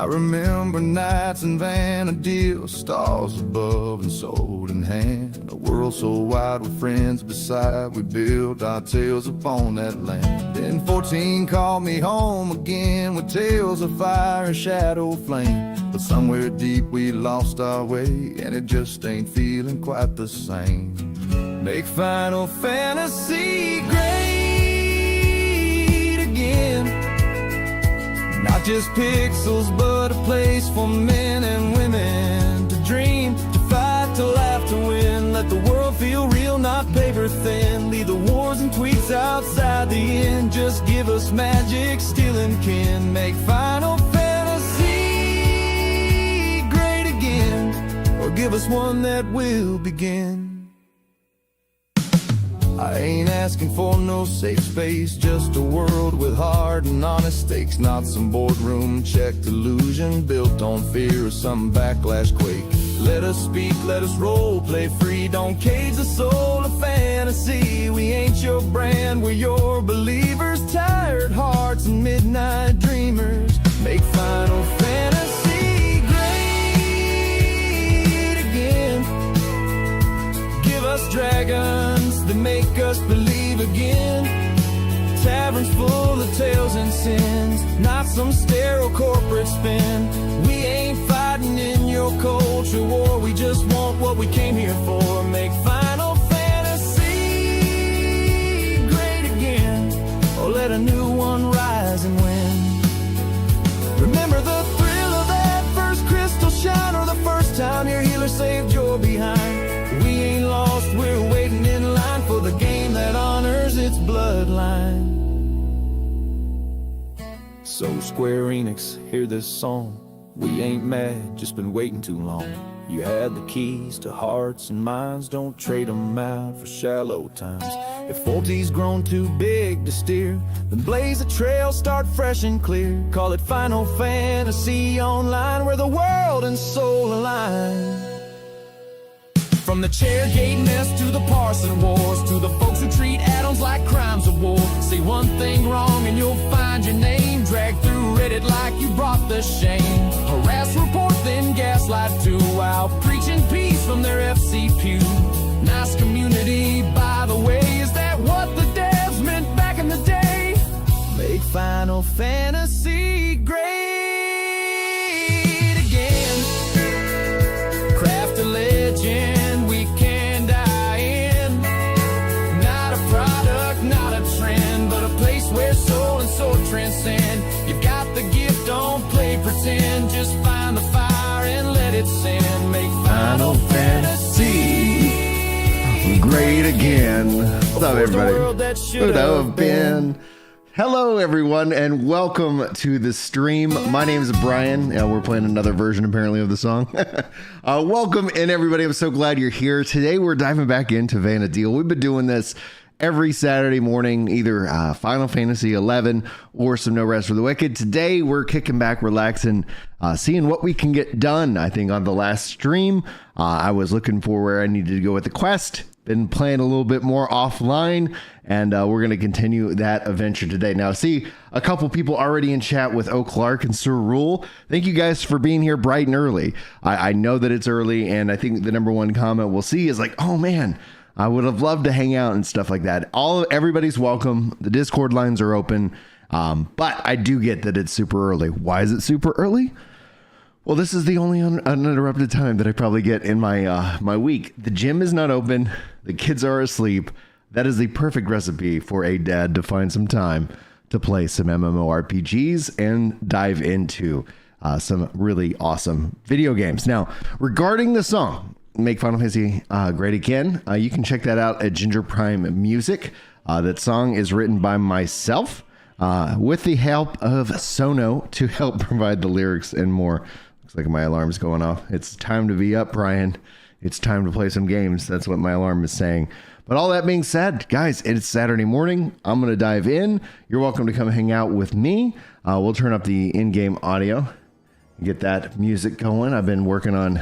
I remember nights in Vana'diel, stars above and sword in hand. A world so wide with friends beside, we built our tales upon that land. Then 14 called me home again with tales of fire and shadow flame. But somewhere deep we lost our way, and it just ain't feeling quite the same. Make Final Fantasy great again. Not just pixels, but a place for men and women to dream, to fight, to laugh, to win. Let the world feel real, not paper thin. Leave the wars and tweets outside the inn. Just give us magic, steel and kin. Make Final Fantasy great again, or give us one that will begin. I ain't asking for no safe space, just a world with hard and honest stakes. Not some boardroom checked illusion built on fear or some backlash quake. Let us speak, let us role play free. Don't cage the soul of fantasy. We ain't your brand, we're your believers. Tired hearts and midnight dreamers. Make Final Fantasy great again. Give us dragons that make us believe again. Taverns full of tales and sins, not some sterile corporate spin. We ain't fighting in your culture war, we just want what we came here for. Make Final Fantasy great again, or let a new one rise and win. Remember the thrill of that first crystal shine, or the first time your healer saved your behind. We ain't lost, we're waiting in line for the game that honors its bloodline. So Square Enix, hear this song. We ain't mad, just been waiting too long. You had the keys to hearts and minds, don't trade them out for shallow times. If 40's grown too big to steer, then blaze a trail, start fresh and clear. Call it Final Fantasy Online, where the world and soul align. From the chairgate mess to the parson wars, to the folks who treat add-ons like crimes of war. Say one thing wrong and you'll find your name dragged through Reddit like you brought the shame. Harass, report, then gaslight too, while preaching peace from their FC pew. Nice community, by the way, is that what the devs meant back in the day? Make Final Fantasy great again. Craft a legend where soul and sword transcend. You've got the gift, don't play pretend. Just find the fire and let it send. Make Final Fantasy great again. What's up, everybody? Would have been. Hello, everyone, and welcome to the stream. My name is Brian. We're playing another version, apparently, of the song. Welcome in, everybody. I'm so glad you're here. Today, we're diving back into Vana'diel. We've been doing this every Saturday morning, either Final Fantasy XI or some No Rest for the Wicked. Today, we're kicking back, relaxing, seeing what we can get done. I think on the last stream, I was looking for where I needed to go with the quest. Been playing a little bit more offline, and we're going to continue that adventure today. Now, see a couple people already in chat with O. Clark and Sir Rule. Thank you guys for being here bright and early. I know that it's early, and I think the number one comment we'll see is like, oh man, I would have loved to hang out and stuff like that. Everybody's welcome. The Discord lines are open. But I do get that it's super early. Why is it super early? Well, this is the only uninterrupted time that I probably get in my my week. The gym is not open. The kids are asleep. That is the perfect recipe for a dad to find some time to play some MMORPGs and dive into some really awesome video games. Now, regarding the song, Make Final Fantasy Great Again, you can check that out at Ginger Prime Music. That song is written by myself with the help of Sono to help provide the lyrics and more. Looks like my alarm's going off. It's time to be up, Brian. It's time to play some games. That's what my alarm is saying. But all that being said, guys, it's Saturday morning. I'm going to dive in. You're welcome to come hang out with me. We'll turn up the in-game audio and get that music going. I've been working on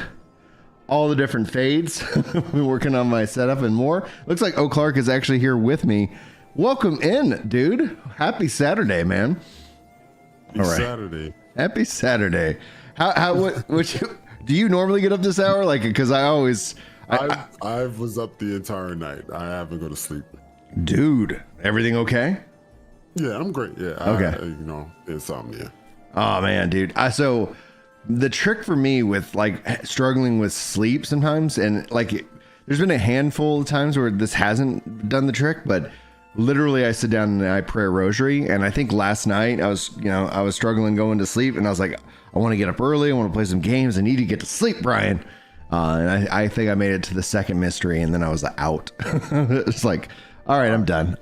all the different fades. Been working on my setup and more. Looks like O. Clark is actually here with me. Welcome in, dude. Happy Saturday, man. All right. Saturday. Happy Saturday. Do you normally get up this hour? Like, because I was up the entire night. I haven't go to sleep. Dude, everything okay? Yeah, I'm great. Yeah. Okay. Insomnia. Oh man, dude. So the trick for me with like struggling with sleep sometimes, and like there's been a handful of times where this hasn't done the trick, but literally I sit down and I pray a rosary. And I think last night I was struggling going to sleep, and I was like, I want to get up early. I want to play some games. I need to get to sleep, Brian. And I think I made it to the second mystery, and then I was out. It's like, all right, I'm done.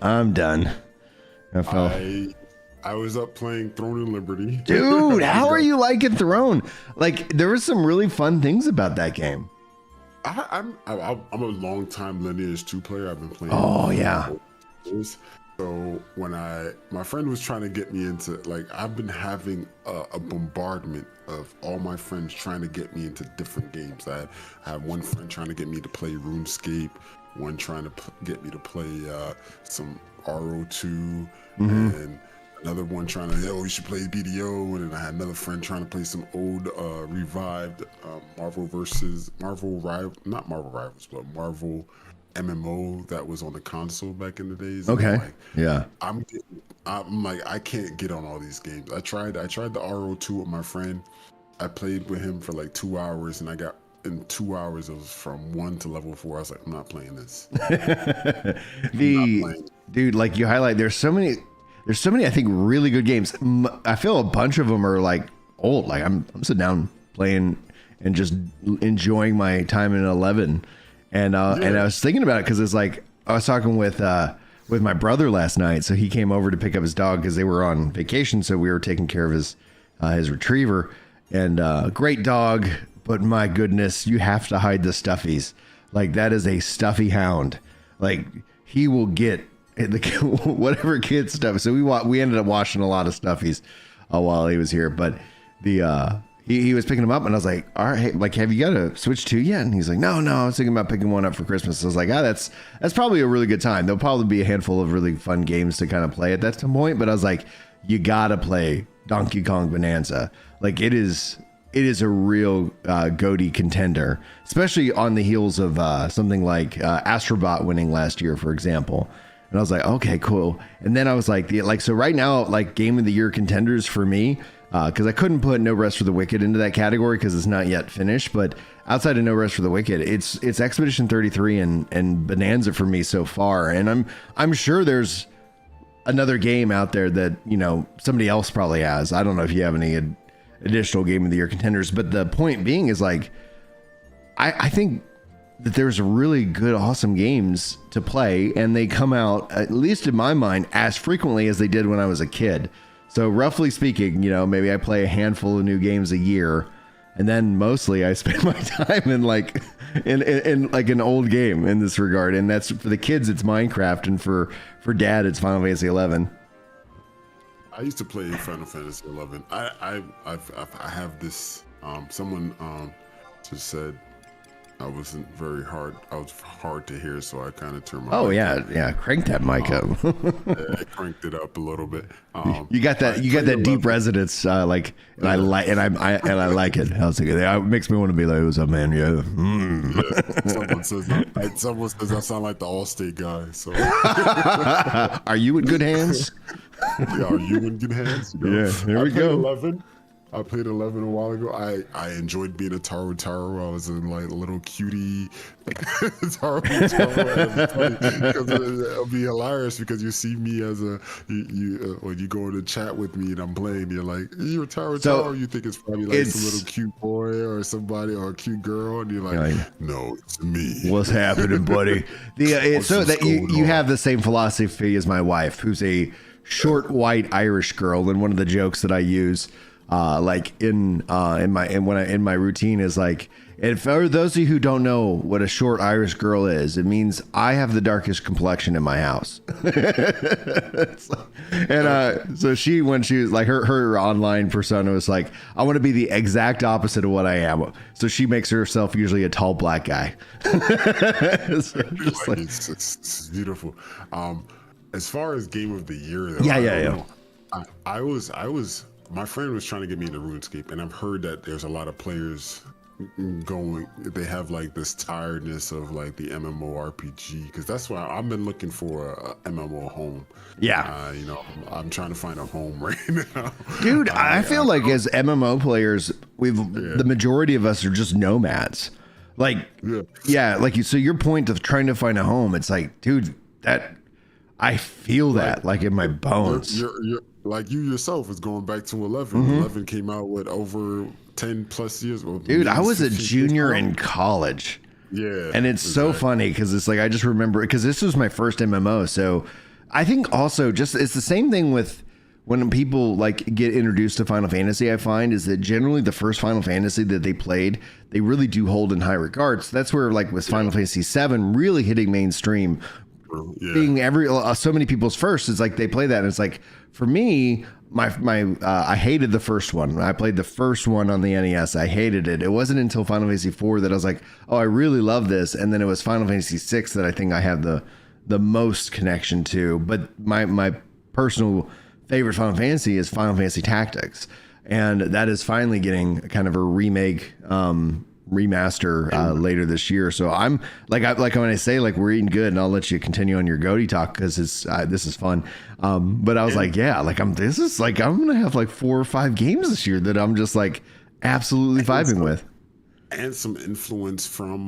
I was up playing Throne and Liberty. Dude, how are you liking Throne? Like, there was some really fun things about that game. I'm a long time Lineage 2 player. I've been playing. Oh yeah. So when my friend was trying to get me into, like, I've been having a bombardment of all my friends trying to get me into different games. I have one friend trying to get me to play RuneScape, one trying to get me to play some RO2, and another one trying to, you should play BDO, and then I had another friend trying to play some old revived Marvel MMO that was on the console back in the days. Okay. Like, yeah. I'm like, I can't get on all these games. I tried the RO2 with my friend. I played with him for like 2 hours, and in 2 hours it was from 1 to level 4. I was like, I'm not playing this. Dude, like you highlight, there's so many I think really good games. I feel a bunch of them are like old. Like I'm sitting down playing and just enjoying my time in 11. And I was thinking about it because it's like I was talking with my brother last night. So he came over to pick up his dog because they were on vacation. So we were taking care of his retriever, and great dog. But my goodness, you have to hide the stuffies. Like, that is a stuffy hound. Like, he will get whatever kid stuff. So we ended up washing a lot of stuffies while he was here. But he was picking them up, and I was like, all right, like, have you got a Switch 2 yet? And he's like, no, I was thinking about picking one up for Christmas. So I was like, that's probably a really good time. There'll probably be a handful of really fun games to kind of play at that point. But I was like, you got to play Donkey Kong Bonanza. Like, it is a real GOTY contender, especially on the heels of something like Astrobot winning last year, for example. And I was like, okay, cool. And then I was like, so right now, like, Game of the Year contenders for me, because I couldn't put No Rest for the Wicked into that category because it's not yet finished. But outside of No Rest for the Wicked, it's Expedition 33 and Bonanza for me so far. And I'm sure there's another game out there that, somebody else probably has. I don't know if you have any additional Game of the Year contenders, but the point being is, like, I think that there's really good, awesome games to play, and they come out, at least in my mind, as frequently as they did when I was a kid. So roughly speaking, maybe I play a handful of new games a year, and then mostly I spend my time in like an old game in this regard. And that's, for the kids, it's Minecraft, and for dad, it's Final Fantasy 11. I used to play Final Fantasy 11. I have this. Someone just said I wasn't very hard. I was hard to hear, so I kind of turned my. Oh yeah, crank that mic up. I cranked it up a little bit. You got that deep resonance, like, and I like it. I was thinking, it makes me want to be like, "What's up, man?" Yeah. Someone says I sound like the Allstate guy. So, are you in good hands? Yeah, are you in good hands? Yeah, there we go. 11. I played 11 a while ago. I enjoyed being a Taro. I was in like a little cutie Taro. It'll be hilarious because you see me as when you go in the chat with me and I'm playing, you're like, you're a Taro. You think it's probably like some little cute boy or somebody or a cute girl, and you're like, no, it's me. What's happening, buddy? So that you have the same philosophy as my wife, who's a short white Irish girl, and one of the jokes that I use like in my routine is like, and for those of you who don't know what a short Irish girl is, it means I have the darkest complexion in my house. So she, when she was like, her online persona was like, I want to be the exact opposite of what I am. So she makes herself usually a tall black guy. It's beautiful. As far as Game of the Year, though, yeah. I was my friend was trying to get me into RuneScape, and I've heard that there's a lot of players they have like this tiredness of like the MMO RPG, because that's why I've been looking for a MMO home. Yeah. You know, I'm trying to find a home right now. Dude, I feel like as MMO players, the majority of us are just nomads. Like, so your point of trying to find a home, it's like, dude, that I feel that like in my bones. You're like, you yourself is going back to 11. 11 came out with over 10 plus years. Well, dude, I was a junior in college. Yeah. And it's so funny because it's like, I just remember, because this was my first MMO. So I think also just, it's the same thing with when people like get introduced to Final Fantasy, I find is that generally the first Final Fantasy that they played, they really do hold in high regard. So that's where like with Final Fantasy VII really hitting mainstream, being so many people's first, is like they play that and it's like, for me, I hated the first one. I played the first one on the NES. I hated it. It wasn't until Final Fantasy IV that I was like, oh, I really love this. And then it was Final Fantasy VI that I think I have the most connection to. But my personal favorite Final Fantasy is Final Fantasy Tactics, and that is finally getting kind of a remake, remaster later this year. So I'm like when I say like we're eating good, and I'll let you continue on your Goaty talk because this is fun. But I was like, yeah, like I'm gonna have like 4 or 5 games this year that I'm just like absolutely vibing with. And some influence from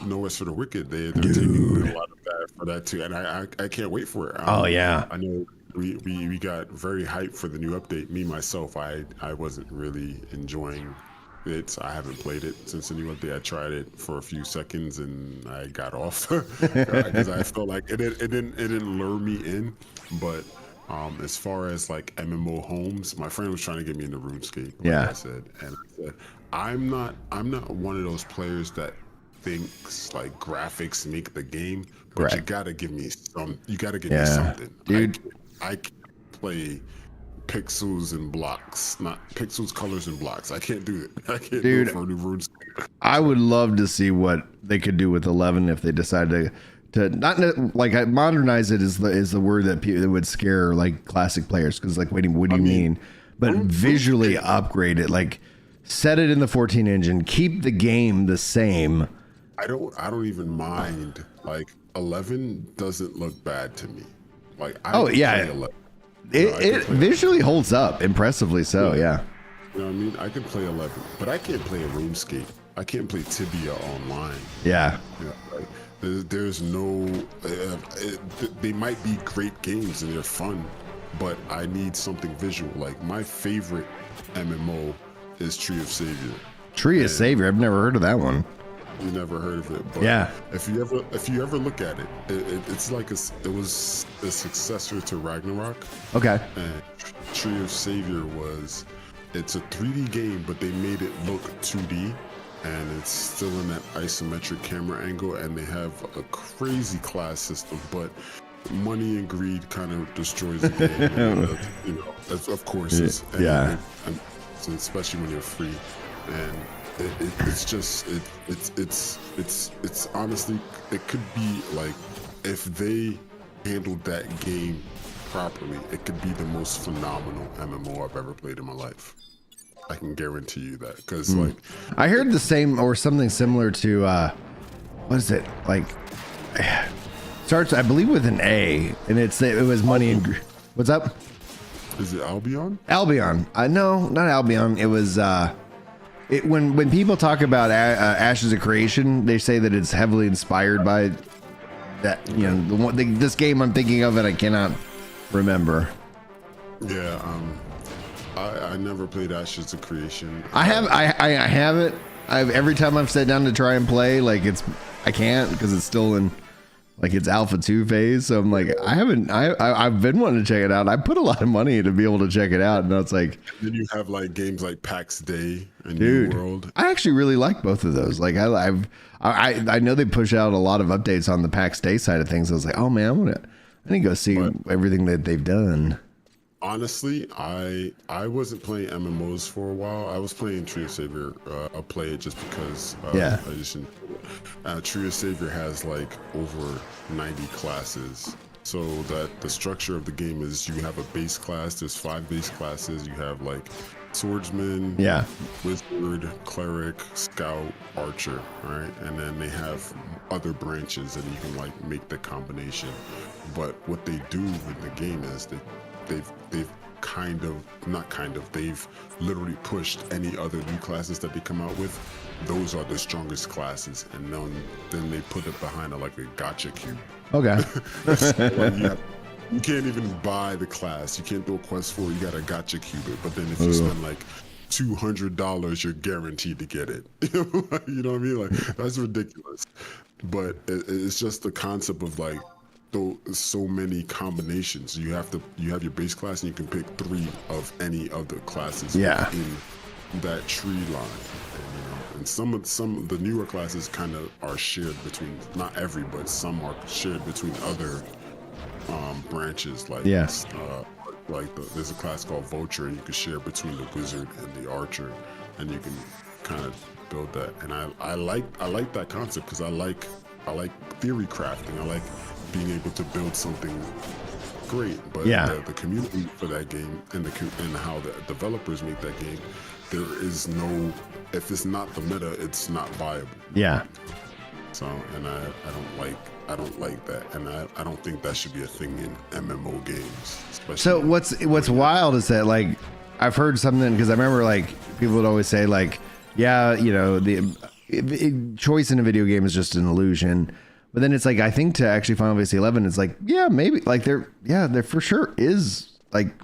No Rest for the Wicked. They're taking a lot of that for that too, and I can't wait for it. Oh yeah, I know we got very hyped for the new update. Me myself, I wasn't really enjoying it. I haven't played it since the new update. I tried it for a few seconds and I got off because I felt like it didn't lure me in. But as far as like MMO homes, my friend was trying to get me into RuneScape. Like I said, and I said, I'm not one of those players that thinks like graphics make the game, but you gotta give me some. You gotta give me something, dude. I can't play pixels and blocks, not pixels, colors, and blocks. I can't do it. I can't do it for new RuneScape. I would love to see what they could do with 11 if they decided to not like modernize it is the word that would scare like classic players, because like, wait, what do you mean? But visually upgrade it, like set it in the 14 engine, keep the game the same. I don't even mind. Like 11 doesn't look bad to me. Like it visually holds up impressively. So yeah. You know what I mean? I can play 11, but I can't play a RuneScape. I can't play Tibia online. Yeah. You know, like, there's no. They might be great games and they're fun, but I need something visual. Like my favorite MMO is Tree of Savior. Tree of Savior. I've never heard of that one. You never heard of it, but if you ever look at it, it's like it was a successor to Ragnarok. Okay. And Tree of Savior it's a 3D game, but they made it look 2D, and it's still in that isometric camera angle, and they have a crazy class system, but money and greed kind of destroys the game. And, you know, that's, of course, and especially when you're free, and it's honestly, it could be like, if they handled that game properly, it could be the most phenomenal MMO I've ever played in my life. I can guarantee you that, because like I heard the same or something similar to what is it, like starts I believe with an A, and it was money and what's up? Is it Albion? Albion. No, not Albion. It was when people talk about Ashes of Creation, they say that it's heavily inspired by that. You know, this game I'm thinking of, and I cannot remember. Yeah, I never played Ashes of Creation. I haven't. Every time I've sat down to try and play, like I can't, because it's still in like its alpha 2 phase. So I'm like, I've been wanting to check it out. I put a lot of money to be able to check it out, and it's like, then you have like games like PAX Day and dude, New World. I actually really like both of those. Like I know they push out a lot of updates on the PAX Day side of things. I was like, oh man, I need to go see everything that they've done. Honestly, I wasn't playing MMOs for a while. I was playing Tree of Savior. I'll play it just because. I just Tree of Savior has like over 90 classes, So that the structure of the game is you have a base class. There's 5 base classes. You have like swordsman, Yeah. wizard, cleric, scout, archer, right? And then they have other branches and you can like make the combination. But what they do in the game is they've they've literally pushed any other new classes that they come out with. Those are the strongest classes, and then they put it behind like a gotcha cube. Okay. So, you can't even buy the class. You can't do a quest for it. You gotta gotcha cube it. But then if you spend like $200, you're guaranteed to get it. You know what I mean? Like, that's ridiculous. But it's just the concept of like, so many combinations. You have your base class and you can pick 3 of any of the classes in that tree line. And some of the newer classes kind of are shared between, not every, but some are shared between other branches. Like there's a class called Vulture, and you can share between the wizard and the archer, and you can kind of build that. And I like that concept because I like theory crafting. I like being able to build something great. But the community for that game and how the developers make that game, there is no, if it's not the meta, it's not viable. Yeah. So, and I don't like that, and I don't think that should be a thing in MMO games. Especially. So what's wild is that like I've heard something, because I remember like people would always say like, yeah, you know, the choice in a video game is just an illusion. But then it's like, I think to actually Final Fantasy 11, it's like, yeah, maybe like there for sure is like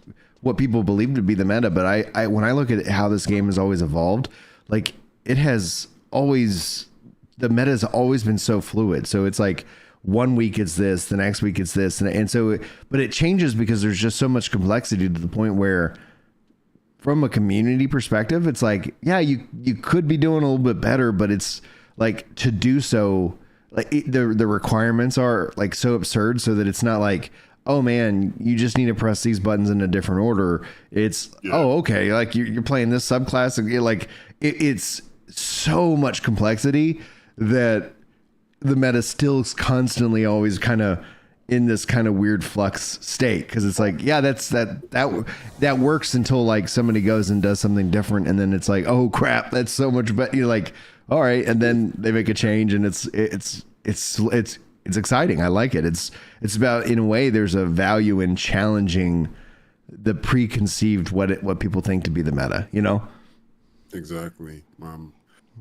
what people believe to be the meta. But I when I look at how this game has always evolved, like it has always, the meta has always been so fluid. So it's like 1 week it's this, the next week it's this. And so, but it changes because there's just so much complexity to the point where from a community perspective, it's like, yeah, you could be doing a little bit better, but it's like to do so, like the requirements are like so absurd, so that it's not like, oh man, you just need to press these buttons in a different order. It's oh, okay, like you're playing this subclass, and like it's so much complexity that the meta still is constantly always kind of in this kind of weird flux state, because it's like, yeah, that works until like somebody goes and does something different, and then it's like, oh crap, that's so much better. You're like, all right, and then they make a change, and it's exciting. I like it. It's about, in a way, there's a value in challenging the preconceived what people think to be the meta, you know? Exactly.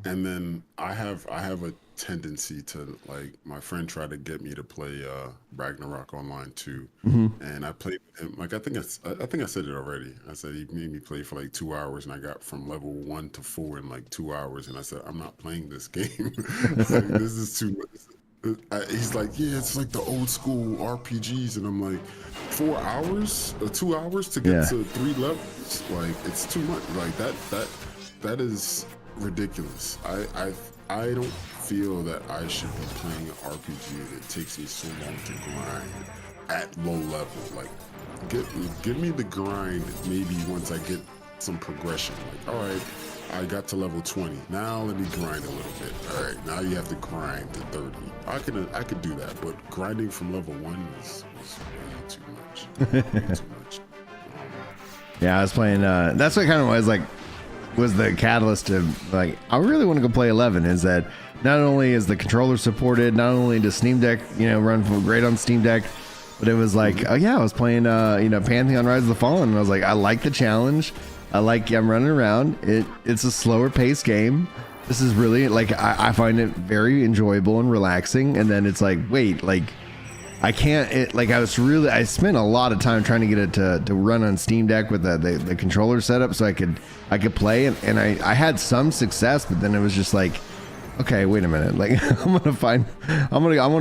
And then I have a tendency to, like, my friend tried to get me to play Ragnarok online too, and I played with him. Like I think I said it already. I said he made me play for like 2 hours, and I got from level 1 to 4 in like 2 hours, and I said, I'm not playing this game. Like, this is too much. He's like, yeah, it's like the old school RPGs, and I'm like, 4 hours or 2 hours to get to 3 levels? Like, it's too much. Like that is ridiculous. I don't feel that I should be playing an RPG that takes me so long to grind at low level. Like, give me the grind maybe once I get some progression. Like, all right, I got to level 20. Now let me grind a little bit. All right, now you have to grind to 30. I could do that, but grinding from level 1 was way too much. Way too much. Yeah, I was playing. That's what kind of was the catalyst to, like, I really want to go play 11, is that not only is the controller supported, not only does Steam Deck, run great on Steam Deck, but it was like, oh yeah, I was playing, Pantheon Rise of the Fallen, and I was like, I like the challenge. I'm running around. It's a slower paced game. This is really, like, I find it very enjoyable and relaxing. And then it's like, wait, like, I can't, I spent a lot of time trying to get it to run on Steam Deck with the controller setup so I could play, and I had some success, but then it was just like, okay, wait a minute, like, I want to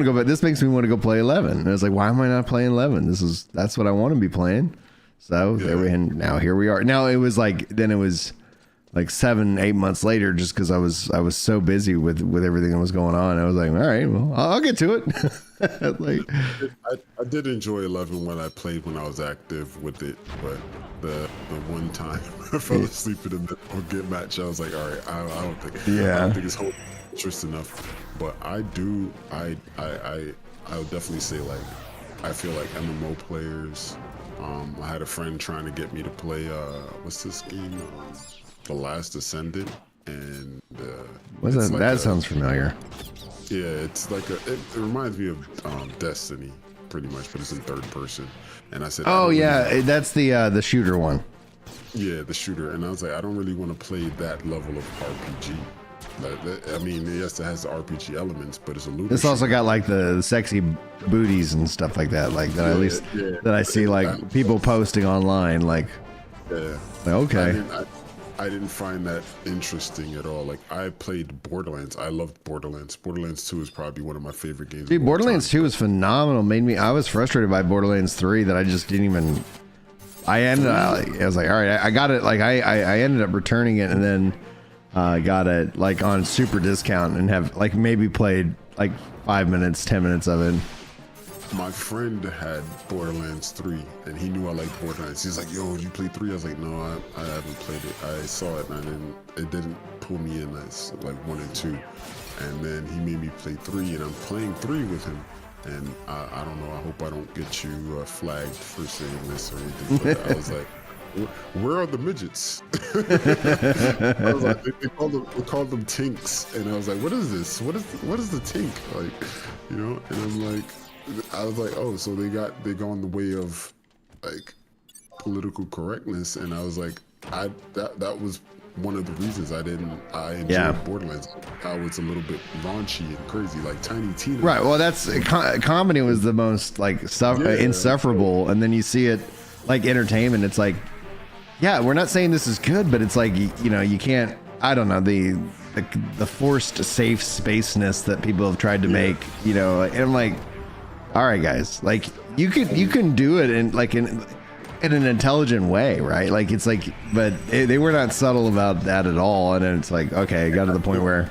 go, but this makes me want to go play 11. And I was like, why am I not playing 11? That's what I want to be playing. So now here we are. Now it was like 7-8 months later, just because I was so busy with everything that was going on. I was like, all right, well, I'll get to it. Like, I did enjoy 11 when I played, when I was active with it, but the one time I fell asleep in the middle of a good match, I was like, all right, I don't think it's whole interest enough. But I would definitely say, like, I feel like MMO players. I had a friend trying to get me to play what's this game? The Last Ascendant, and What's that? like That sounds familiar. Yeah, it's like it reminds me of Destiny, pretty much, but it's in third person. And I said, Oh yeah, that's the shooter one. yeah, the shooter. And I was like, I don't really want to play that level of RPG. I mean, yes, it has the RPG elements, but it's a looter. This also got like the sexy booties and stuff like that, like that. At least that I see like people posting online, like. Yeah. Okay. I didn't find that interesting at all. Like, I played Borderlands. I loved Borderlands. Borderlands 2 is probably one of my favorite games. See, Borderlands 2 was phenomenal. I was frustrated by Borderlands 3 that I just didn't even. I was like, all right, I got it. Like, I ended up returning it and then got it like on super discount and have like maybe played like 5 minutes, 10 minutes of it. My friend had Borderlands 3, and he knew I liked Borderlands. He's like, "Yo, did you play 3?" I was like, "No, I haven't played it. I saw it, and it didn't pull me in as like 1 and 2." And then he made me play 3, and I'm playing 3 with him. And I don't know. I hope I don't get you flagged for saying this or anything. But I was like, "Where are the midgets?" I was like, they called them tinks, and I was like, "What is this? What is the tink?" Like, you know? And I'm like. I was like, oh, so they go on the way of like political correctness, and I was like, that was one of the reasons I enjoyed Borderlands. How it's a little bit raunchy and crazy, like Tiny Tina. Right. Well, that's comedy was the most like insufferable, and then you see it like entertainment. It's like, yeah, we're not saying this is good, but it's like you know you can't. I don't know the forced safe spaceness that people have tried to make. You know, and I'm like. All right, guys. Like you can do it in an intelligent way, right? Like it's like, but they were not subtle about that at all. And then it's like, okay, it got to the point where.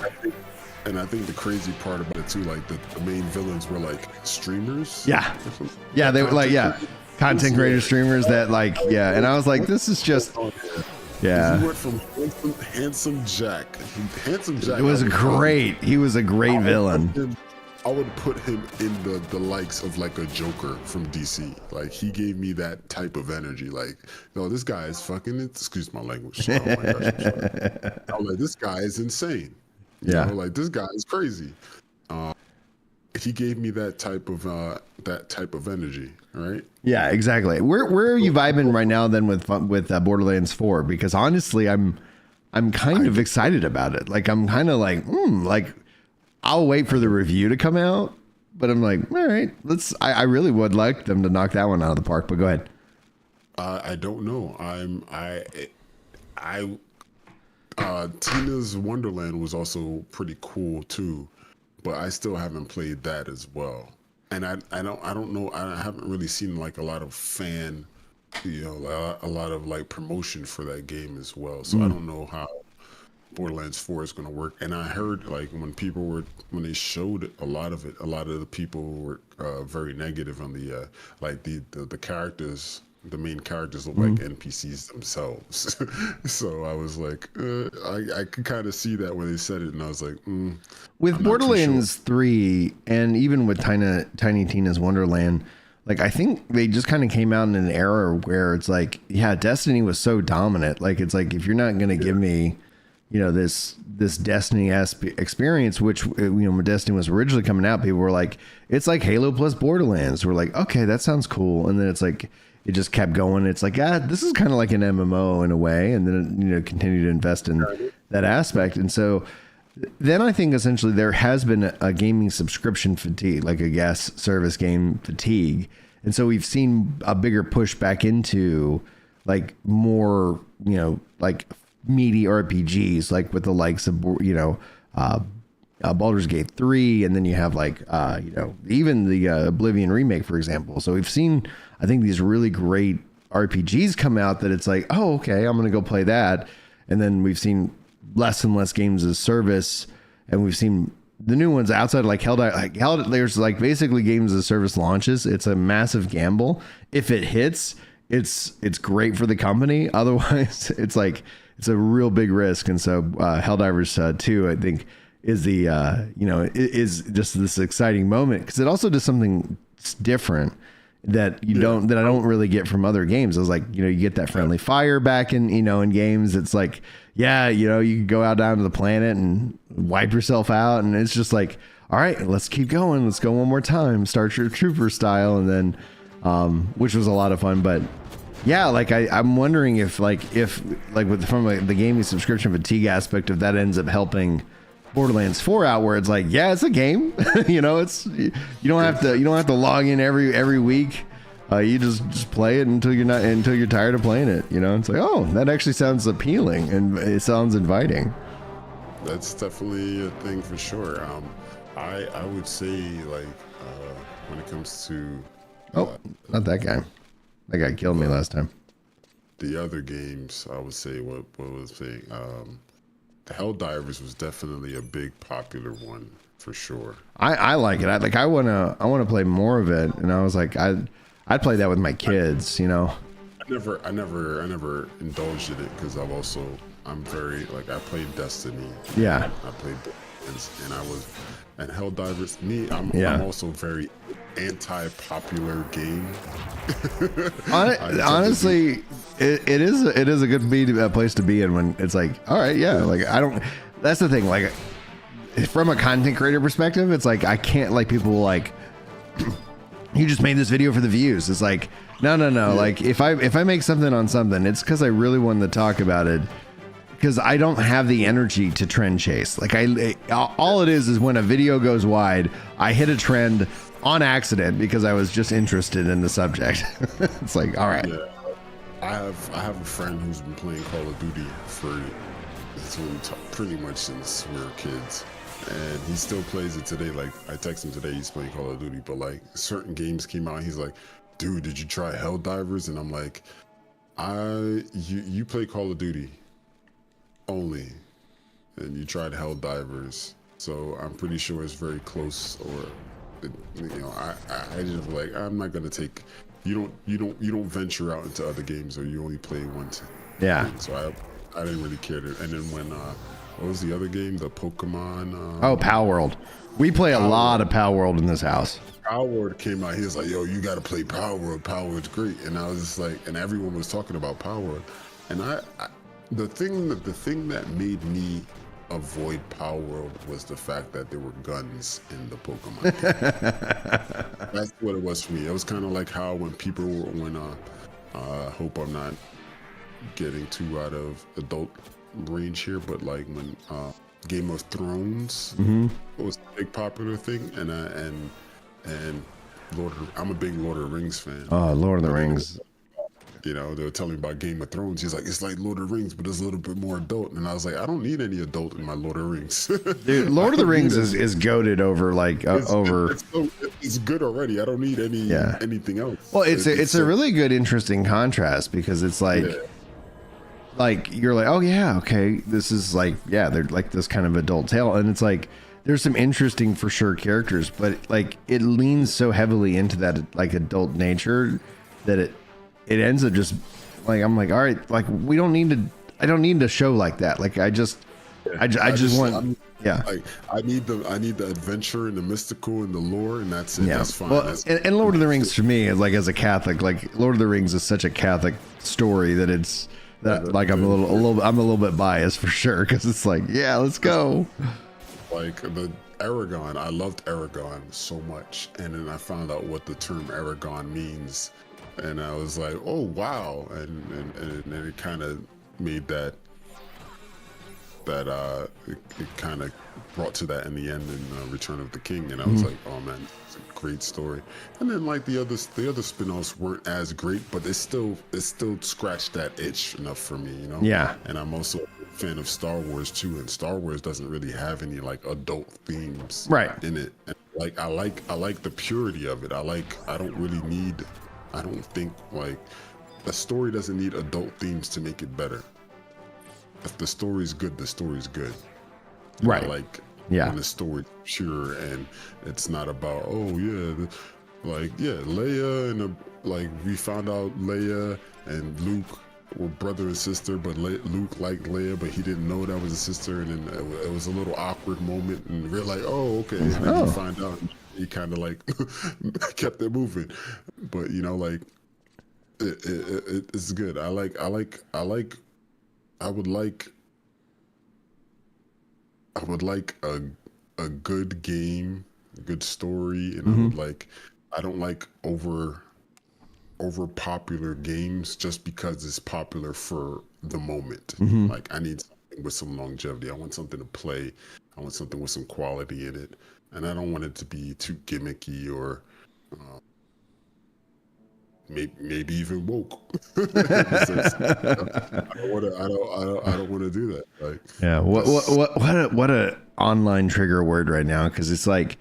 And I think the crazy part about it too, like the main villains were like streamers. Yeah, yeah, they were like content creator streamers that like And I was like, this is just. Yeah. He went from handsome Jack. It was great. He was a great villain. I would put him in the likes of like a Joker from DC. Like he gave me that type of energy. Like, no, this guy is fucking. Excuse my language. Oh my gosh, I'm sorry. I'm like, this guy is insane. You know, like this guy is crazy. He gave me that type of energy. Right? Yeah, exactly. Where are you vibing right now then with Borderlands 4? Because honestly, I'm kind of excited about it. Like I'm kind of like like. I'll wait for the review to come out, but I'm like, all right, I really would like them to knock that one out of the park, but go ahead. I don't know. Tina's Wonderland was also pretty cool too, but I still haven't played that as well. And I don't know. I haven't really seen like a lot of a lot of like promotion for that game as well. So I don't know how Borderlands 4 is going to work. And I heard like when they showed a lot of the people were very negative on the like the characters. The main characters look like NPCs themselves. So I was like, I could kind of see that when they said it, and I was like, with Borderlands 3 and even with Tiny Tina's Wonderland, like I think they just kind of came out in an era where it's like, yeah, Destiny was so dominant. Like it's like if you're not going to give me this Destiny experience, which when Destiny was originally coming out, people were like, it's like Halo plus Borderlands. We're like, okay, that sounds cool. And then it's like, it just kept going. It's like, this is kind of like an MMO in a way. And then, continue to invest in that aspect. And so then I think essentially there has been a gaming subscription fatigue, like a gas service game fatigue. And so we've seen a bigger push back into like more, like meaty RPGs, like with the likes of Baldur's Gate 3, and then you have like even the Oblivion remake, for example. So we've seen, I think, these really great RPGs come out that it's like, oh, okay, I'm gonna go play that. And then we've seen less and less games as service, and we've seen the new ones outside like Helldivers. There's like basically games as service launches. It's a massive gamble. If it hits, it's great for the company. Otherwise, it's like it's a real big risk. And so Helldivers 2, I think, is the is just this exciting moment because it also does something different. that you don't, that I don't really get from other games. I was like, you get that friendly fire back in, in games. It's like, yeah, you can go out down to the planet and wipe yourself out. And it's just like, all right, let's keep going. Let's go one more time. Start your trooper style. And then, which was a lot of fun, but yeah, like I'm wondering if from the gaming subscription fatigue aspect, if that ends up helping Borderlands 4 out, where it's like, yeah, it's a game. It's you don't have to log in every week. You just play it until you're tired of playing it. It's like, oh, that actually sounds appealing and it sounds inviting. That's definitely a thing for sure. I would say, like, when it comes to not that guy. That guy killed me last time. The other games, I would say, what was saying, the Helldivers was definitely a big popular one for sure. I like it. I want to play more of it, and I was like, I'd play that with my kids. I never indulged in it because I'm very, like, I played Destiny. Yeah. I played Borderlands, and Helldivers. I'm also very anti-popular game. Honestly, it is a good place to be in when it's like, all right, yeah, like that's the thing, like from a content creator perspective, it's like I can't, like, people like you just made this video for the views. It's like no, like if I make something on something, it's because I really wanted to talk about it, because I don't have the energy to trend chase. Like all it is when a video goes wide, I hit a trend on accident because I was just interested in the subject. It's like, all right. Yeah. I have a friend who's been playing Call of Duty pretty much since we were kids, and he still plays it today. Like, I text him today, he's playing Call of Duty, but like certain games came out, he's like, dude, did you try Helldivers? And I'm like, you play Call of Duty only, and you tried Helldivers, so I'm pretty sure it's very close. Or I just, like, I'm not gonna take. You don't venture out into other games, or you only play one. Yeah. So I didn't really care to. And then when what was the other game? The Pokemon. Pal World. We play a lot of Pal World in this house. Pal World came out. He was like, "Yo, you got to play Pal World. Pal World's great." And I was just like, and everyone was talking about Pal World, and the thing that made me avoid Power World was the fact that there were guns in the Pokemon game. That's what it was for me. It was kind of like how when people were, I hope I'm not getting too out of adult range here, but like when Game of Thrones was a big popular thing, and I'm a big Lord of the Rings fan. Oh, Lord of the Rings. They were telling me about Game of Thrones. He's like, it's like Lord of the Rings, but it's a little bit more adult. And I was like, I don't need any adult in my Lord of the Rings. Dude, Lord of the Rings is goated over, like, it's good already. I don't need anything else. Well, it's a really good, interesting contrast, because it's like, like, you're like, oh yeah, okay, this is like, yeah, they're like this kind of adult tale. And it's like, there's some interesting, for sure, characters, but like it leans so heavily into that like adult nature that it ends up just like, I'm like, all right, like I don't need to show like that. Like I just want, like I need the adventure and the mystical and the lore, and that's it. Yeah. That's fine. Well, and Lord of the Rings for me is like, as a Catholic, like Lord of the Rings is such a Catholic story that it's that like I'm a little bit biased for sure, because it's like, yeah, let's go. Like the Aragon, I loved Aragon so much, and then I found out what the term Aragon means, and I was like, oh wow, and it kind of made that it kind of brought to that in the end in Return of the King, and I was like, oh man, it's a great story. And then like the other spin-offs weren't as great, but it still scratched that itch enough for me, Yeah. And I'm also a fan of Star Wars too, and Star Wars doesn't really have any like adult themes in it. And, like I like the purity of it. I don't think like a story doesn't need adult themes to make it better. If the story's good, the story's good. Right. When the story's pure and it's not about, Leia and we found out Leia and Luke were brother and sister, but Luke liked Leia, but he didn't know that was a sister, and then it was a little awkward moment, and we're like, oh, okay, and then you find out, and he kind of like kept it moving, but you know, like it's good. I would like a good game, a good story, and I don't like over popular games just because it's popular for the moment. Like I need something with some longevity. I want something to play. I want something with some quality in it, and I don't want it to be too gimmicky or maybe even woke. I don't want to do that. Like, yeah. What a online trigger word right now, because it's like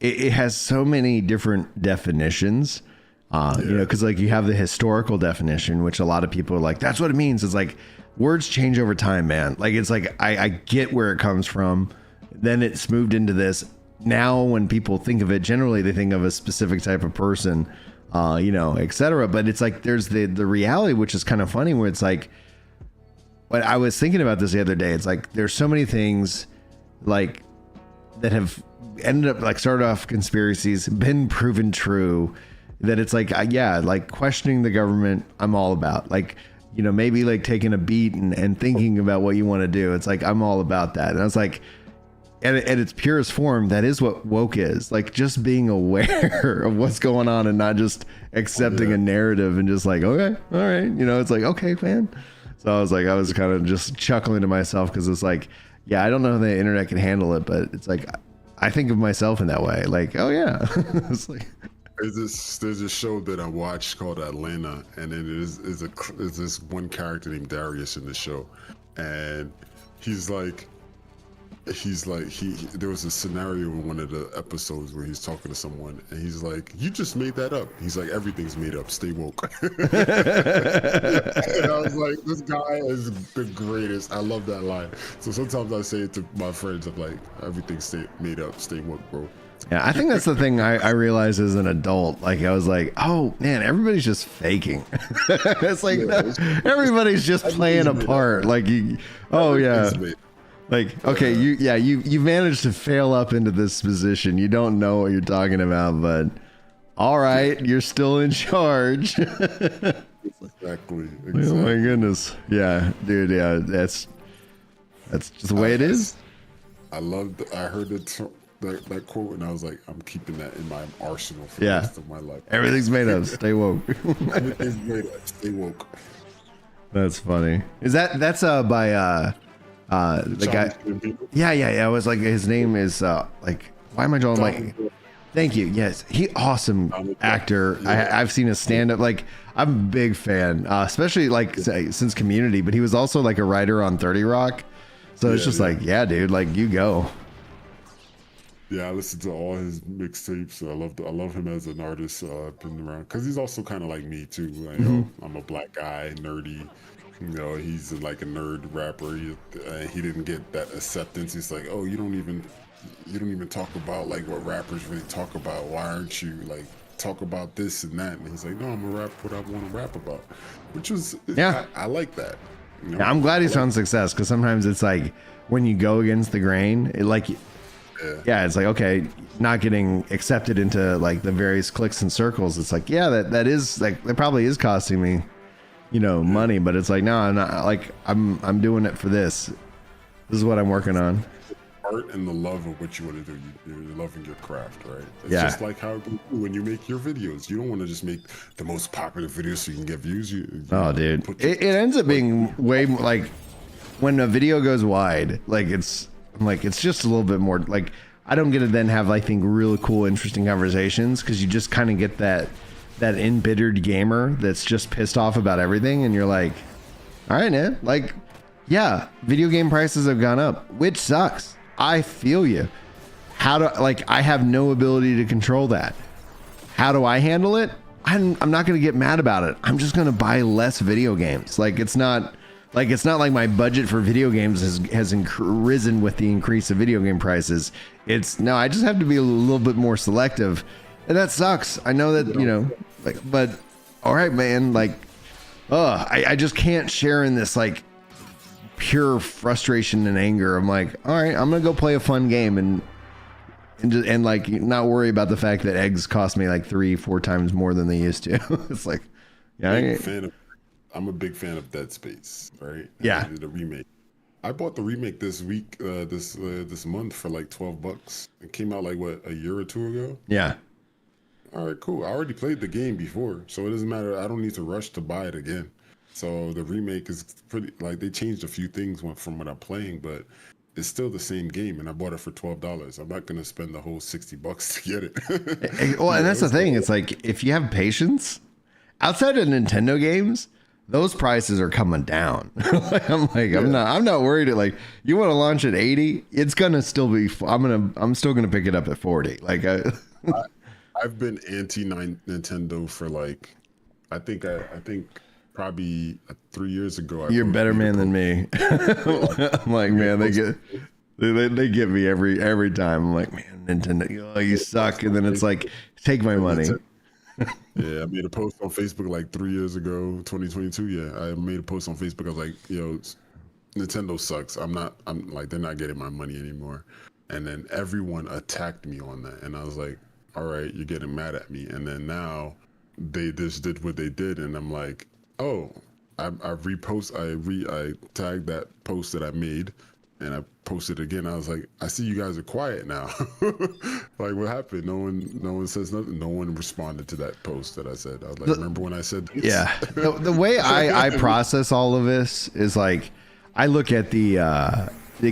it has so many different definitions. You know, because like you have the historical definition, which a lot of people are like, that's what it means. It's like words change over time, man. Like it's like I get where it comes from. Then it's moved into this. Now when people think of it, generally they think of a specific type of person, you know, etc. But it's like there's the reality, which is kind of funny, where it's like, but I was thinking about this the other day. It's like there's so many things like that have ended up like started off conspiracies, been proven true, that it's like, yeah, like questioning the government, I'm all about. Like, you know, maybe like taking a beat and thinking about what you want to do. It's like, I'm all about that. And I was like, at its purest form, that is what woke is. Like just being aware of what's going on and not just accepting a narrative and just like, okay, all right. You know, it's like, okay, man. So I was kind of just chuckling to myself, because it's like, yeah, I don't know if the internet can handle it, but it's like, I think of myself in that way. Like, oh yeah. It's like, there's a show that I watched called Atlanta, and it is this one character named Darius in the show, and he's like there was a scenario in one of the episodes where he's talking to someone, and he's like, you just made that up. He's like, everything's made up, stay woke. And I was like, this guy is the greatest. I love that line. So sometimes I say it to my friends, I'm like, everything's made up, stay woke, bro. Yeah, I think that's the thing I realized as an adult. Like I was like, oh man, everybody's just faking. It's like everybody's just playing a part. Like like, okay, you managed to fail up into this position. You don't know what you're talking about, but all right, you're still in charge. Exactly. Oh my goodness. Yeah, dude. Yeah, that's just the way it is. I heard that quote, and I was like, I'm keeping that in my arsenal for the rest of my life. Everything's made up. Stay woke. Everything's made up. Stay woke. That's funny. That's by the guy? Yeah. I was like, his name is like, why am I drawing like? Thank you. Yes, he awesome actor. Yeah. I've seen his stand up. Like I'm a big fan, especially like since Community. But he was also like a writer on 30 Rock. So it's just like, yeah, dude, like you go. Yeah, I listened to all his mixtapes. I love him as an artist. Been around because he's also kind of like me too. Like, I'm a black guy, nerdy. You know, he's like a nerd rapper. He didn't get that acceptance. He's like, oh, you don't even talk about like what rappers really talk about. Why aren't you like talk about this and that? And he's like, no, I'm gonna rap what I want to rap about, which was I like that. You know? Yeah, I'm glad he's found success, because sometimes it's like when you go against the grain, it like. Yeah, it's like, okay, not getting accepted into like the various cliques and circles. It's like, that is like, that probably is costing me, you know, money, but it's like, no, I'm not, like, I'm doing it for this. This is what I'm working on. Art and the love of what you want to do. You're loving your craft, right? It's just like how when you make your videos, you don't want to just make the most popular videos so you can get views. Dude, it ends up being way more like when a video goes wide, like it's just a little bit more like, I don't get to then have, I think, really cool, interesting conversations, because you just kind of get that embittered gamer that's just pissed off about everything, and you're like, all right, man, like, yeah, video game prices have gone up, which sucks. I feel you. I have no ability to control that. How do I handle it? I'm not going to get mad about it. I'm just going to buy less video games. Like, it's not like my budget for video games has risen with the increase of video game prices. I just have to be a little bit more selective, and that sucks. I know that, you know, like, but all right, man, like I just can't share in this like pure frustration and anger. I'm like, all right, I'm gonna go play a fun game and like not worry about the fact that eggs cost me like 3-4 times more than they used to. It's like, yeah, I'm a big fan of Dead Space, right? Yeah. The remake. I bought the remake this week, this month for like $12. It came out like what, a year or two ago? yeah. All right, cool. I already played the game before, so it doesn't matter. I don't need to rush to buy it again. So the remake is pretty, like, they changed a few things from what I'm playing, but it's still the same game, and I bought it for $12. I'm not gonna spend the whole $60 to get it. Well, and that's the thing. It's like if you have patience, outside of Nintendo games, those prices are coming down. I'm not worried. Like, you want to launch at 80, it's gonna still be. I'm still gonna pick it up at 40. Like I've been anti Nintendo for like, I think probably 3 years ago. You're a better man than me. I'm like, man, they get me every time. I'm like, man, Nintendo, oh, you suck. And then it's like, take my money. Yeah, I made a post on Facebook like 3 years ago, 2022. Yeah, I made a post on Facebook. I was like, Nintendo sucks. I'm like, they're not getting my money anymore. And then everyone attacked me on that. And I was like, all right, you're getting mad at me. And then now they just did what they did. And I'm like, oh, I tagged that post that I made and I posted again. I was like, I see you guys are quiet now. Like, what happened? No one says nothing. No one responded to that post that I said. I was like, remember when I said this? Yeah. The way I process all of this is like, I look at the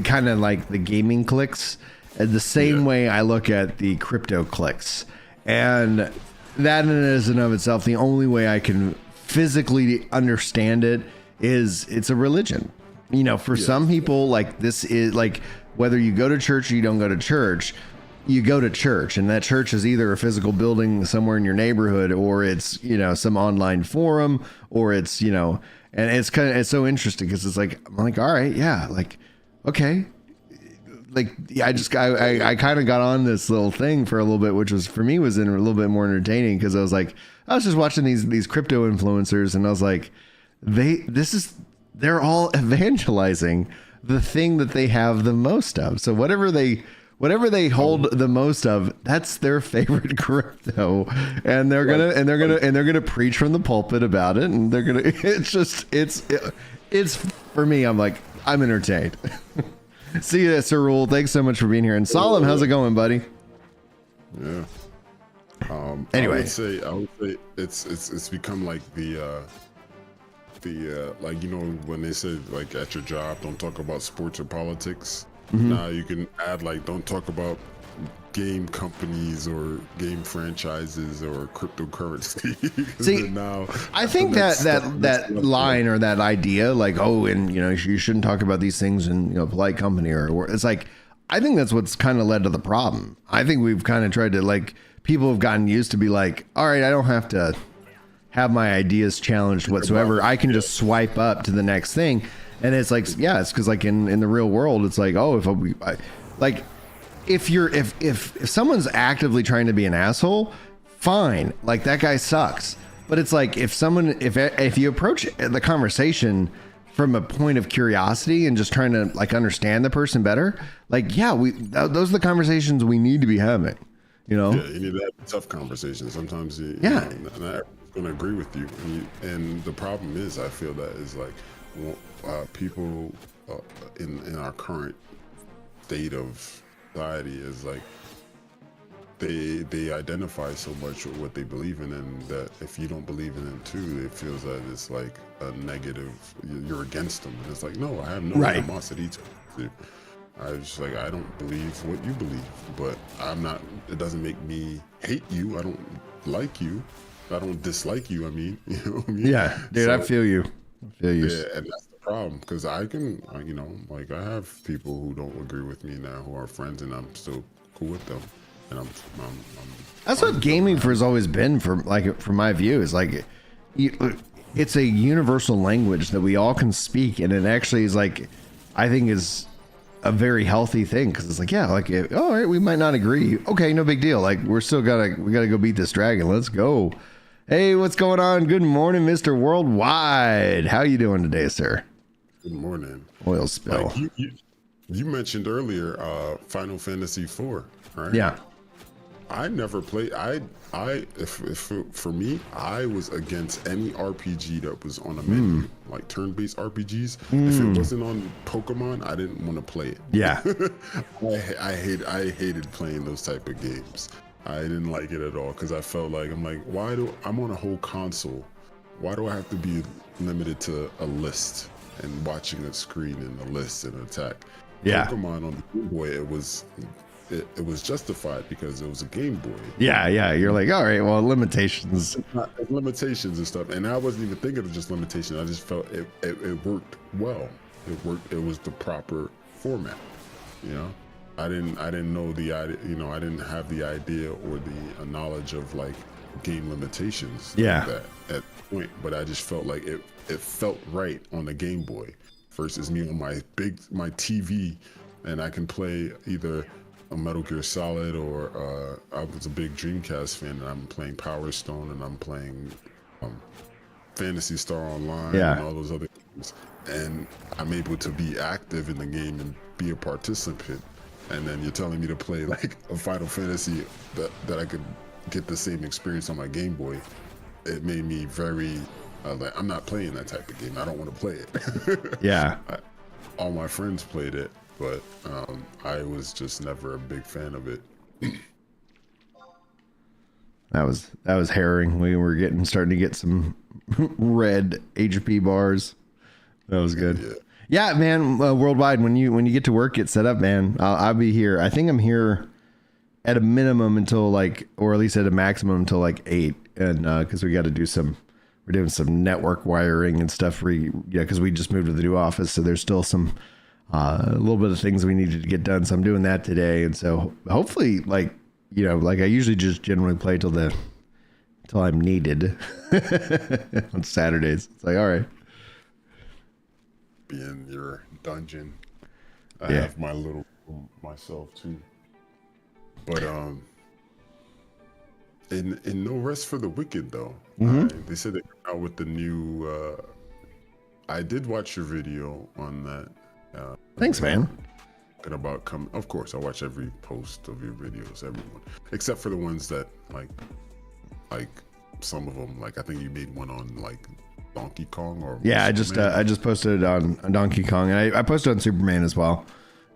kind of like the gaming clicks the same way I look at the crypto clicks. And that in and of itself, the only way I can physically understand it is it's a religion. For some people, like, this is like, whether you go to church or you don't go to church, you go to church, and that church is either a physical building somewhere in your neighborhood, or it's, some online forum, or it's, and it's so interesting because it's like, I'm like, all right, yeah, like, okay. Like, I kind of got on this little thing for a little bit, which was, for me, was a little bit more entertaining, because I was like, I was just watching these crypto influencers, and I was like, they're all evangelizing the thing that they have the most of. So whatever they hold the most of, that's their favorite crypto, and they're gonna preach from the pulpit about it, and they're gonna. It's for me. I'm like, I'm entertained. See you, Sir Rule. Thanks so much for being here. And Solemn, how's it going, buddy? Yeah. Anyway, I would say it's become like the like, when they said, like, at your job, don't talk about sports or politics. Now you can add, like, don't talk about game companies or game franchises or cryptocurrency. See, now I think that line or that idea, like, oh, and you shouldn't talk about these things in polite company, or it's like, I think that's what's kind of led to the problem. I think we've kind of tried to, like, people have gotten used to be like, all right, I don't have to have my ideas challenged whatsoever. I can just swipe up to the next thing. And it's like, yeah, it's because, like, in the real world, it's like, oh, if someone's actively trying to be an asshole, fine, like, that guy sucks. But it's like, if you approach the conversation from a point of curiosity and just trying to, like, understand the person better, like, yeah, those are the conversations we need to be having. Yeah, you need to have tough conversations. Sometimes not everyone's going to agree with you. And the problem is, I feel that is like, people in our current state of society is like, they identify so much with what they believe in, and that if you don't believe in it too, it feels that it's like a negative, you're against them. And it's like, no, I have no animosity to you. I was just like, I don't believe what you believe, but it doesn't make me hate you. I don't like you. I don't dislike you. I mean, you know what I mean? Yeah, dude, I feel you. Yeah, and that's the problem, because I can, like, I have people who don't agree with me now who are friends, and I'm still cool with them. And I'm that's what gaming has always been, from my view, is like, it's a universal language that we all can speak, and it actually is, like, I think is a very healthy thing, because it's like, yeah, like, all right, we might not agree, okay, no big deal, like, we gotta go beat this dragon, let's go. Hey, what's going on? Good morning, Mr. Worldwide. How you doing today, sir? Good morning. Oil spill. Like you mentioned earlier, Final Fantasy IV, right? Yeah. I never played. For me, I was against any RPG that was on a menu, like turn-based RPGs. If it wasn't on Pokemon, I didn't want to play it. Yeah. I hated playing those type of games. I didn't like it at all because I felt like I'm on a whole console. Why do I have to be limited to a list and watching a screen and a list and attack? Yeah. Pokemon on the Game Boy, it was justified because it was a Game Boy. Yeah. You're like, all right, well, limitations. Limitations and stuff. And I wasn't even thinking of just limitations. I just felt it worked well. It was the proper format, you know? I didn't know the idea, I didn't have the idea or the knowledge of like game limitations. Yeah. Like that at the point, but I just felt like it felt right on the Game Boy versus me on my TV, and I can play either a Metal Gear Solid or I was a big Dreamcast fan and I'm playing Power Stone and I'm playing Phantasy Star Online and all those other games, and I'm able to be active in the game and be a participant. And then you're telling me to play like a Final Fantasy that I could get the same experience on my Game Boy. It made me very like, I'm not playing that type of game. I don't want to play it. Yeah. All my friends played it, but I was just never a big fan of it. That was harrowing. We were starting to get some red HP bars. That was good. Yeah. Yeah, man. Worldwide, when you get to work, get set up, man. I'll be here. I think I'm here at a minimum until like, or at least at a maximum until like 8, and because we're doing some network wiring and stuff. Because we just moved to the new office, so there's still some a little bit of things we needed to get done. So I'm doing that today, and so hopefully, like I usually just generally play till I'm needed on Saturdays. It's like, all right. Be in your dungeon. I have my little room myself too. But in No Rest for the Wicked though, they said they come out with the new. I did watch your video on that. Thanks, man. About of course, I watch every post of your videos, everyone except for the ones that like some of them. Like I think you made one on like Donkey Kong or I just posted it on Donkey Kong, and I posted on Superman as well.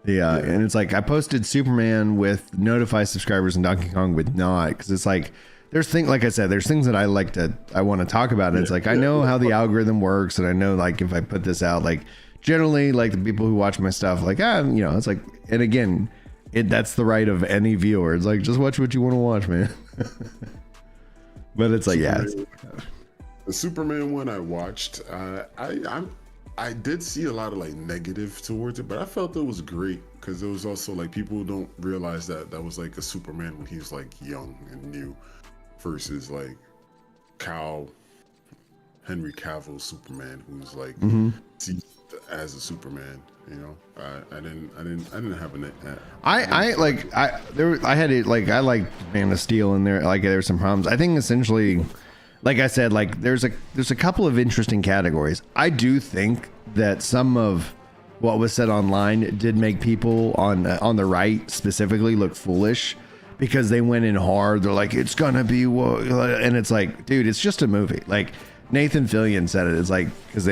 And it's like I posted Superman with notify subscribers and Donkey Kong with not, because it's like there's things that I want to talk about, and it's like I know how the algorithm works, and I know like if I put this out, like generally like the people who watch my stuff, like it's like, and again, that's the right of any viewer. It's like just watch what you want to watch, man. But it's like the Superman one I watched, I did see a lot of like negative towards it, but I felt it was great because it was also like people don't realize that was like a Superman when he was like young and new versus like Henry Cavill Superman, who's like seen as a Superman. I didn't have an. I liked Man of Steel in there. Like there were some problems. I think essentially, like I said, like there's a couple of interesting categories. I do think that some of what was said online did make people on the right specifically look foolish because they went in hard. They're like, it's gonna be what, and it's like, dude, it's just a movie. Like Nathan Fillion said it. It's like because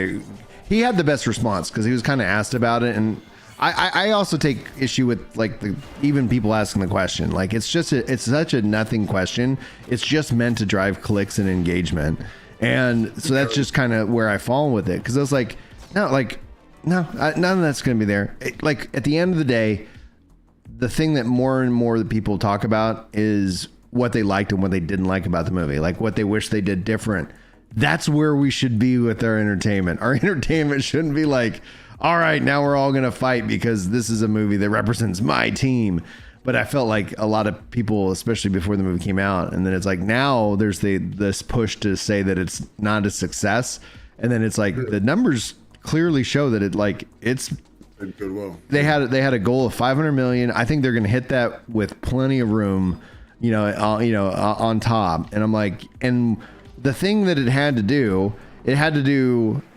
he had the best response because he was kind of asked about it, and I also take issue with like even people asking the question. Like it's such a nothing question. It's just meant to drive clicks and engagement, and so that's just kind of where I fall with it, because I was like, none of that's going to be there. Like at the end of the day, the thing that more and more the people talk about is what they liked and what they didn't like about the movie, like what they wish they did different. That's where we should be with our entertainment. Our entertainment shouldn't be like, all right, now we're all going to fight because this is a movie that represents my team. But I felt like a lot of people, especially before the movie came out, and then it's like now there's this push to say that it's not a success. And then it's like the numbers clearly show that it's good. Well, they had a goal of 500 million. I think they're going to hit that with plenty of room, on top. And I'm like, and the thing that it had to do,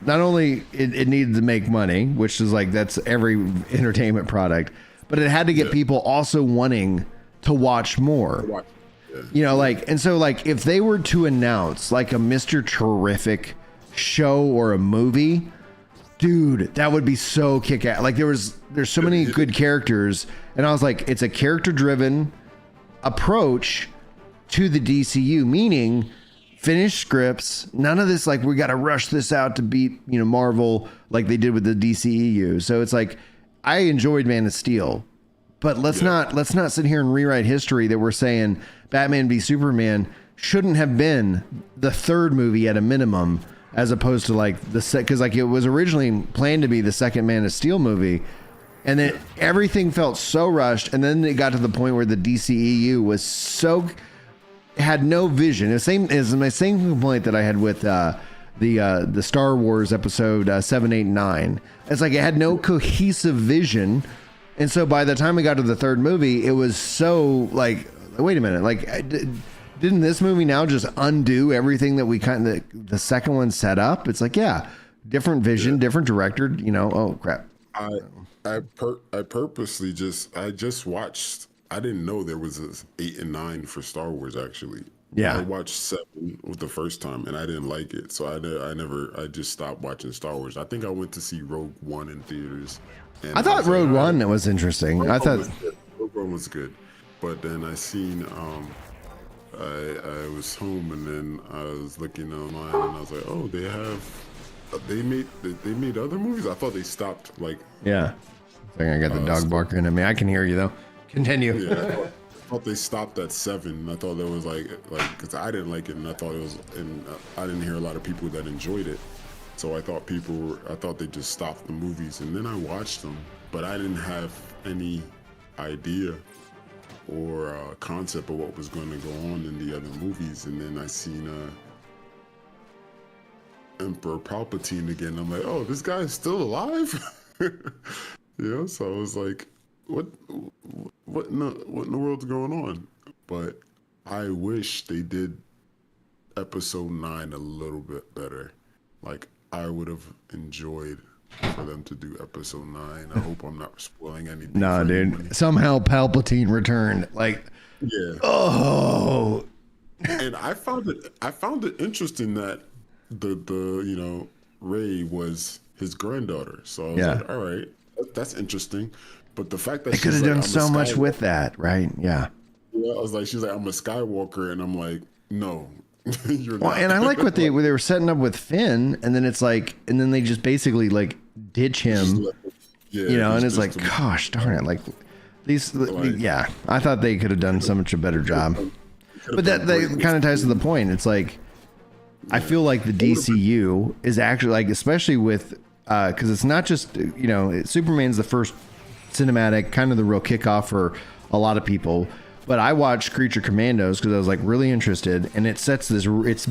not only it needed to make money, which is like that's every entertainment product, but it had to get people also wanting to watch more. You know, like, and so like if they were to announce like a Mr. Terrific show or a movie, dude, that would be so kick-ass. Like there's so many good characters, and I was like, it's a character-driven approach to the DCU, meaning finished scripts, none of this like we got to rush this out to beat, you know, Marvel like they did with the DCEU. So it's like I enjoyed Man of Steel, but let's not sit here and rewrite history that we're saying Batman v Superman shouldn't have been the third movie at a minimum, as opposed to like because like it was originally planned to be the second Man of Steel movie, and then everything felt so rushed, and then it got to the point where the DCEU was so had no vision. The same is my same complaint that I had with the Star Wars episode 7, 8, 9. It's like it had no cohesive vision, and so by the time we got to the third movie, it was so like, wait a minute, like didn't this movie now just undo everything that we the second one set up? It's like, yeah, different vision, different director, you know. Oh crap. I purposely just watched. I didn't know there was a 8 and 9 for Star Wars actually. Yeah. I watched 7 with the first time and I didn't like it, so I just stopped watching Star Wars. I think I went to see Rogue One in theaters. And I thought Rogue One was interesting. I thought Rogue One was good, but then I seen I was home and then I was looking online and I was like, oh, they made other movies. I thought they stopped like. Yeah, I think I got the dog barking at me. I can hear you though. Continue. Yeah, I thought they stopped at 7. I thought that was like because I didn't like it, and I thought it was, and I didn't hear a lot of people that enjoyed it. So I thought they just stopped the movies, and then I watched them, but I didn't have any idea or concept of what was going to go on in the other movies. And then I seen Emperor Palpatine again. I'm like, oh, this guy is still alive. Yeah, so I was like, what in the world's going on? But I wish they did episode 9 a little bit better. Like I would have enjoyed for them to do episode 9. I hope I'm not spoiling anything. Nah, dude. Anybody. Somehow Palpatine returned. Like, yeah. Oh. And I found it interesting that the you know, Rey was his granddaughter. So I was like, all right, that's interesting. But the fact that they could have done so much with that, right? Yeah. Yeah, I was like, she's like, I'm a Skywalker, and I'm like, no, you're well, not. And I like what they were setting up with Finn, and then it's like, and then they just basically like ditch him, you know, and it's like, gosh darn it, like these, yeah. I thought they could have done so much a better job, but that kind of ties to the point. It's like, I feel like the DCU is actually like, especially with, because it's not just, you know, Superman's the first cinematic, kind of the real kickoff for a lot of people, but I watched Creature Commandos because I was like really interested, and it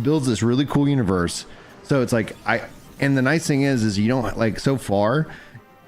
builds this really cool universe. So it's like and the nice thing is you don't like, so far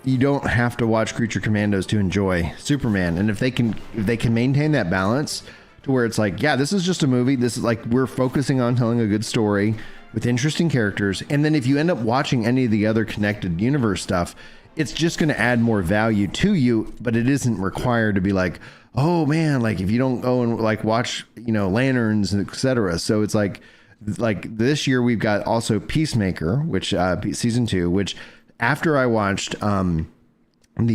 you don't have to watch Creature Commandos to enjoy Superman, and if they can maintain that balance to where it's like, yeah, this is just a movie, this is like, we're focusing on telling a good story with interesting characters, and then if you end up watching any of the other connected universe stuff, it's just going to add more value to you, but it isn't required to be like, oh man, like if you don't go and like watch, you know, Lanterns and etc. So it's like this year we've got also Peacemaker, which season 2, which after I watched the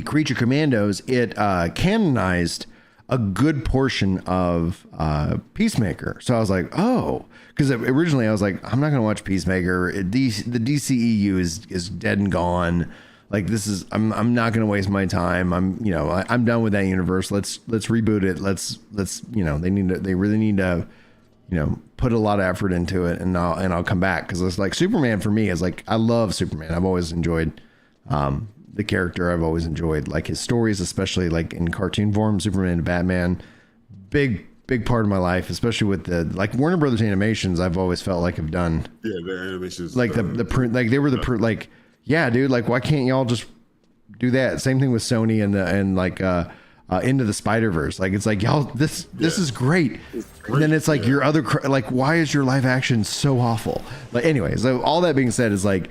Creature Commandos, it canonized a good portion of Peacemaker. So I was like, oh, because originally I was like, I'm not going to watch Peacemaker. The DCEU is dead and gone. Like this is, I'm not going to waste my time. I'm done with that universe. Let's reboot it. Let's, you know, they really need to, you know, put a lot of effort into it, and I'll come back. Cause it's like Superman for me is like, I love Superman. I've always enjoyed, the character. I've always enjoyed like his stories, especially like in cartoon form, Superman and Batman, big part of my life, especially with the like Warner Brothers animations. I've always felt like I've done. Yeah. Their animations. Like the print, like they were the print, like, yeah, dude, like why can't y'all just do that? Same thing with Sony and like Into the Spider-Verse. Like it's like, y'all, this is great. And then it's like your other, like, why is your live action so awful? Like, anyway, so all that being said is like,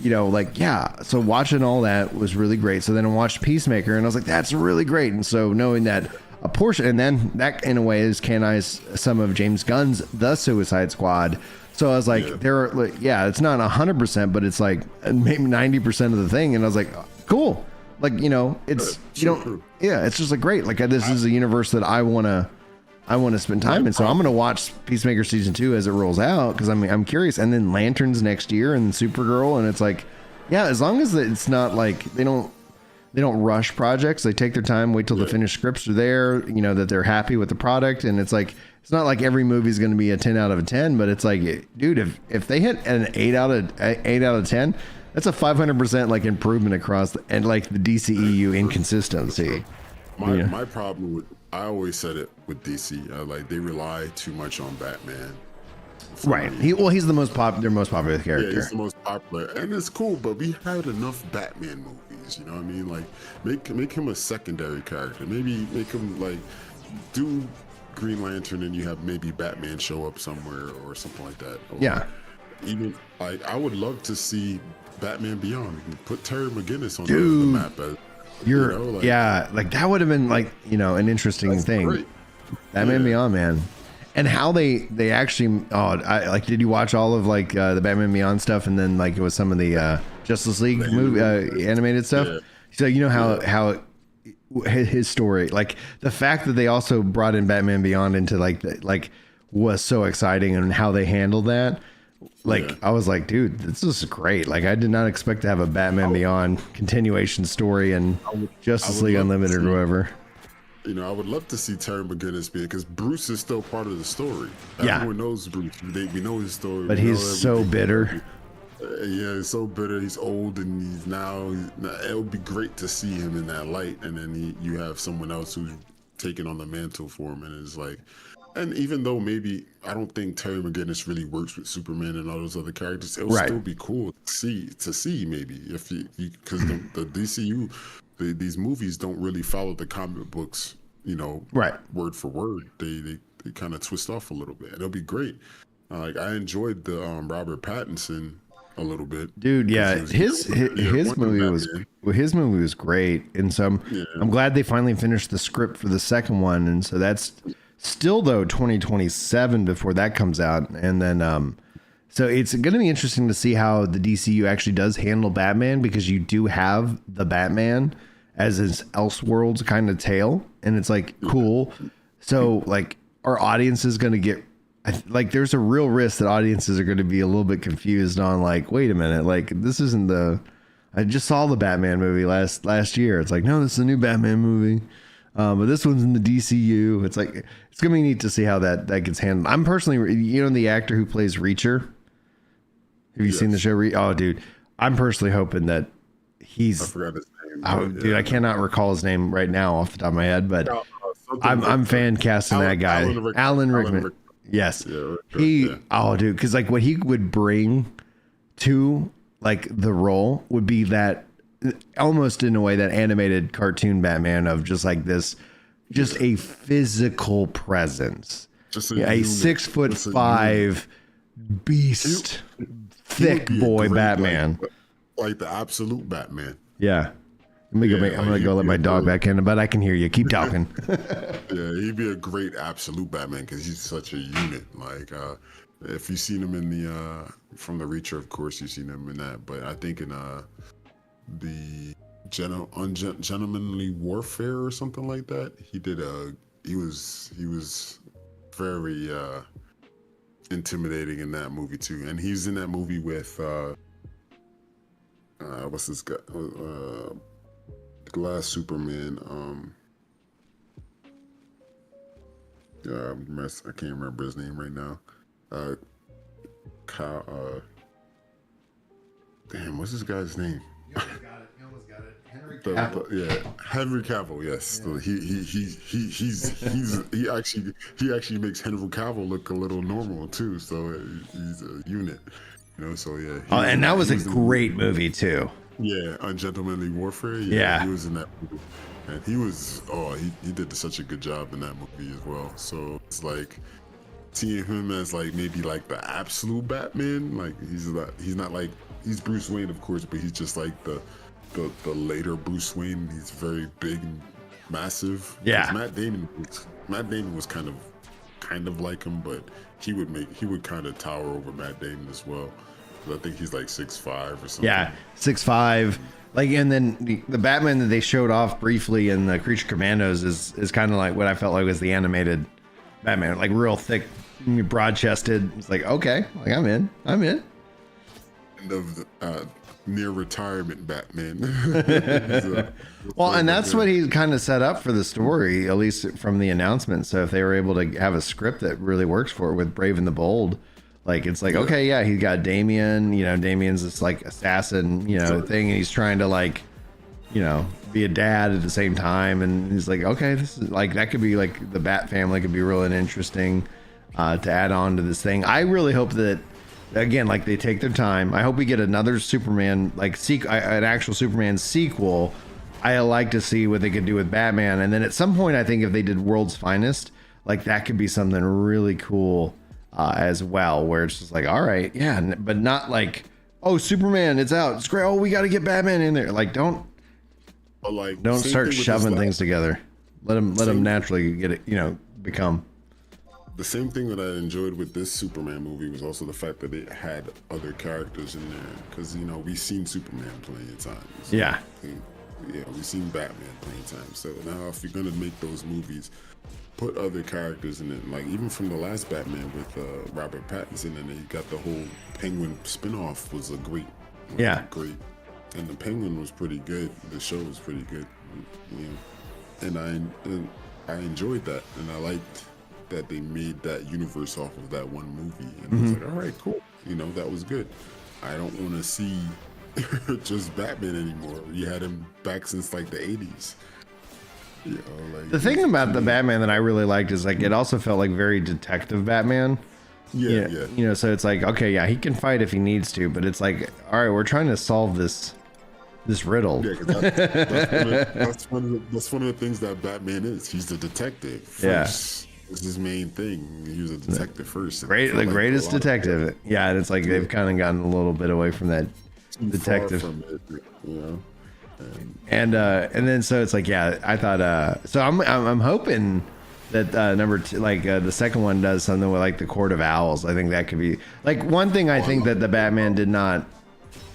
you know, like, yeah, so watching all that was really great. So then I watched Peacemaker and I was like, that's really great. And so knowing that a portion, and then that in a way is canonized some of James Gunn's The Suicide Squad. So I was like, there are, like, yeah, it's not 100%, but it's like maybe 90% of the thing. And I was like, cool. Like, you know, it's, you know, yeah, it's just like great. Like, this is a universe that I want to spend time in. So I'm going to watch Peacemaker season 2 as it rolls out, because I'm curious. And then Lanterns next year and Supergirl. And it's like, yeah, as long as it's not like they don't rush projects. They take their time, wait till the finished scripts are there, you know, that they're happy with the product. And it's like, it's not like every movie is going to be a 10 out of a 10, but it's like, dude, if they hit an 8 out of 10, that's a 500% like improvement across and like the DCEU inconsistency. My problem with, I always said it with DC, like they rely too much on Batman. Right. He's the most their most popular character. Yeah, he's the most popular, and it's cool. But we had enough Batman movies. You know what I mean? Like make him a secondary character. Maybe make him like do Green Lantern, and you have maybe Batman show up somewhere or something like that. Or yeah. Even like I would love to see Batman Beyond. Put Terry McGinnis on the map. Like that would have been like, you know, an interesting thing. Great. Batman Beyond, man. And how they actually, did you watch all of like the Batman Beyond stuff, and then like it was some of the Justice League movie animated stuff? Yeah. So you know how his story, like the fact that they also brought in Batman Beyond into like was so exciting, and how they handled that. Like I was like, dude, this is great. Like I did not expect to have a Batman Beyond continuation story and Justice League Unlimited or whatever. You know, I would love to see Terry McGinnis be, because Bruce is still part of the story. Yeah. Everyone knows Bruce. We know his story. But he's so bitter. Yeah, he's so bitter. He's old, and it would be great to see him in that light. And then you have someone else who's taking on the mantle for him, and it's like, and even though maybe I don't think Terry McGinnis really works with Superman and all those other characters, it'll still be cool to see maybe if because the DCU. These movies don't really follow the comic books, you know, word for word. They kind of twist off a little bit. It'll be great. Like I enjoyed the Robert Pattinson a little bit, dude. Yeah, his movie was great, and so I'm glad they finally finished the script for the second one, and so that's still though 2027 before that comes out, and then so it's going to be interesting to see how the DCU actually does handle Batman, because you do have the Batman as his Elseworlds kind of tale, and it's like cool. So like our audience is going to get like, there's a real risk that audiences are going to be a little bit confused on like, wait a minute, like this isn't I just saw the Batman movie last year. It's like, no, this is a new Batman movie. But this one's in the DCU. It's like, it's going to be neat to see how that gets handled. I'm personally, you know, the actor who plays Reacher. Have you seen the show? Oh, dude, I'm personally hoping that I forgot his name. Oh, dude, I cannot recall his name right now off the top of my head, but I'm fan casting that guy, Alan Rickman. Yes, oh, dude, because like what he would bring to like the role would be that almost in a way that animated cartoon Batman of just like this, just a physical presence, just a 6'5" beast. Thick boy Batman, like the absolute Batman. Yeah, I'm gonna go let my dog back in, but I can hear you. Keep talking. Yeah, he'd be a great absolute Batman, because he's such a unit. Like, if you've seen him in the from the Reacher, of course you've seen him in that. But I think in the Gentlemanly Warfare or something like that, he was very intimidating in that movie too, and he's in that movie with what's this guy, Glass Superman, I can't remember his name right now. Damn, what's this guy's name? You almost got it. Henry Cavill. Henry Cavill. Yes, yeah. So he actually makes Henry Cavill look a little normal too. So he's a unit, you know. So yeah. And that was a great movie too. Yeah, Ungentlemanly Warfare. Yeah, he was in that movie. And he did such a good job in that movie as well. So it's like seeing him as like maybe like the absolute Batman. Like he's Bruce Wayne, of course, but he's just like the later Bruce Wayne. He's very big and massive. Yeah. Matt Damon was kind of like him, but he would kind of tower over Matt Damon as well. I think he's like 6'5" or something. Yeah, 6'5". Like, and then the Batman that they showed off briefly in the Creature Commandos is kind of like what I felt like was the animated Batman, like real thick, broad chested. It's like, okay, like I'm in. End of near retirement Batman. Well, and that's what he kind of set up for the story, at least from the announcement. So if they were able to have a script that really works for it with Brave and the Bold, like it's like, okay, yeah, he's got Damian, Damian's this like assassin, thing, and he's trying to like, be a dad at the same time, and he's like, okay, this is like, that could be like the Bat family could be really interesting to add on to this thing. I really hope that, again, like they take their time. I hope we get another Superman, like an actual Superman sequel. I like to see what they could do with Batman, and then at some point, I think if they did World's Finest, like that could be something really cool. As well, where it's just like, all right, yeah, but not like, oh, Superman, it's out, it's great, oh, we got to get Batman in there. Like, don't start shoving things together. Let them naturally get it, become. The same thing that I enjoyed with this Superman movie was also the fact that it had other characters in there, because we've seen Superman plenty of times. Yeah, we've seen Batman plenty of times. So now, if you're gonna make those movies, put other characters in it, like even from the last Batman with Robert Pattinson, and you got the whole Penguin spinoff was great, and the Penguin was pretty good. The show was pretty good, and I enjoyed that, and I liked that they made that universe off of that one movie, and I was like, all right, cool, that was good. I don't want to see just Batman anymore. You had him back since like the 80s. The thing about the Batman that I really liked is like it also felt like very detective Batman. Yeah. So it's like, okay, yeah, he can fight if he needs to, but it's like, all right, we're trying to solve this riddle. Yeah, that's one of the things that Batman is. He's a detective first. This is his main thing. He was a detective first. The greatest detective. Yeah, and it's like they've kind of gotten a little bit away from that detective. And then so it's like, yeah, I thought so I'm hoping that number two, like the second one does something with like the Court of Owls. I think that could be like one thing I think that the Batman did not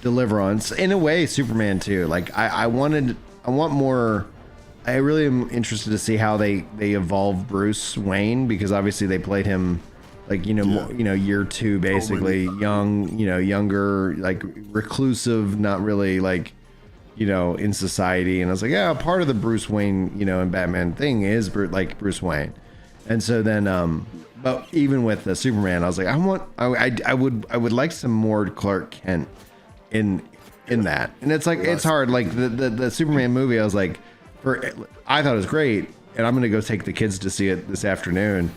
deliver on. In a way, Superman too. Like I want more. I really am interested to see how they evolve Bruce Wayne, because obviously they played him like year two basically, younger, like reclusive, not really like in society. And I was like, yeah, part of the Bruce Wayne and Batman thing is like Bruce Wayne. And so then but even with the Superman, I was like, I would like some more Clark Kent in that. And it's like it's hard, like the Superman movie, I was like, I thought it was great, and I'm gonna go take the kids to see it this afternoon.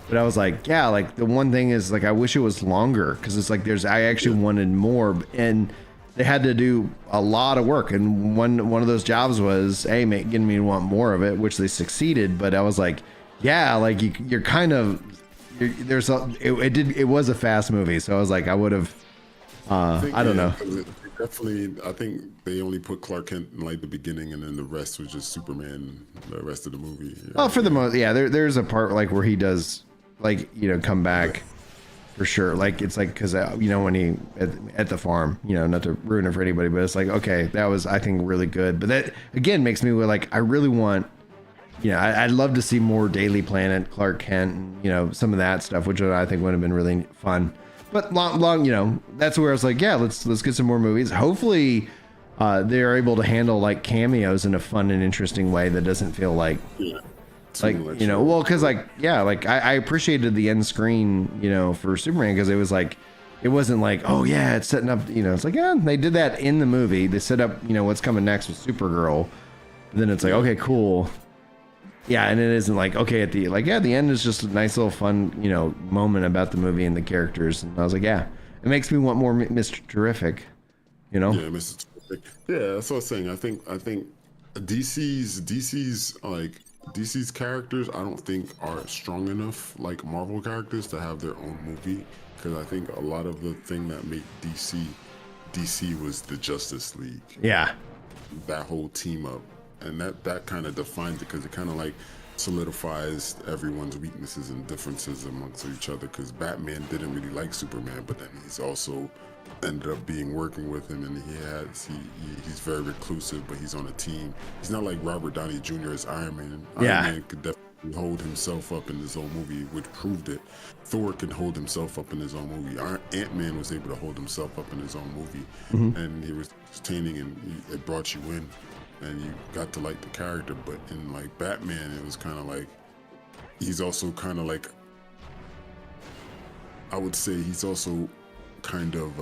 But I was like, yeah, like the one thing is like I wish it was longer, because it's like I actually wanted more, and they had to do a lot of work, and one of those jobs was getting me to want more of it, which they succeeded. But I was like, yeah, like you're kind of it was a fast movie, so I was like, I would have I don't know. Definitely, I think they only put Clark Kent in like the beginning, and then the rest was just Superman. The rest of the movie. Oh, for the most, yeah. There's a part like where he does like come back for sure. Like it's like because when he at the farm, not to ruin it for anybody, but it's like, okay, that was I think really good. But that again makes me like I really want. I'd love to see more Daily Planet, Clark Kent, and, some of that stuff, which I think would have been really fun. But long, that's where I was like, yeah, let's get some more movies. Hopefully, they're able to handle like cameos in a fun and interesting way that doesn't feel like, well, because I appreciated the end screen, for Superman, because it was like, it wasn't like, oh yeah, it's setting up, it's like, yeah, they did that in the movie. They set up, what's coming next with Supergirl. And then it's like, okay, cool. Yeah, and it isn't like, okay, at the end is just a nice little fun, moment about the movie and the characters. And I was like, yeah, it makes me want more Mr. Terrific, Yeah, Mr. Terrific. Yeah, that's what I was saying. I think DC's characters, I don't think are strong enough like Marvel characters to have their own movie, because I think a lot of the thing that made DC was the Justice League. Yeah. That whole team up, and that kind of defines it, because it kind of like solidifies everyone's weaknesses and differences amongst each other, because Batman didn't really like Superman, but then he's also ended up working with him, and he's very reclusive, but he's on a team. He's not like Robert Downey Jr. as Iron Man. Yeah. Iron Man could definitely hold himself up in his own movie, which proved it. Thor can hold himself up in his own movie. Ant-Man was able to hold himself up in his own movie, and he was entertaining, and it brought you in, and you got to like the character. But in like Batman, it was kind of like, he's also kind of like, I would say he's also kind of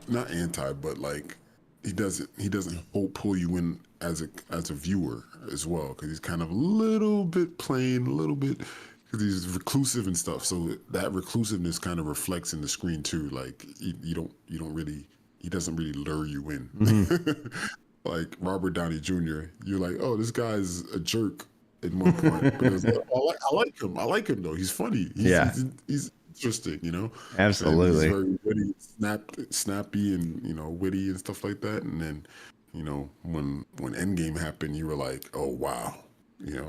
not anti, but like he doesn't pull you in as a viewer as well, because he's kind of a little bit plain, a little bit, because he's reclusive and stuff. So that reclusiveness kind of reflects in the screen too. Like he doesn't really lure you in. Like Robert Downey Jr., you're like, oh, this guy's a jerk at one point, but it's like, oh, I like him though. He's funny. He's interesting, you know. Absolutely. And he's very witty, snappy, and witty and stuff like that. And then, when Endgame happened, you were like, oh wow, it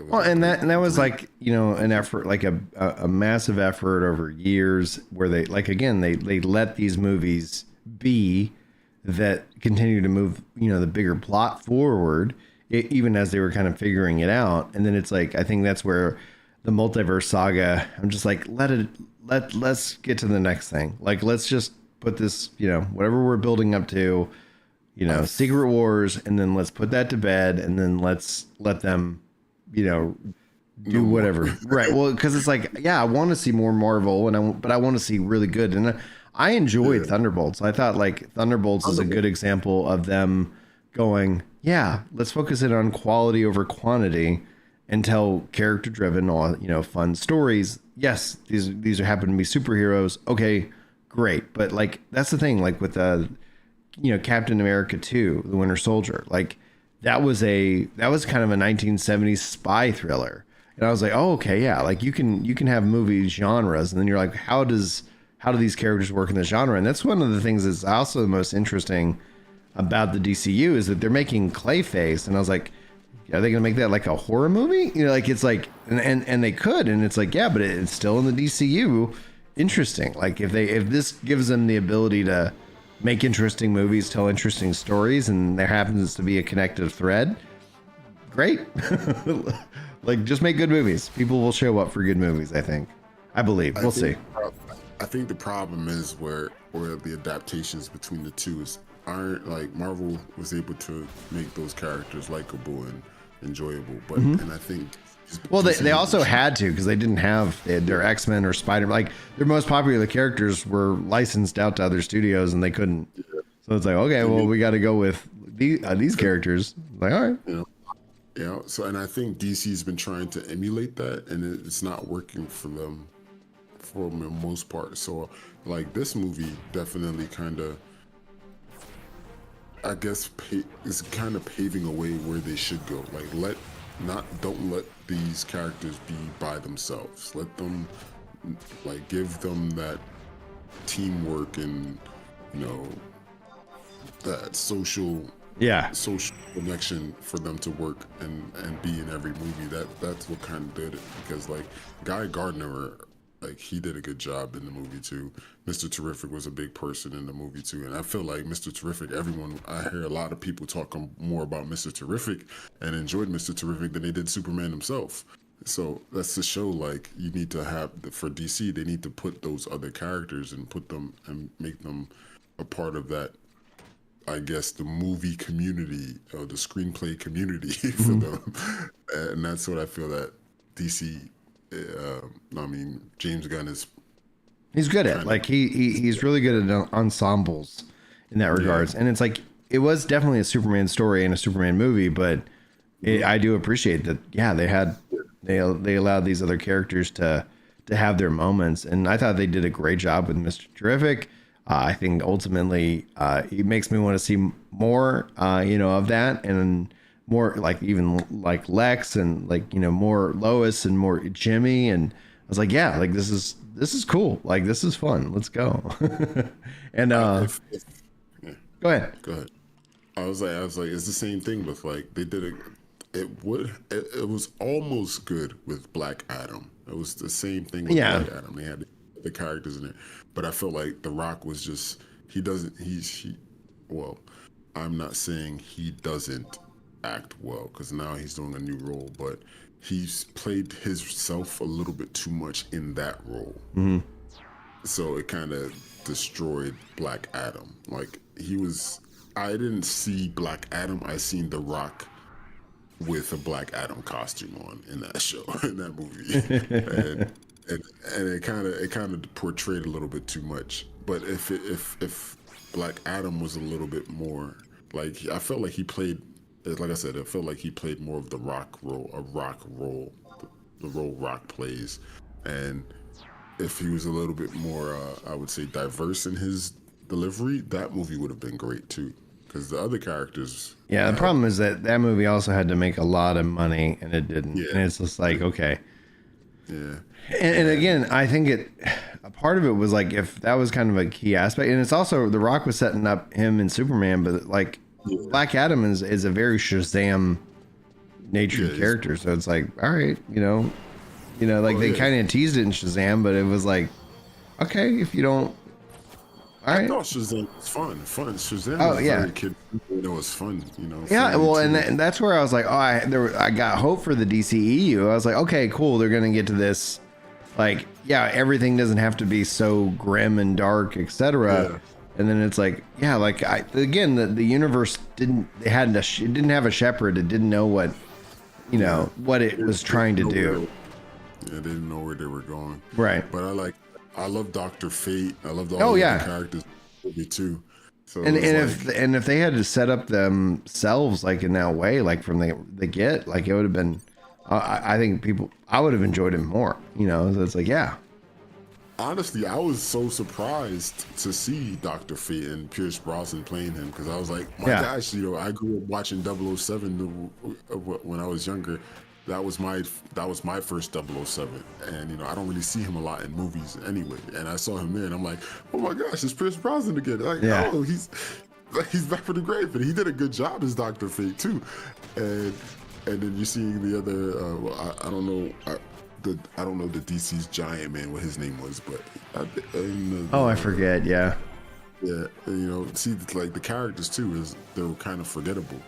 was well, and that was like an effort, like a massive effort over years, where they let these movies be that continue to move the bigger plot forward, even as they were kind of figuring it out. And then it's like, I think that's where the multiverse saga, I'm just like, let's get to the next thing. Like, let's just put this, whatever we're building up to, Secret Wars, and then let's put that to bed, and then let's let them, do whatever. Right. Well, because it's like, yeah, I want to see more Marvel, but I want to see really good. And I enjoyed Thunderbolts. I thought like Thunderbolts is a good example of them going, yeah, let's focus it on quality over quantity and tell character driven, fun stories. Yes, these are happen to be superheroes. Okay, great. But like, that's the thing, like with Captain America 2, The Winter Soldier, like that was kind of a 1970s spy thriller. And I was like, oh, okay, yeah, like you can have movie genres, and then you're like, how do these characters work in the genre? And that's one of the things that's also the most interesting about the DCU, is that they're making Clayface, and I was like, are they gonna make that like a horror movie? Like it's like, and they could, and it's like, yeah, but it's still in the DCU. Interesting. Like if this gives them the ability to make interesting movies, tell interesting stories, and there happens to be a connective thread, great. Like just make good movies. People will show up for good movies. I believe. We'll see. I think the problem is where the adaptations between the two aren't like, Marvel was able to make those characters likable and enjoyable, but and I think they also had to, because they didn't have their X-Men or Spider-Man. Like their most popular characters were licensed out to other studios, and they couldn't. So it's like, okay, well, we got to go with these characters. Like, all right. So, and I think DC's been trying to emulate that, and it's not working for them for the most part. So like this movie definitely kind of, I guess, is kind of paving a way where they should go. Like don't let these characters be by themselves. Let them, like, give them that teamwork and that social connection for them to work and be in every movie. That's what kind of did it, because like Guy Gardner, like he did a good job in the movie too. Mr. Terrific was a big person in the movie too, and I feel like Mr. Terrific, I hear a lot of people talking more about Mr. Terrific and enjoyed Mr. Terrific than they did Superman himself. So that's to show, like, you need to have, for DC, they need to put those other characters and put them and make them a part of that, I guess, the movie community or the screenplay community for them. And that's what I feel that DC, James Gunn he's good at. Like he's really good at ensembles in that regards. And it's like, it was definitely a Superman story and a Superman movie, but I do appreciate that. Yeah, they allowed these other characters to have their moments, and I thought they did a great job with Mr. Terrific. I think ultimately it makes me want to see more, of that, and more like even like Lex and like, more Lois and more Jimmy. And I was like, yeah, like this is cool. Like this is fun. Let's go. And Yeah. go ahead. Go ahead. I was like, it's the same thing with like they did it. It was almost good with Black Adam. It was the same thing with Black Adam. They had the characters in it, but I felt like The Rock was just well, I'm not saying he doesn't act well because now he's doing a new role, but he's played himself a little bit too much in that role. Mm-hmm. So it kind of destroyed Black Adam. Like I didn't see Black Adam. I seen The Rock with a Black Adam costume on in that show, in that movie, and it kind of portrayed a little bit too much. But if Black Adam was a little bit more like, I felt like he played, like I said, it felt like he played more of the Rock role, the role Rock plays, and if he was a little bit more, I would say, diverse in his delivery, that movie would have been great too. Because the other characters... Yeah, the problem is that movie also had to make a lot of money, and it didn't. Yeah. And it's just like, okay. Yeah. And again, I think a part of it was like, if that was kind of a key aspect, and it's also, The Rock was setting up him and Superman, but like, Black Adam is a very Shazam natured character, so it's like, all right, like they kind of teased it in Shazam, but it was like, okay, if you don't... All right. I thought Shazam was fun. Shazam was very kid. It was fun, Yeah, well, and that's where I was like, I got hope for the DCEU. I was like, okay, cool. They're gonna get to this, like, yeah, everything doesn't have to be so grim and dark, etc. Yeah. And then it's like, yeah, like again, the universe didn't have a shepherd. It didn't know what, what it was trying to do. Yeah, they didn't know where they were going. Right. But I love Dr. Fate. I love all the other characters too. So if they had to set up themselves like in that way, like from the get, like it would have been. I think I would have enjoyed it more. So it's like, yeah. Honestly, I was so surprised to see Dr. Fate and Pierce Brosnan playing him, because I was like, my gosh, I grew up watching 007 when I was younger. That was my first 007, and I don't really see him a lot in movies anyway. And I saw him there, and I'm like, oh my gosh, it's Pierce Brosnan again. Like, oh, he's back for the grave, but he did a good job as Dr. Fate too. And then you're seeing the other, I don't know the DC's Giant Man, what his name was, but I forget. Yeah, see, like the characters too they were kind of forgettable.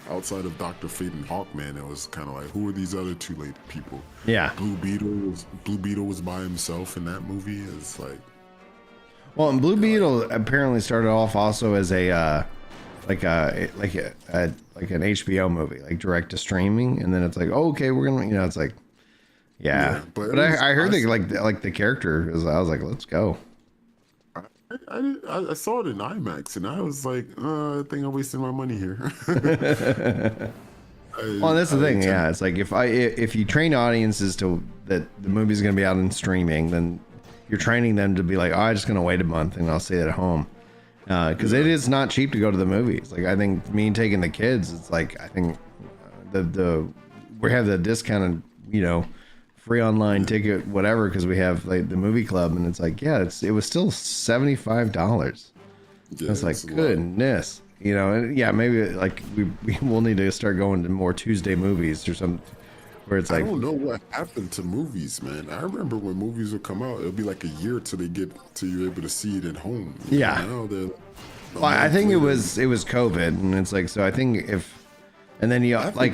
Outside of Dr. Fate and Hawkman, it was kind of like, who are these other two people? Yeah. Blue Beetle was by himself in that movie. It's like, well, and Blue Beetle apparently started off also as an HBO movie, like direct to streaming, and then it's like, oh, okay, we're gonna, it's like, yeah. But I heard they like the character. I was like, let's go. I saw it in IMAX, and I was like, I think I'm wasting my money here. Well, that's the thing. Yeah, it's like if you train audiences to that the movie's going to be out in streaming, then you're training them to be like, I'm just going to wait a month and I'll see it at home, because it is not cheap to go to the movies. Like, I think me taking the kids, it's like, I think we have the discounted, free online ticket, whatever, because we have like the movie club, and it's like, it was still $75. It's like, goodness, and maybe like we will need to start going to more Tuesday movies or something, where it's like, I don't know what happened to movies, man. I remember when movies would come out, it'll be like a year till they get to you able to see it at home. Now I think it was COVID, and it's like, so I think and then you have like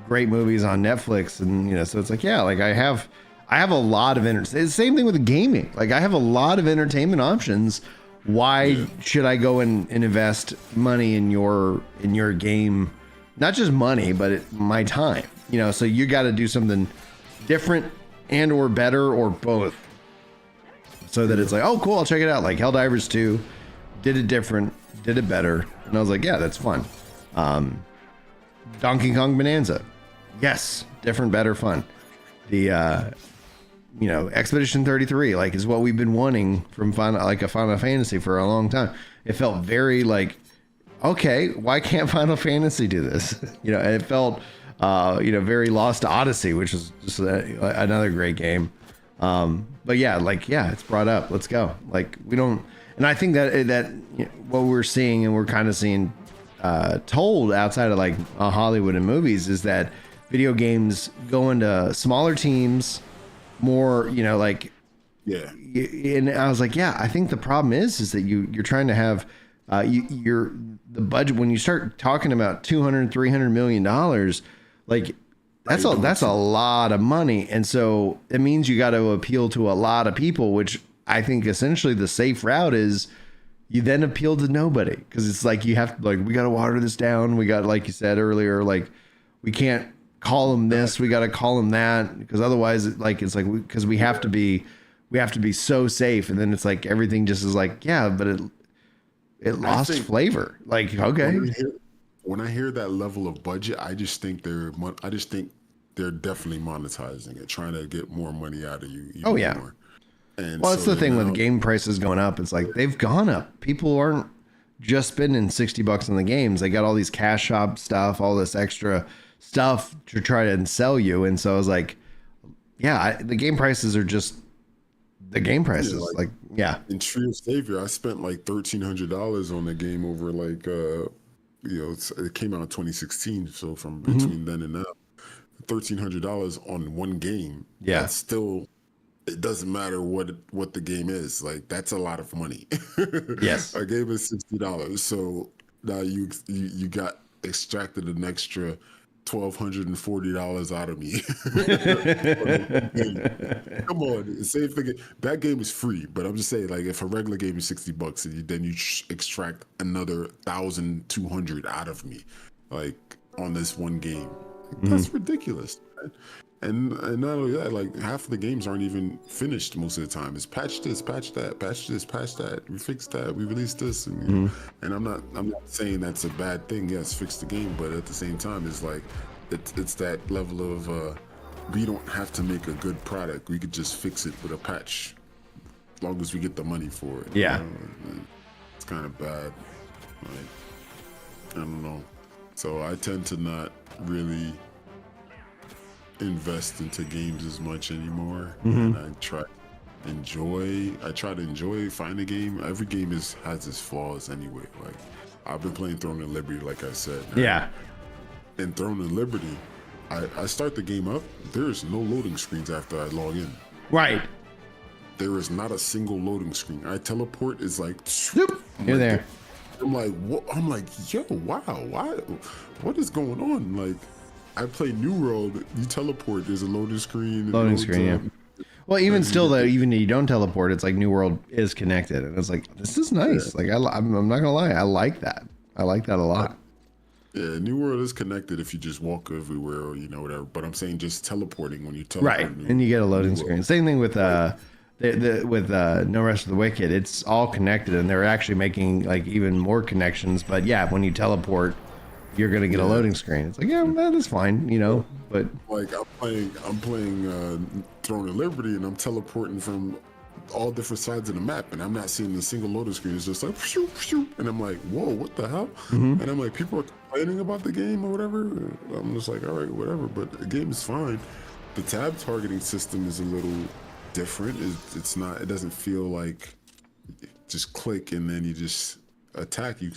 great movies on Netflix, and so it's like, like I have a lot of it's the same thing with gaming. Like, I have a lot of entertainment options. Why should I go and invest money in your game? Not just money, but my time. So you got to do something different and or better or both, so that it's like, oh cool, I'll check it out. Like Helldivers 2 did it different, did it better, and I was like, yeah, that's fun. Donkey Kong Bonanza, yes, different, better, fun. The you know, Expedition 33, like, is what we've been wanting from a Final Fantasy for a long time. It felt very like, okay, why can't Final Fantasy do this? You know, and it felt, you know, very Lost Odyssey, which is just another great game. But yeah, like, yeah, it's brought up. Let's go. Like, we don't, and I think that you know, what we're seeing and we're kind of seeing told outside of like Hollywood and movies is that video games go into smaller teams, more, you know, like, Yeah. And I was like, yeah, I think the problem is that you're trying to have you're the budget when you start talking about $200-300 million, like that's a lot of money, and so it means you got to appeal to a lot of people, which I think essentially the safe route is you then appeal to nobody, because it's like you have to, like, we got to water this down. We got, like you said earlier, like we can't call them this, we got to call them that, because otherwise it's like because we have to be so safe, and then it's like everything just is like, yeah, but it lost flavor. Like, okay, when I hear that level of budget, I just think they're definitely monetizing it, trying to get more money out of you. Oh yeah. More. And well, that's the thing with game prices going up. It's like they've gone up. People aren't just spending $60 on the games. They got all these cash shop stuff, all this extra stuff to try to sell you. And so I was like, yeah, the game prices are just the game prices. Yeah, like, yeah. In Tree of Savior, I spent like $1,300 on the game over like, you know, it came out in 2016. So from between then and now, $1,300 on one game. Yeah. That's still, it doesn't matter what the game is. Like, that's a lot of money. Yes. A game is $60. So now you got extracted an extra $1,240 out of me. Come on, same thing. That game is free, but I'm just saying, like, if a regular game is $60 and then you extract another $1,200 out of me, like, on this one game, that's ridiculous. Right? And not only that, like, half of the games aren't even finished most of the time. It's patch this, patch that, patch this, patch that. We fixed that. We released this, and and I'm not saying that's a bad thing. Yes, fix the game, but at the same time, it's like it's that level of we don't have to make a good product. We could just fix it with a patch, as long as we get the money for it. Yeah, you know? It's kind of bad. Like, I don't know. So I tend to not really invest into games as much anymore, and I try to enjoy find a game. Every game has its flaws anyway. Like, I've been playing Throne and Liberty, like I said. Yeah. In Throne and Liberty, I start the game up, there's no loading screens after I log in. Right. There is not a single loading screen. I teleport, is like, You're there. I'm like, what? I'm like, yo, wow, why? What is going on? Like, I play New World, you teleport, there's a loading screen. Loading screen, yeah. Well, even still, though, even if you don't teleport, it's like New World is connected, and it's like, this is nice. Yeah. Like, I'm not gonna lie, I like that. I like that a lot. Yeah, New World is connected if you just walk everywhere, or, you know, whatever. But I'm saying just teleporting when you teleport. Right, and you get a loading screen. Same thing with with No Rest for the Wicked. It's all connected, and they're actually making like even more connections. But yeah, when you teleport, you're gonna get a loading screen. It's like, yeah, that is fine, you know. But like, I'm playing Throne of Liberty, and I'm teleporting from all different sides of the map, and I'm not seeing a single loading screen. It's just like, phew, phew, and I'm like, whoa, what the hell? And I'm like, people are complaining about the game or whatever. I'm just like, all right, whatever. But the game is fine. The tab targeting system is a little different. It's not. It doesn't feel like just click and then you just attack. You're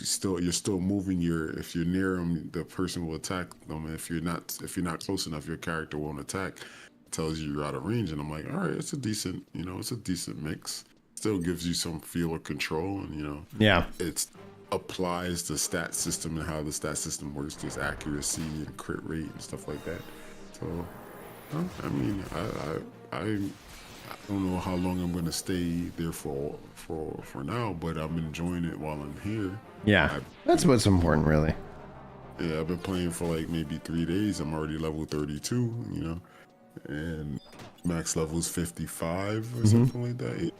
still moving if you're near them, the person will attack them. And if you're not close enough, your character won't attack. It tells you you're out of range, and I'm like, all right, it's a decent mix. Still gives you some feel of control, and, you know, yeah, it applies the stat system and how the stat system works. There's accuracy and crit rate and stuff like that. So, I mean, I don't know how long I'm going to stay there for now, but I'm enjoying it while I'm here. Yeah, that's what's important, really. Yeah, I've been playing for like maybe 3 days. I'm already level 32, you know, and max level is 55 or something like that.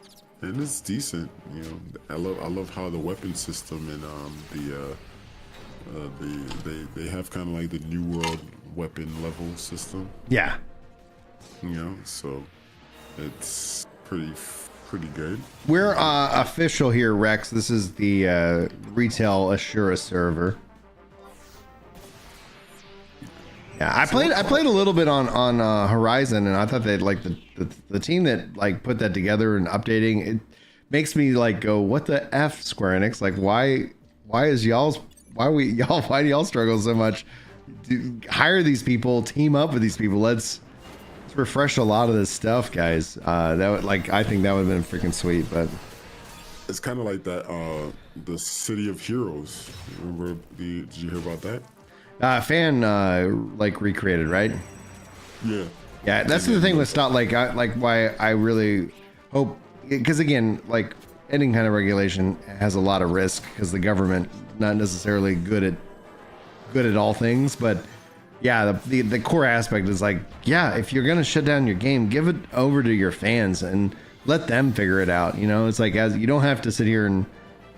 And it's decent, you know. I love how the weapon system and they have kind of like the New World weapon level system. Yeah. You know, so It's pretty good. We're official here, Rex. This is the retail Asura server. Yeah, I played a little bit on Horizon, and I thought that like the team that like put that together and updating it makes me like go, what the F, Square Enix? Like why do y'all struggle so much? Hire these people, team up with these people. Let's refresh a lot of this stuff, guys. That would, like, I think that would have been freaking sweet. But it's kind of like that the City of Heroes. Remember did you hear about that? Fan like recreated, right? Yeah. Yeah, that's the thing with stuff like why I really hope, because again, like any kind of regulation has a lot of risk because the government not necessarily good at all things, but yeah, the core aspect is like, yeah, if you're gonna shut down your game, give it over to your fans and let them figure it out. You know, it's like, as you don't have to sit here and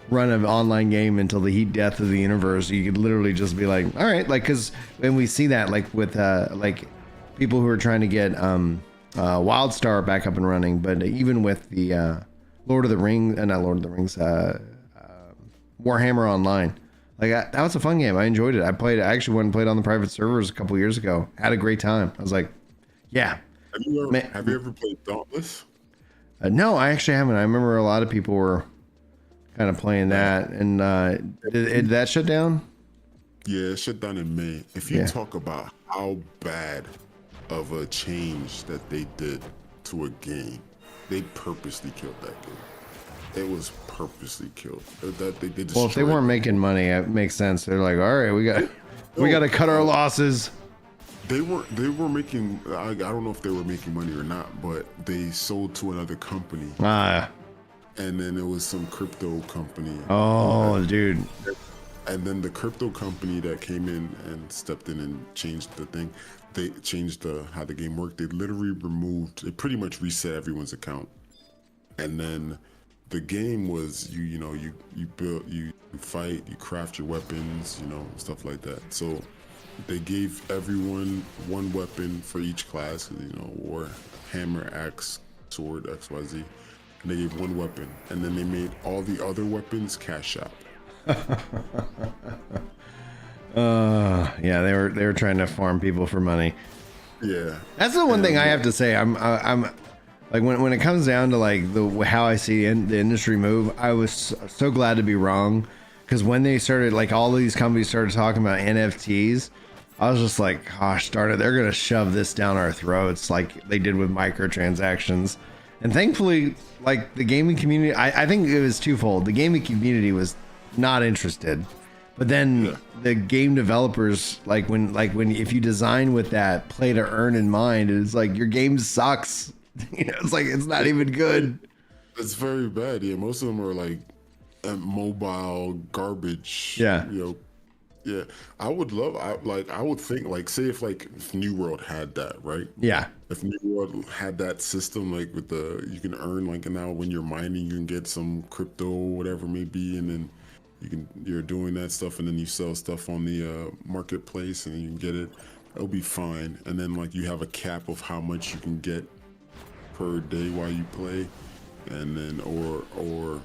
run an online game until the heat death of the universe. You could literally just be like, all right, like, because when we see that, like with like people who are trying to get WildStar back up and running, but even with the Lord of the Rings, Warhammer Online. Like that was a fun game. I enjoyed it. I actually went and played on the private servers a couple years ago. Had a great time. I was like, yeah. Have you ever played Dauntless? No, I actually haven't. I remember a lot of people were kind of playing that. And did that shut down? Yeah, it shut down in May. If you talk about how bad of a change that they did to a game, they purposely killed that game. It was purposely killed. Well, if they weren't making money, it makes sense. They're like, all right, we got to cut our losses. They were making. I don't know if they were making money or not, but they sold to another company. And then it was some crypto company. Oh, dude. And then the crypto company that came in and stepped in and changed the thing. They changed how the game worked. They literally they pretty much reset everyone's account. And then the game was you build, you fight, you craft your weapons, stuff like that. So they gave everyone one weapon for each class, war, hammer, axe, sword, XYZ. And they gave one weapon, and then they made all the other weapons cash shop. Yeah, they were trying to farm people for money. Yeah, that's the one thing I have to say. I'm like when it comes down to like how I see the industry move, I was so glad to be wrong, because when they started, like all of these companies started talking about NFTs, I was just like, gosh darn it, they're gonna shove this down our throats like they did with microtransactions. And thankfully, like the gaming community, I think it was twofold. The gaming community was not interested, but then the game developers, like when if you design with that play to earn in mind, it's like your game sucks. It's like it's not even good. It's very bad. Yeah, most of them are like mobile garbage. Yeah. Yeah. I would think, like, say if New World had that, right? Yeah. If New World had that system, like with you can earn, like, now when you're mining, you can get some crypto, whatever it may be, and then you're doing that stuff, and then you sell stuff on the marketplace, and you can get it. It'll be fine. And then like you have a cap of how much you can get per day while you play, and then or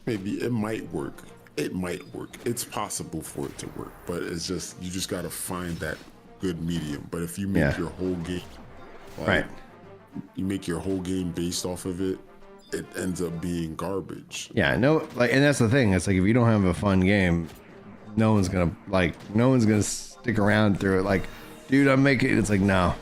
maybe it might work. It might work. It's possible for it to work, but it's just, you just got to find that good medium. But if you make your whole game, right, you make your whole game based off of it, it ends up being garbage. Yeah, no, like, and that's the thing. It's like if you don't have a fun game, no one's gonna stick around through it. Like, dude, I'm making. It's like, no.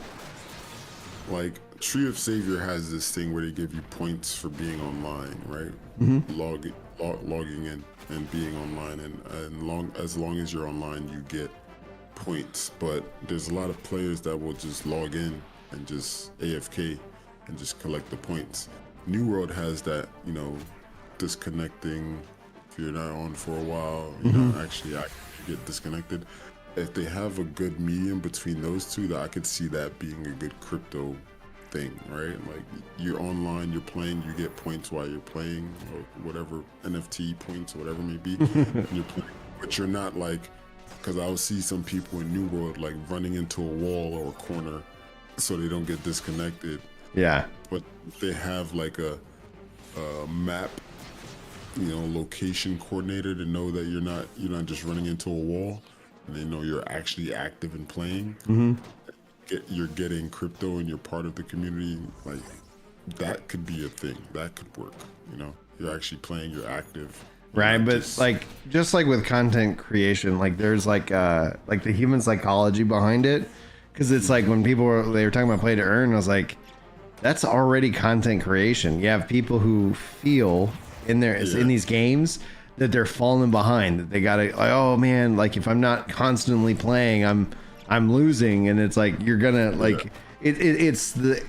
Like Tree of Savior has this thing where they give you points for being online, right? Mm-hmm. Logging in and being online, and as long as you're online, you get points. But there's a lot of players that will just log in and just AFK and just collect the points. New World has that, disconnecting. If you're not on for a while, actually get disconnected. If they have a good medium between those two, that I could see that being a good crypto thing, right? Like, you're online, you're playing, you get points while you're playing, or whatever, NFT points or whatever it may be. You're playing, but you're not like, because I'll see some people in New World like running into a wall or a corner so they don't get disconnected. Yeah. But they have like a map, location coordinator to know that you're not just running into a wall, and they know you're actually active and playing. You're getting crypto and you're part of the community. Like that could be a thing. That could work. You're actually playing. You're active. Right, but just like with content creation, like there's like the human psychology behind it, because it's like when they were talking about play to earn, I was like, that's already content creation. You have people who feel in these games that they're falling behind, that they gotta oh man, like if I'm not constantly playing, I'm losing, and it's like you're gonna it's the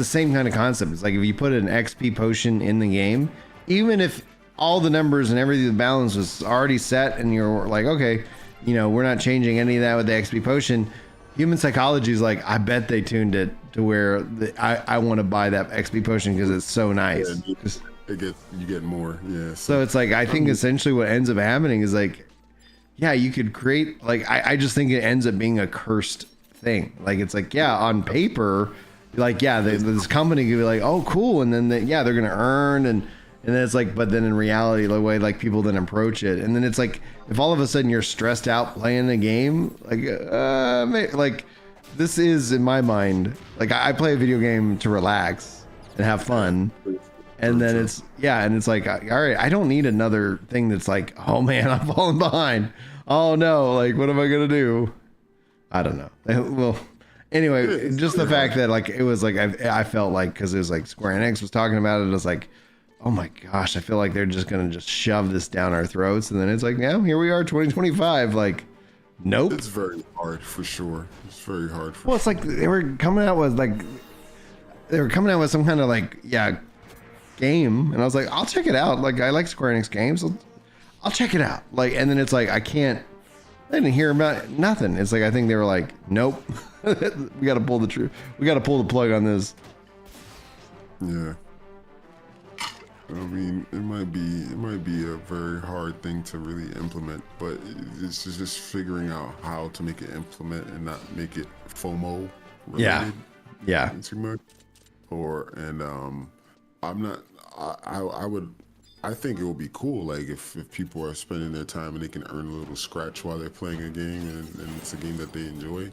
same kind of concept. It's like if you put an XP potion in the game, even if all the numbers and everything, the balance was already set, and you're like, okay, we're not changing any of that with the XP potion. Human psychology is like, I bet they tuned it to where I want to buy that XP potion because it's so nice. You get more, yeah. So it's like, I think essentially what ends up happening is like, yeah, you could create, like, I just think it ends up being a cursed thing. Like, it's like, yeah, on paper, like, yeah, this company could be like, oh, cool, and then they're going to earn, and then it's like, but then in reality, the way like people then approach it, and then it's like, if all of a sudden you're stressed out playing a game, like this is, in my mind, like I play a video game to relax and have fun, and then it's like, all right, I don't need another thing that's like, oh man, I'm falling behind. Oh no, like what am I gonna do? I don't know. Well, anyway, just the fact that like it was like I felt like, because it was like Square Enix was talking about it, it was like, oh my gosh, I feel like they're just gonna just shove this down our throats, and then it's like, yeah, here we are, 2025. Like, nope. It's very hard for sure. It's very hard. It's like they were coming out with some kind of like game, and I was like, I'll check it out. Like, I like Square Enix games, I'll check it out. Like, and then it's like I didn't hear about nothing. It's like I think they were like, nope, we got to pull the plug on this. Yeah. I mean, it might be a very hard thing to really implement, but it's just figuring out how to make it implement and not make it FOMO related. Yeah. Too much. I think it would be cool, like if people are spending their time and they can earn a little scratch while they're playing a game, and it's a game that they enjoy,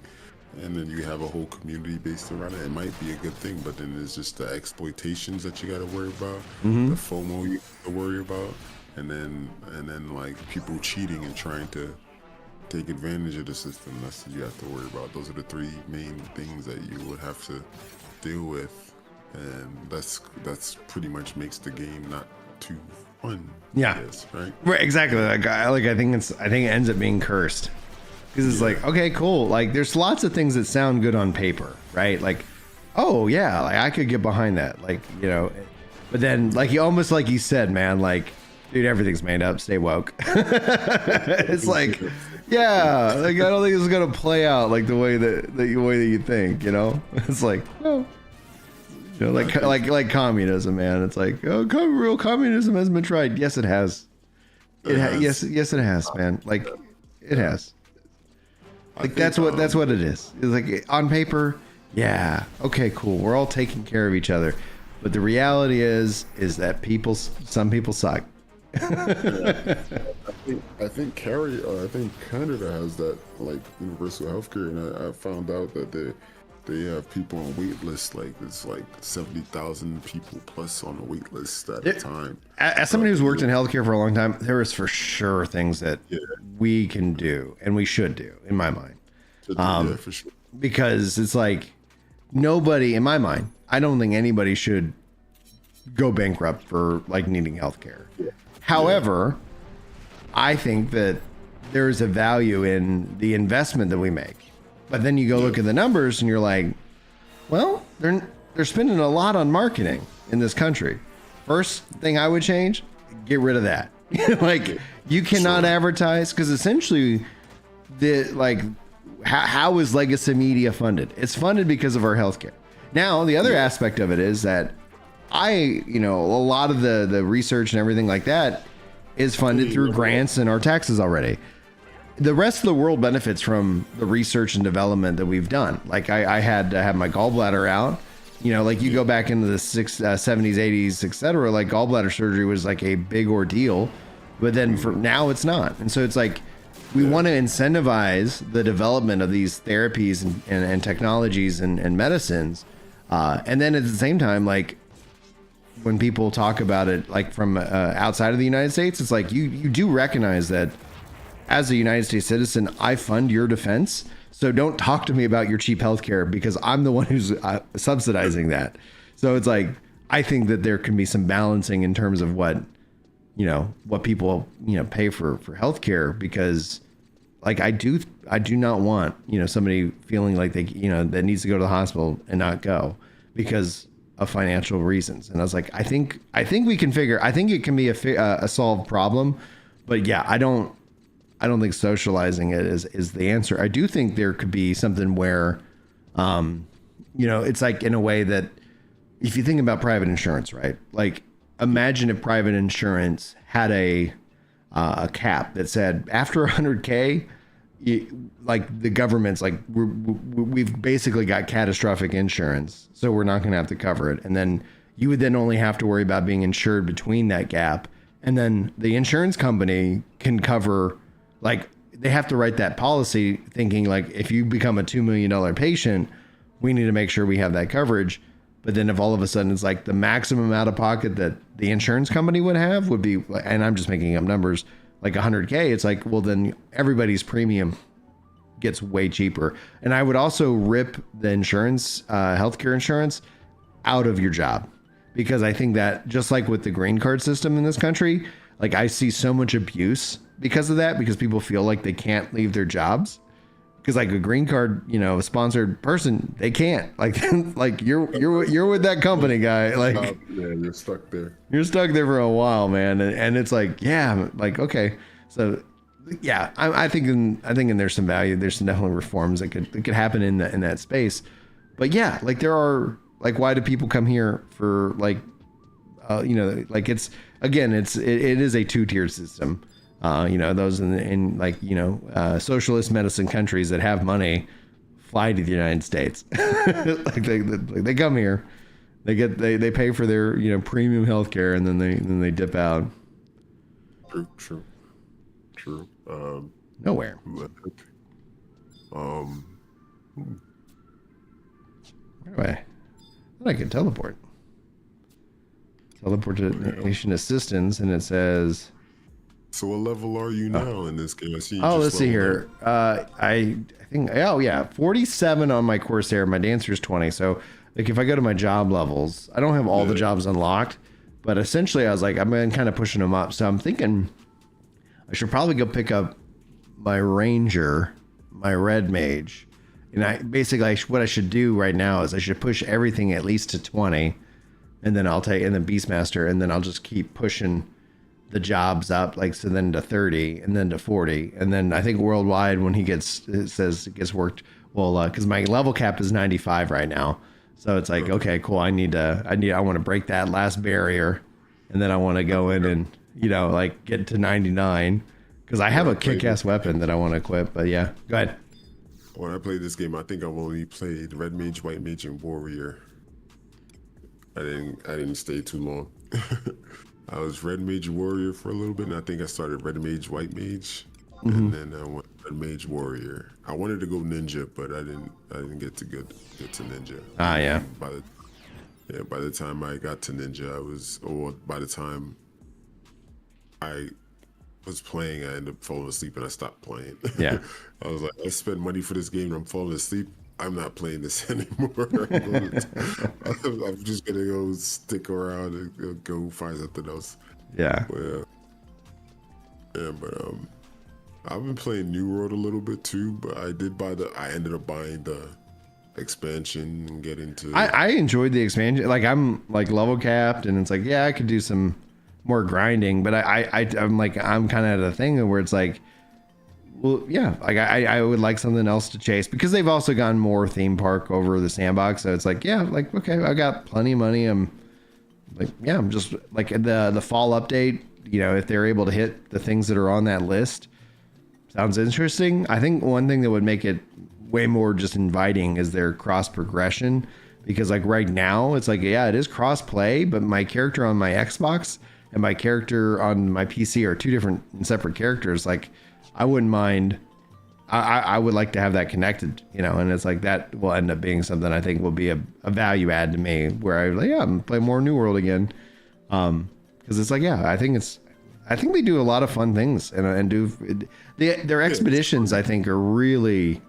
and then you have a whole community based around it. It might be a good thing, but then there's just the exploitations that you got to worry about, the FOMO you have to worry about, and then like people cheating and trying to take advantage of the system. That's what you have to worry about. Those are the three main things that you would have to deal with, and that's pretty much makes the game not too fun. Yeah, guess, right, exactly. Like I think it ends up being cursed. Because it's like, okay, cool. Like, there's lots of things that sound good on paper, right? Like, oh yeah, like I could get behind that, like, but then like almost like you said, man, like, dude, everything's made up. Stay woke. It's like, yeah, like I don't think it's gonna play out like the way that you think. It's like, oh, like communism, man. It's like, oh, real communism hasn't been tried. Yes, it has. Yes, it has, man. Like, it has. Like that's what it is. It's like on paper, yeah, okay, cool. We're all taking care of each other, but the reality is that some people suck. I think Canada has that, like, universal healthcare, and I found out that they have people on wait lists, like it's like 70,000 people plus on a wait list at a time. As somebody who's worked in healthcare for a long time, there is for sure things that we can do and we should do, in my mind. For sure. Because it's like nobody, in my mind, I don't think anybody should go bankrupt for like needing healthcare. Yeah. However, I think that there is a value in the investment that we make. But then you go look at the numbers and you're like, well, they're spending a lot on marketing in this country. First thing I would change, get rid of that. Like, you cannot advertise, because essentially how is legacy media funded? It's funded because of our healthcare. Now, the other aspect of it is that a lot of the research and everything like that is funded through grants and our taxes already. The rest of the world benefits from the research and development that we've done. Like I had to have my gallbladder out, You know, like you go back into the 70s, 80s, etc. Like gallbladder surgery was like a big ordeal, but then for now it's not. And so it's like we want to incentivize the development of these therapies and technologies and medicines. And then at the same time, like when people talk about it, like from outside of the United States, it's like you do recognize that as a United States citizen, I fund your defense. So don't talk to me about your cheap healthcare because I'm the one who's subsidizing that. So it's like, I think that there can be some balancing in terms of what people, pay for healthcare, because like, I do not want, somebody feeling like they, that needs to go to the hospital and not go because of financial reasons. And I was like, I think we can I think it can be a solved problem, but yeah, I don't think socializing it is the answer. I do think there could be something where, it's like in a way that if you think about private insurance, right? Like imagine if private insurance had a cap that said after 100K, like the government's like, we've basically got catastrophic insurance, so we're not going to have to cover it. And then you would then only have to worry about being insured between that gap. And then the insurance company can cover, like they have to write that policy thinking like, if you become a $2 million patient, we need to make sure we have that coverage. But then if all of a sudden it's like the maximum out of pocket that the insurance company would have would be, and I'm just making up numbers, like 100K, it's like, well, then everybody's premium gets way cheaper. And I would also rip the insurance, healthcare insurance out of your job, because I think that just like with the green card system in this country, like I see so much abuse because of that, because people feel like they can't leave their jobs. Because like a green card, a sponsored person, they can't like you're with that company guy. Like, yeah, you're stuck there. You're stuck there for a while, man. And it's like, yeah, like, okay. So yeah, I think there's some value. There's some definitely reforms that could happen in that space. But yeah, like there are, like, why do people come here for like, like it is a 2-tiered system. Those in socialist medicine countries that have money fly to the United States. Like they come here, they pay for their premium healthcare, and then they dip out. True. Nowhere. Where do I can teleport to nation assistance, and it says. So what level are you now in this game? I see. Let's see here. I think 47 on my Corsair. My Dancer's 20. So like if I go to my job levels, I don't have all the jobs unlocked, but essentially I was like, I've been kind of pushing them up. So I'm thinking I should probably go pick up my Ranger, my Red Mage. And what I should do right now is I should push everything at least to 20, and then and then Beastmaster, and then I'll just keep pushing the jobs up, like, so then to 30 and then to 40. And then I think worldwide when it gets worked, well, cause my level cap is 95 right now. So it's like, okay, cool. I want to break that last barrier, and then I want to go in and, like get to 99, cause I have a kick-ass weapon that I want to equip, but yeah, go ahead. When I played this game, I think I've only played Red Mage, White Mage, and Warrior. I didn't stay too long. I was Red Mage Warrior for a little bit, and I think I started Red Mage White Mage, and then I went Red Mage Warrior. I wanted to go Ninja, but I didn't get to Ninja. Yeah. By the time I got to Ninja, by the time I was playing, I ended up falling asleep and I stopped playing. Yeah. I was like, I spent money for this game and I'm falling asleep. I'm not playing this anymore. I'm just gonna go stick around and go find something else. Yeah. But I've been playing New World a little bit too, but I ended up buying the expansion and getting to. I enjoyed the expansion. Like I'm like level capped, and it's like, yeah, I could do some more grinding, but I'm kind of at a thing where it's like, well, yeah, like I would like something else to chase, because they've also gone more theme park over the sandbox. So it's like, yeah, like, okay, I got plenty of money. I'm like, yeah, I'm just like the fall update, if they're able to hit the things that are on that list, sounds interesting. I think one thing that would make it way more just inviting is their cross progression, because like right now it's like, yeah, it is cross play, but my character on my Xbox and my character on my PC are two different and separate characters. Like I wouldn't mind. I would like to have that connected, you know, and it's like that will end up being something I think will be a value add to me where I like, yeah, I'm play more New World again. Cause it's like, yeah, I think they do a lot of fun things and do their expeditions. I think are really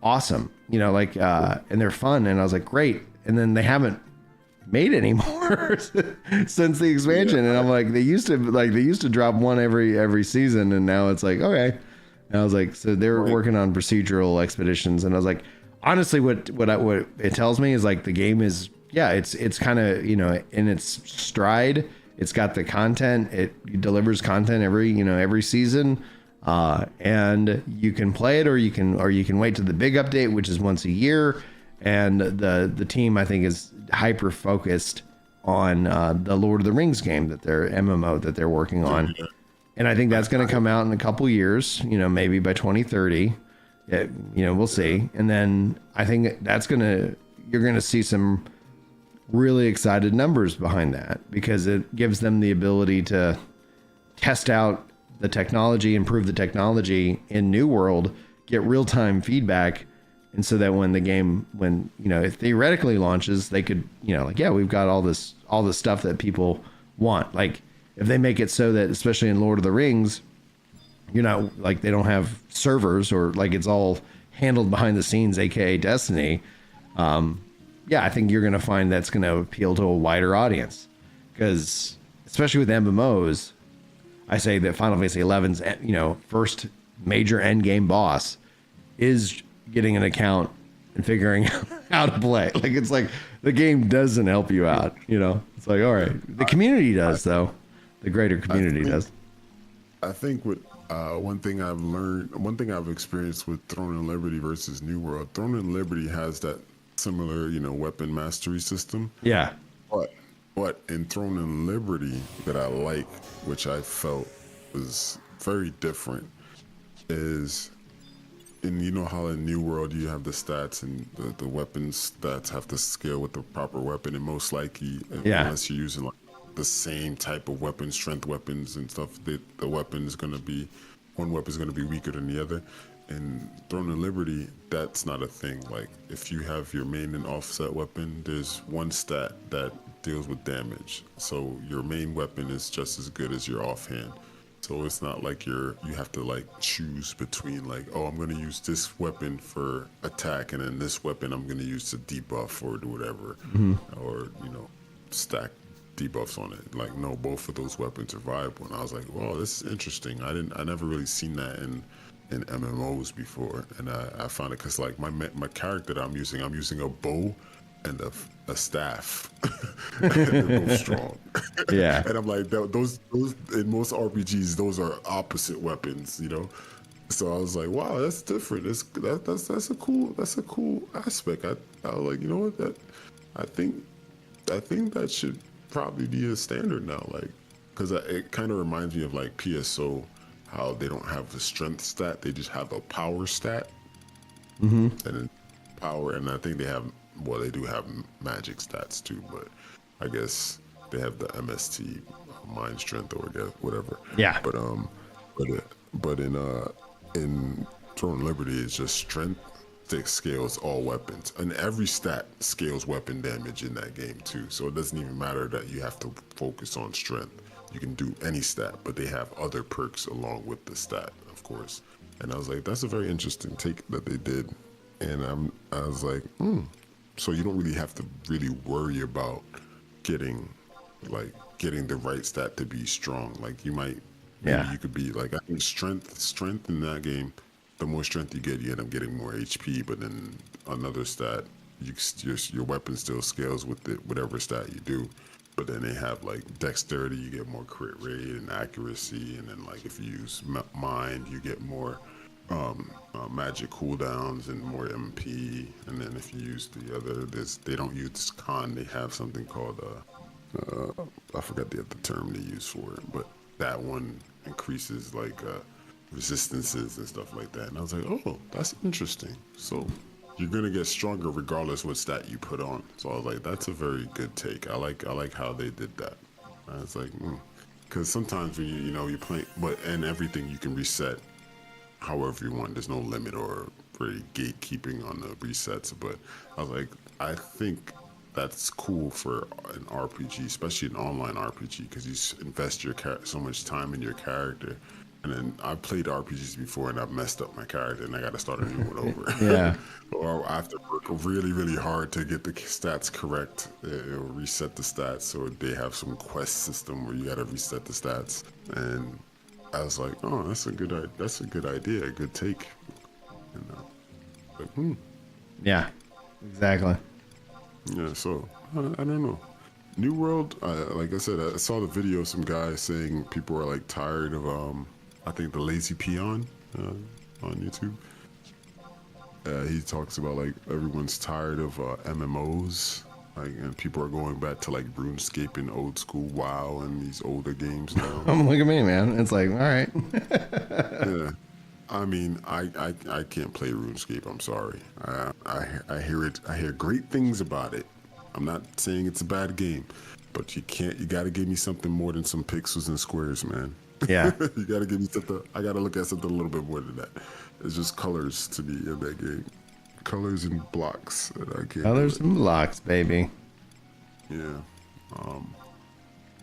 awesome, you know, like, and they're fun. And I was like, great. And then they haven't made any more since the expansion. And I'm like, they used to drop one every season. And now it's like, okay. And I was like, so they're working on procedural expeditions. And I was like, honestly, what it tells me is like the game is, yeah, it's kind of, you know, in its stride. It's got the content. It delivers content every season. And you can play it or you can wait to the big update, which is once a year. And the team, I think, is hyper focused on the Lord of the Rings game MMO that they're working on. And I think that's going to come out in a couple years, you know, maybe by 2030, you know, we'll see. And then I think you're going to see some really excited numbers behind that because it gives them the ability to test out the technology, improve the technology in New World, get real-time feedback. And so that when you know, it theoretically launches, they could, you know, like, yeah, we've got all this stuff that people want. Like, if they make it so that, especially in Lord of the Rings, you're not like, they don't have servers or like it's all handled behind the scenes, aka Destiny. Yeah, I think you're going to find that's going to appeal to a wider audience because, especially with MMOs, I say that Final Fantasy XI's, you know, first major endgame boss is getting an account and figuring out how to play. Like, it's like the game doesn't help you out, you know. It's like, all right, the community does though. The greater community does. I think what one thing I've experienced with Throne and Liberty versus New World, Throne and Liberty has that similar, you know, weapon mastery system. Yeah. But in Throne and Liberty that I like, which I felt was very different, is, and you know how in New World you have the stats and the weapon stats have to scale with the proper weapon, and most likely, unless you're using like the same type of weapons, strength weapons and stuff, that the weapon is going to be, one weapon is going to be weaker than the other. In Throne of Liberty, that's not a thing. Like, if you have your main and offset weapon, there's one stat that deals with damage. So your main weapon is just as good as your offhand. So it's not like you have to like choose between like, oh, I'm going to use this weapon for attack and then this weapon I'm going to use to debuff or do whatever, or, you know, stack debuffs on it. Like, no, both of those weapons are viable. And I was like, wow, this is interesting. I never really seen that in MMOs before. And I found it because like my character that I'm using a bow and a staff. They're both strong. Yeah. And I'm like, those in most RPGs, those are opposite weapons, you know. So I was like, wow, that's different. That's a cool aspect. I was like, you know what, I think that should probably be a standard now, like, because it kind of reminds me of like PSO, how they don't have the strength stat, they just have a power stat. And then power, and I think they do have magic stats too, but I guess they have the MST, mind strength, or whatever. Yeah. But in Throne of Liberty, it's just strength that scales all weapons, and every stat scales weapon damage in that game too. So it doesn't even matter that you have to focus on strength. You can do any stat, but they have other perks along with the stat, of course. And I was like, that's a very interesting take that they did. And I was like, so you don't really have to really worry about getting the right stat to be strong. Like, you might, maybe you could be like, I think strength in that game, the more strength you get, you end up getting more HP. But then another stat, your weapon still scales with whatever stat you do. But then they have like dexterity, you get more crit rate and accuracy. And then like if you use mind, you get more magic cooldowns and more MP. And then if you use the other, they don't use con, they have something called I forgot the other term they use for it, but that one increases like resistances and stuff like that. And I was like, oh, that's interesting. So you're gonna get stronger regardless what stat you put on. So I was like, that's a very good take. I like how they did that. I was like, because sometimes when you play, and everything you can reset however you want. There's no limit or very gatekeeping on the resets. But I was like, I think that's cool for an RPG, especially an online RPG, because you invest so much time in your character. And then I've played RPGs before and I've messed up my character and I got to start a new one over. Yeah. Or I have to work really, really hard to get the stats correct, or reset the stats, or they have some quest system where you got to reset the stats. And I was like, oh, that's a good idea, a good take. And Yeah, exactly. Yeah, so I don't know. New World, like I said, I saw the video of some guy saying people are like tired of I think the Lazy Peon on YouTube. He talks about like everyone's tired of MMOs, like, and people are going back to like RuneScape and old school WoW and these older games now. Look at me, man. It's like, all right. Yeah, I mean, I can't play RuneScape. I'm sorry. I hear great things about it. I'm not saying it's a bad game, but you got to give me something more than some pixels and squares, man. Yeah. You got to give me something. I got to look at something a little bit more than that. It's just colors to me in that game. Colors and blocks. And I can't. Colors and blocks, baby. Yeah.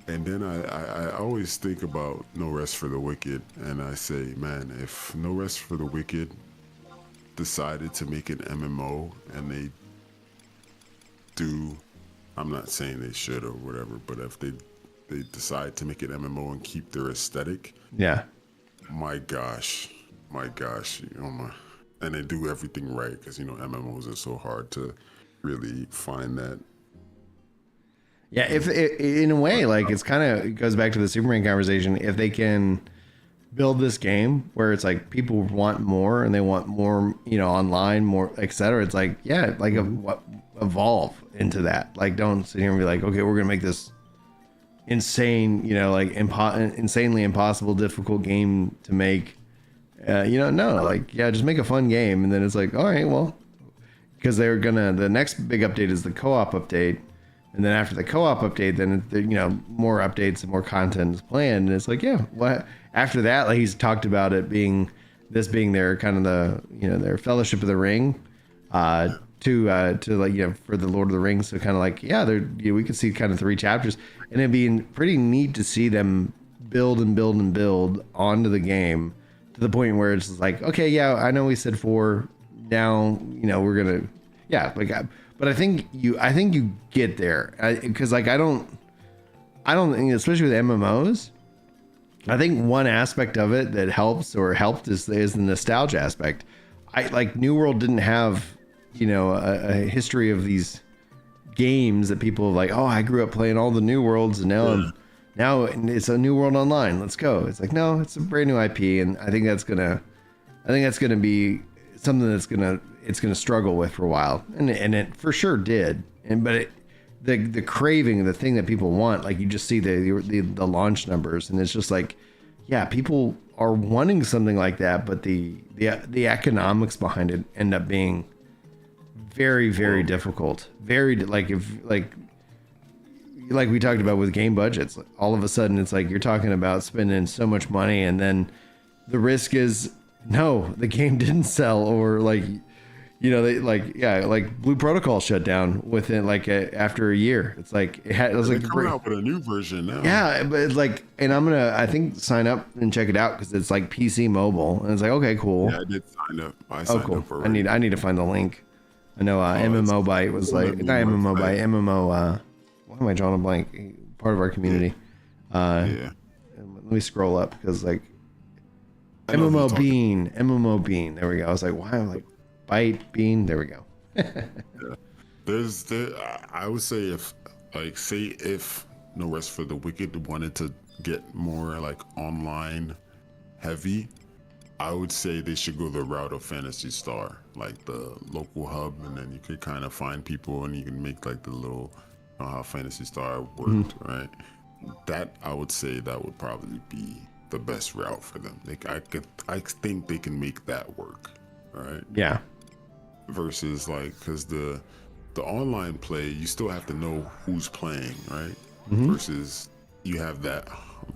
And then I always think about No Rest for the Wicked, and I say, man, if No Rest for the Wicked decided to make an MMO, and they do, I'm not saying they should or whatever, but if they decide to make an MMO and keep their aesthetic, Yeah. my gosh, and they do everything right, because MMOs are so hard to really find that. Yeah, if in a way, like, it's kind of, it goes back to the Superman conversation. If they can build this game where it's like people want more and they want more, online, more, etc. It's like, yeah, like evolve into that. Like, don't sit here and be like, okay, we're gonna make this insane, like insanely impossible, difficult game to make. No, like, yeah, just make a fun game, and then it's like, all right, well, because the next big update is the co-op update. And then after the co-op update, then more updates and more content is planned. And it's like, yeah, what after that? Like, he's talked about it being their kind of their Fellowship of the Ring, to like for the Lord of the Rings. So kind of like, yeah, we could see kind of 3 chapters, and it'd be pretty neat to see them build and build and build onto the game to the point where it's like, okay, yeah, I know we said 4, now we're gonna, yeah, like. But I think you get there, because like I don't think, especially with MMOs, I think one aspect of it that helps or helped is the nostalgia aspect. Like New World didn't have a history of these games that people like. Oh, I grew up playing all the New Worlds, and now it's a New World Online. Let's go. It's like, no, it's a brand new IP, and I think that's gonna be something that's gonna struggle with for a while, and it for sure did. But the craving, the thing that people want, like you just see the launch numbers, and it's just like, yeah, people are wanting something like that, but the economics behind it end up being very, very difficult. Very like we talked about with game budgets, all of a sudden it's like you're talking about spending so much money, and then the risk is, no, the game didn't sell, or like, they like Blue Protocol shut down within after a year. It's like it was like coming out with a new version now. Yeah, but it's like, and I'm gonna, I think, sign up and check it out because it's like PC mobile, and it's like, okay, cool. Yeah, I did sign up. I signed up for it. I need to find the link. I know MMO Byte was like, not MMO Byte, MMO. Why am I drawing a blank? Part of our community. Yeah. Let me scroll up because like. MMO Bean. There we go. I was like, why? I'm like, Byte Bean. There we go. Yeah. I would say if No Rest for the Wicked wanted to get more like online heavy, I would say they should go the route of Phantasy Star, like the local hub, and then you could kind of find people and you can make like the little how Phantasy Star worked, right? That I would say that would probably be the best route for them. I think they can make that work, right? Yeah. versus like, because the online play, you still have to know who's playing, right? Versus you have that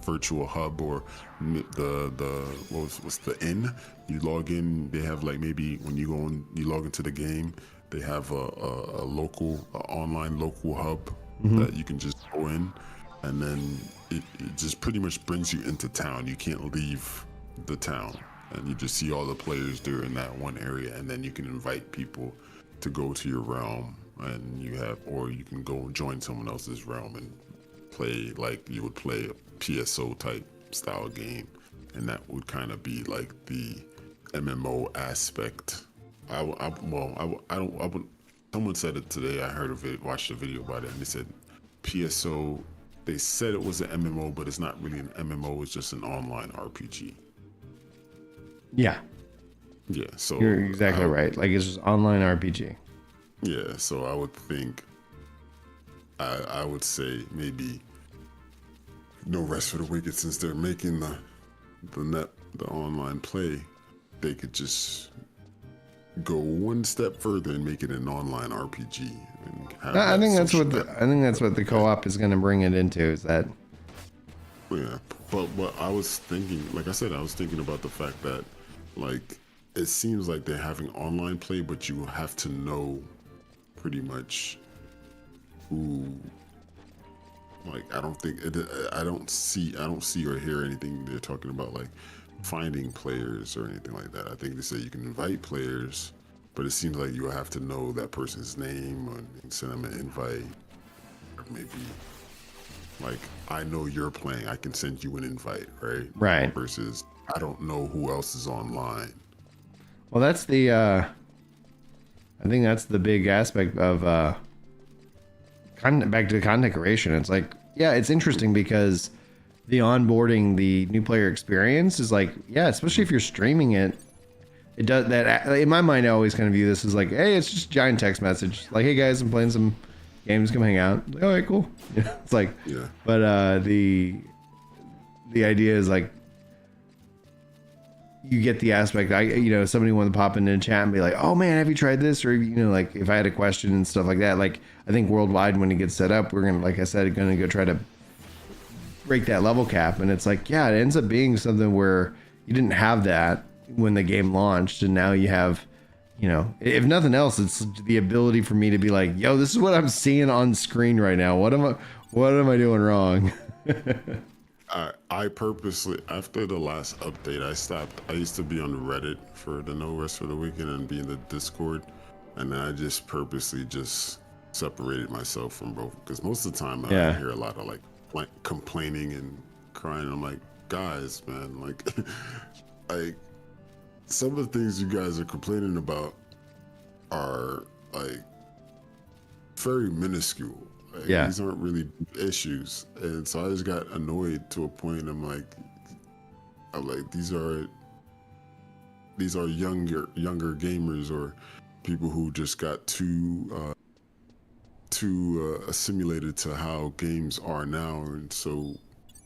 virtual hub or what's the inn, you log in, they have like, maybe when you go in, you log into the game, they have a online local hub that you can just go in, and then it just pretty much brings you into town. You can't leave the town, and you just see all the players during that one area, and then you can invite people to go to your realm, and or you can go and join someone else's realm and play like you would play a PSO type style game, and that would kind of be like the MMO aspect. Someone said it today. I heard of it, watched a video about it, and they said PSO. They said it was an MMO, but it's not really an MMO. It's just an online RPG. Yeah. Yeah. So you're exactly right. Like, it's just online RPG. Yeah. So I would think. I would say maybe No Rest for the Wicked, since they're making the online play, they could just go one step further and make it an online RPG. And I think that's what the co-op is going to bring it into, is that. Yeah, but what I was thinking, like I said, I was thinking about the fact that, like, it seems like they're having online play, but you have to know pretty much who. Like, I don't see or hear anything they're talking about like finding players or anything like that. I think they say you can invite players, but it seems like you have to know that person's name and send them an invite. Or maybe like, I know you're playing, I can send you an invite, right? Right. Versus I don't know who else is online. Well, that's the I think that's the big aspect of back to content creation. It's like, yeah, it's interesting because the onboarding, the new player experience is like, yeah, especially if you're streaming it, it does that. In my mind, I always kind of view this as like, hey, it's just a giant text message. Like, hey guys, I'm playing some games, come hang out. Like, all right, cool. It's like, yeah. But the idea is like, you get the aspect, somebody wanted to pop into the chat and be like, oh man, have you tried this? Or, like, if I had a question and stuff like that, like, I think worldwide, when it gets set up, we're going to, like I said, going to go try to break that level cap. And it's like, yeah, it ends up being something where you didn't have that when the game launched. And now you have, if nothing else, it's the ability for me to be like, yo, this is what I'm seeing on screen right now. What am I doing wrong? I purposely, after the last update, I stopped. I used to be on Reddit for the No Rest for the Weekend and be in the Discord, and then I just purposely just separated myself from both, because most of the time I hear a lot of like complaining and crying. I'm like, guys, man, like, like some of the things you guys are complaining about are like very minuscule. Like, these aren't really issues, and so I just got annoyed to a point. I'm like, these are younger gamers or people who just got too assimilated to how games are now and so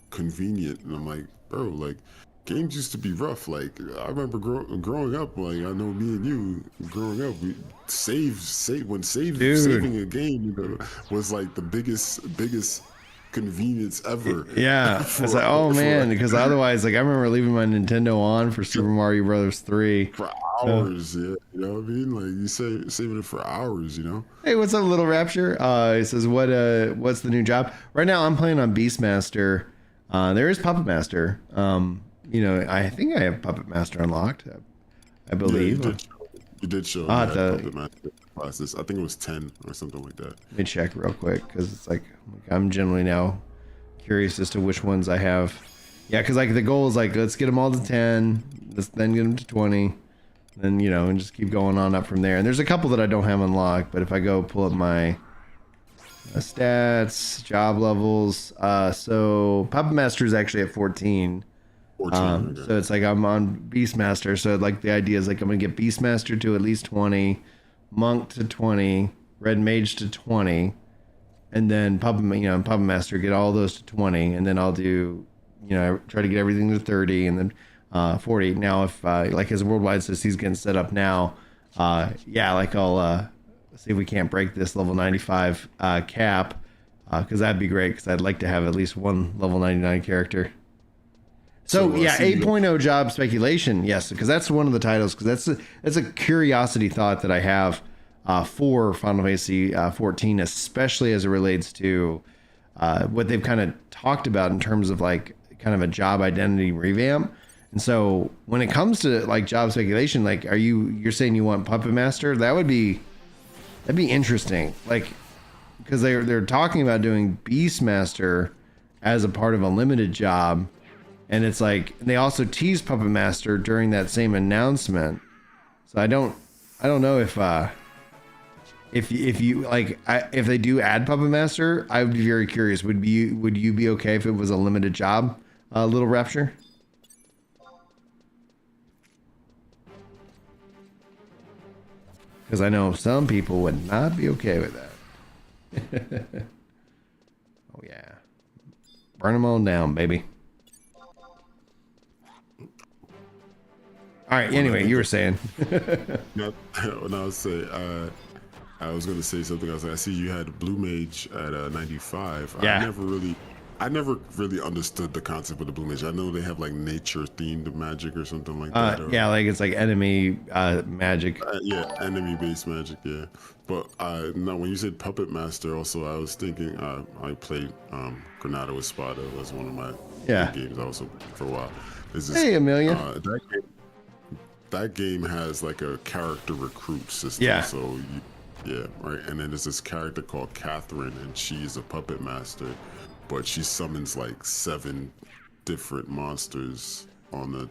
convenient. And I'm like, bro, like, games used to be rough. Like, I remember growing up, like, I know me and you growing up, we saving a game, was like the biggest convenience ever. Yeah. It's like, oh man, because otherwise, like, I remember leaving my Nintendo on for Super Mario Brothers 3 for hours. Yeah, you know what I mean? Like, you saving it for hours, Hey, what's up, Little Rapture? He says, what's the new job? Right now I'm playing on Beastmaster. There is Puppet Master. I think I have Puppet Master unlocked, I believe. Yeah, you did show Puppet Master classes. I think it was 10 or something like that. Let me check real quick, because it's like, I'm generally now curious as to which ones I have. Yeah, because like the goal is like, let's get them all to 10, then get them to 20, then, and just keep going on up from there. And there's a couple that I don't have unlocked, but if I go pull up my stats, job levels, so Puppet Master is actually at 14. So it's like I'm on Beastmaster. So like the idea is like I'm gonna get Beastmaster to at least 20, Monk to 20, Red Mage to 20, and then Puppet Master, get all those to 20, and then I'll do, try to get everything to 30, and then 40. Now if like his worldwide says he's getting set up now, yeah, like I'll see if we can't break this level 95 cap, because that'd be great, because I'd like to have at least one level 99 character. So yeah, 8.0 job speculation, yes, because that's one of the titles, because that's a curiosity thought that I have for Final Fantasy 14, especially as it relates to what they've kind of talked about in terms of like kind of a job identity revamp. And so when it comes to like job speculation, like you're saying you want Puppet Master? That'd be interesting. Like, because they're talking about doing Beastmaster as a part of a limited job, and it's like they also teased Puppet Master during that same announcement. So I don't know if you like if they do add Puppet Master, I would be very curious. Would you be okay if it was a limited job, Little Rapture? Because I know some people would not be okay with that. Oh yeah, burn them all down, baby. All right. Anyway, you were saying. When I was saying, I was going to say something. I was like, I see you had Blue Mage at 95. Yeah. I never really understood the concept of the Blue Mage. I know they have like nature themed magic or something like that. Yeah, like it's like enemy magic. Yeah, enemy based magic. Yeah, but no, when you said Puppet Master, also I was thinking I played Granada with Spada. It was one of my games also for a while. Hey, Amelia. That game has like a character recruit system. Yeah. So right. And then there's this character called Catherine, and she's a puppet master, but she summons like 7 different monsters on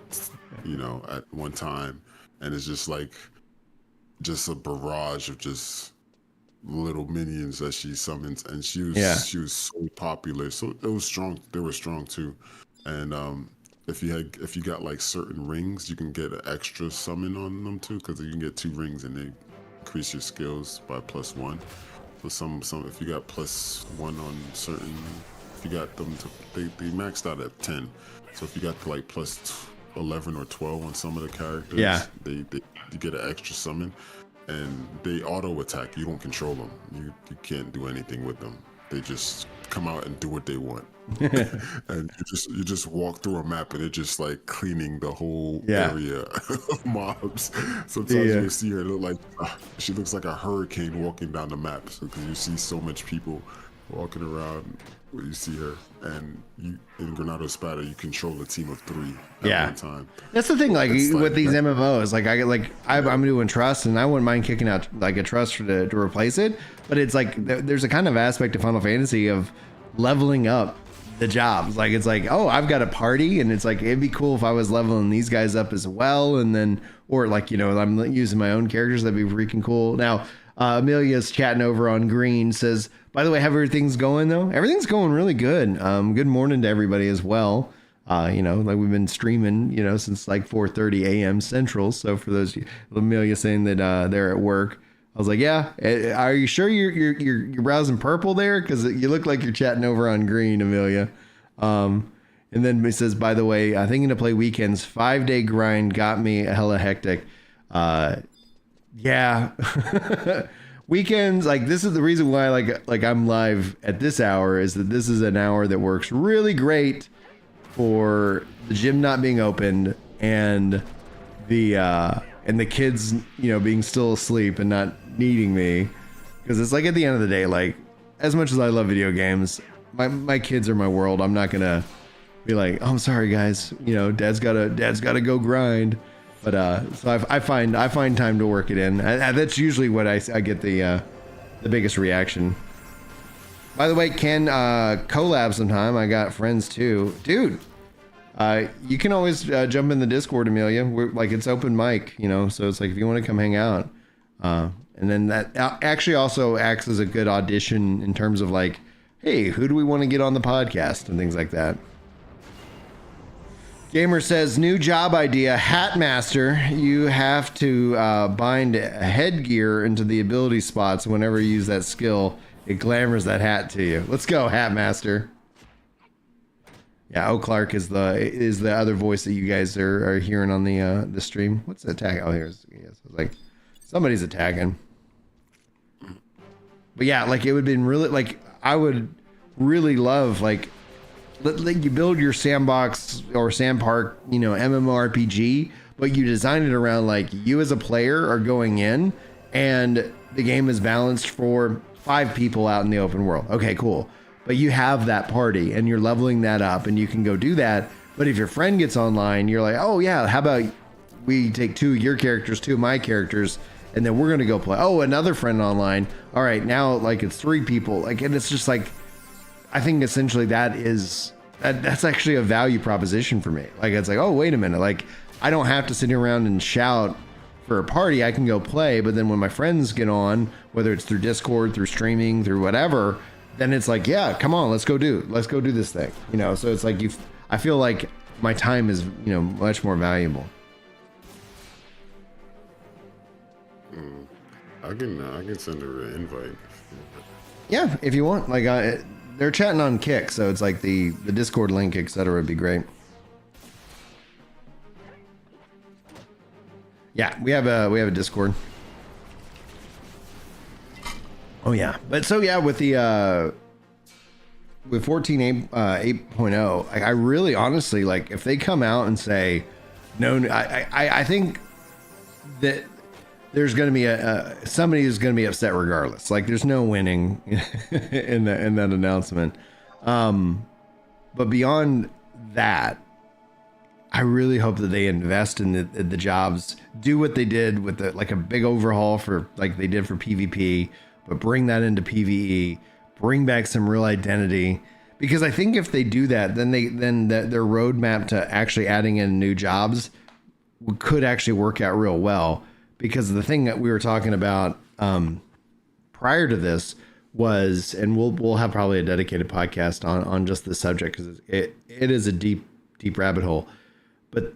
at one time, and it's just like a barrage of just little minions that she summons, and she was so popular. So it was strong. They were strong too, and if you got like certain rings, you can get an extra summon on them too, because you can get 2 rings and they increase your skills by +1. So some if you got +1 on certain, if you got them they maxed out at 10. So if you got to like +11 or 12 on some of the characters, you get an extra summon, and they auto attack. You don't control them. You can't do anything with them. They just come out and do what they want. And you just walk through a map, and it's just like cleaning the whole area of mobs. Sometimes you see her she looks like a hurricane walking down the map, because you see so much people walking around where you see her. And in Granada Spada, you control a team of 3 at one time. That's the thing, like with these MMOs, I'm doing trust, and I wouldn't mind kicking out like a trust to replace it, but it's like there's a kind of aspect of Final Fantasy of leveling up the jobs. Like it's like, oh, I've got a party, and it's like it'd be cool if I was leveling these guys up as well, and then or like I'm using my own characters. That'd be freaking cool. Now Amelia's chatting over on Green, says, by the way, how everything's going though? Everything's going really good. Good morning to everybody as well. Like we've been streaming since like 4:30 a.m. Central. So for those, Amelia saying that they're at work, I was like, yeah. Are you sure you're browsing purple there? Because you look like you're chatting over on Green, Amelia. And then it says, by the way, thinking to play weekends. 5-day grind got me hella hectic. Yeah. Weekends, like this is the reason why like I'm live at this hour, is that this is an hour that works really great for the gym not being opened and the kids being still asleep and not needing me, because it's like at the end of the day, like as much as I love video games, my kids are my world. I'm not gonna be like, oh, I'm sorry guys, dad's gotta go grind. But so I find time to work it in. That's usually what I get the biggest reaction. By the way, can collab sometime. I got friends too, dude. You can always jump in the Discord, Amelia. We're like, it's open mic, so it's like if you want to come hang out. And then that actually also acts as a good audition in terms of like, hey, who do we want to get on the podcast and things like that. Gamer says, new job idea, Hat Master. You have to bind headgear into the ability spots. Whenever you use that skill, it glamours that hat to you. Let's go, Hat Master. Yeah, O'Clark is the other voice that you guys are hearing on the stream. What's the tag? Oh, here's, yes. I was like, Somebody's attacking. But yeah, like it would have been really like I would really love like you build your sandbox or sand park, you know, MMORPG, but you design it around like you as a player are going in and the game is balanced for 5 people out in the open world. Okay, cool. But you have that party and you're leveling that up and you can go do that. But if your friend gets online, you're like, oh yeah, how about we take 2 of your characters, 2 of my characters, and then we're going to go play. Oh, another friend online. All right, now like it's 3 people. Like, and it's just like, I think essentially that's actually a value proposition for me. Like, it's like, oh, wait a minute. Like, I don't have to sit around and shout for a party. I can go play. But then when my friends get on, whether it's through Discord, through streaming, through whatever, then it's like, yeah, come on, let's go do this thing. You know, so it's like I feel like my time is, you know, much more valuable. I can send her an invite. Yeah, if you want. Like, they're chatting on Kick, so it's like the Discord link, etc. would be great. Yeah, we have a Discord. Oh yeah, but so yeah, with the with 14.8.0, I really honestly like if they come out and say no, I think that there's going to be somebody who's going to be upset regardless. Like there's no winning in that announcement. But beyond that, I really hope that they invest in the jobs, do what they did with like a big overhaul for like they did for PvP, but bring that into PvE, bring back some real identity. Because I think if they do that, then their roadmap to actually adding in new jobs could actually work out real well. Because the thing that we were talking about prior to this was, and we'll have probably a dedicated podcast on just this subject because it is a deep rabbit hole. But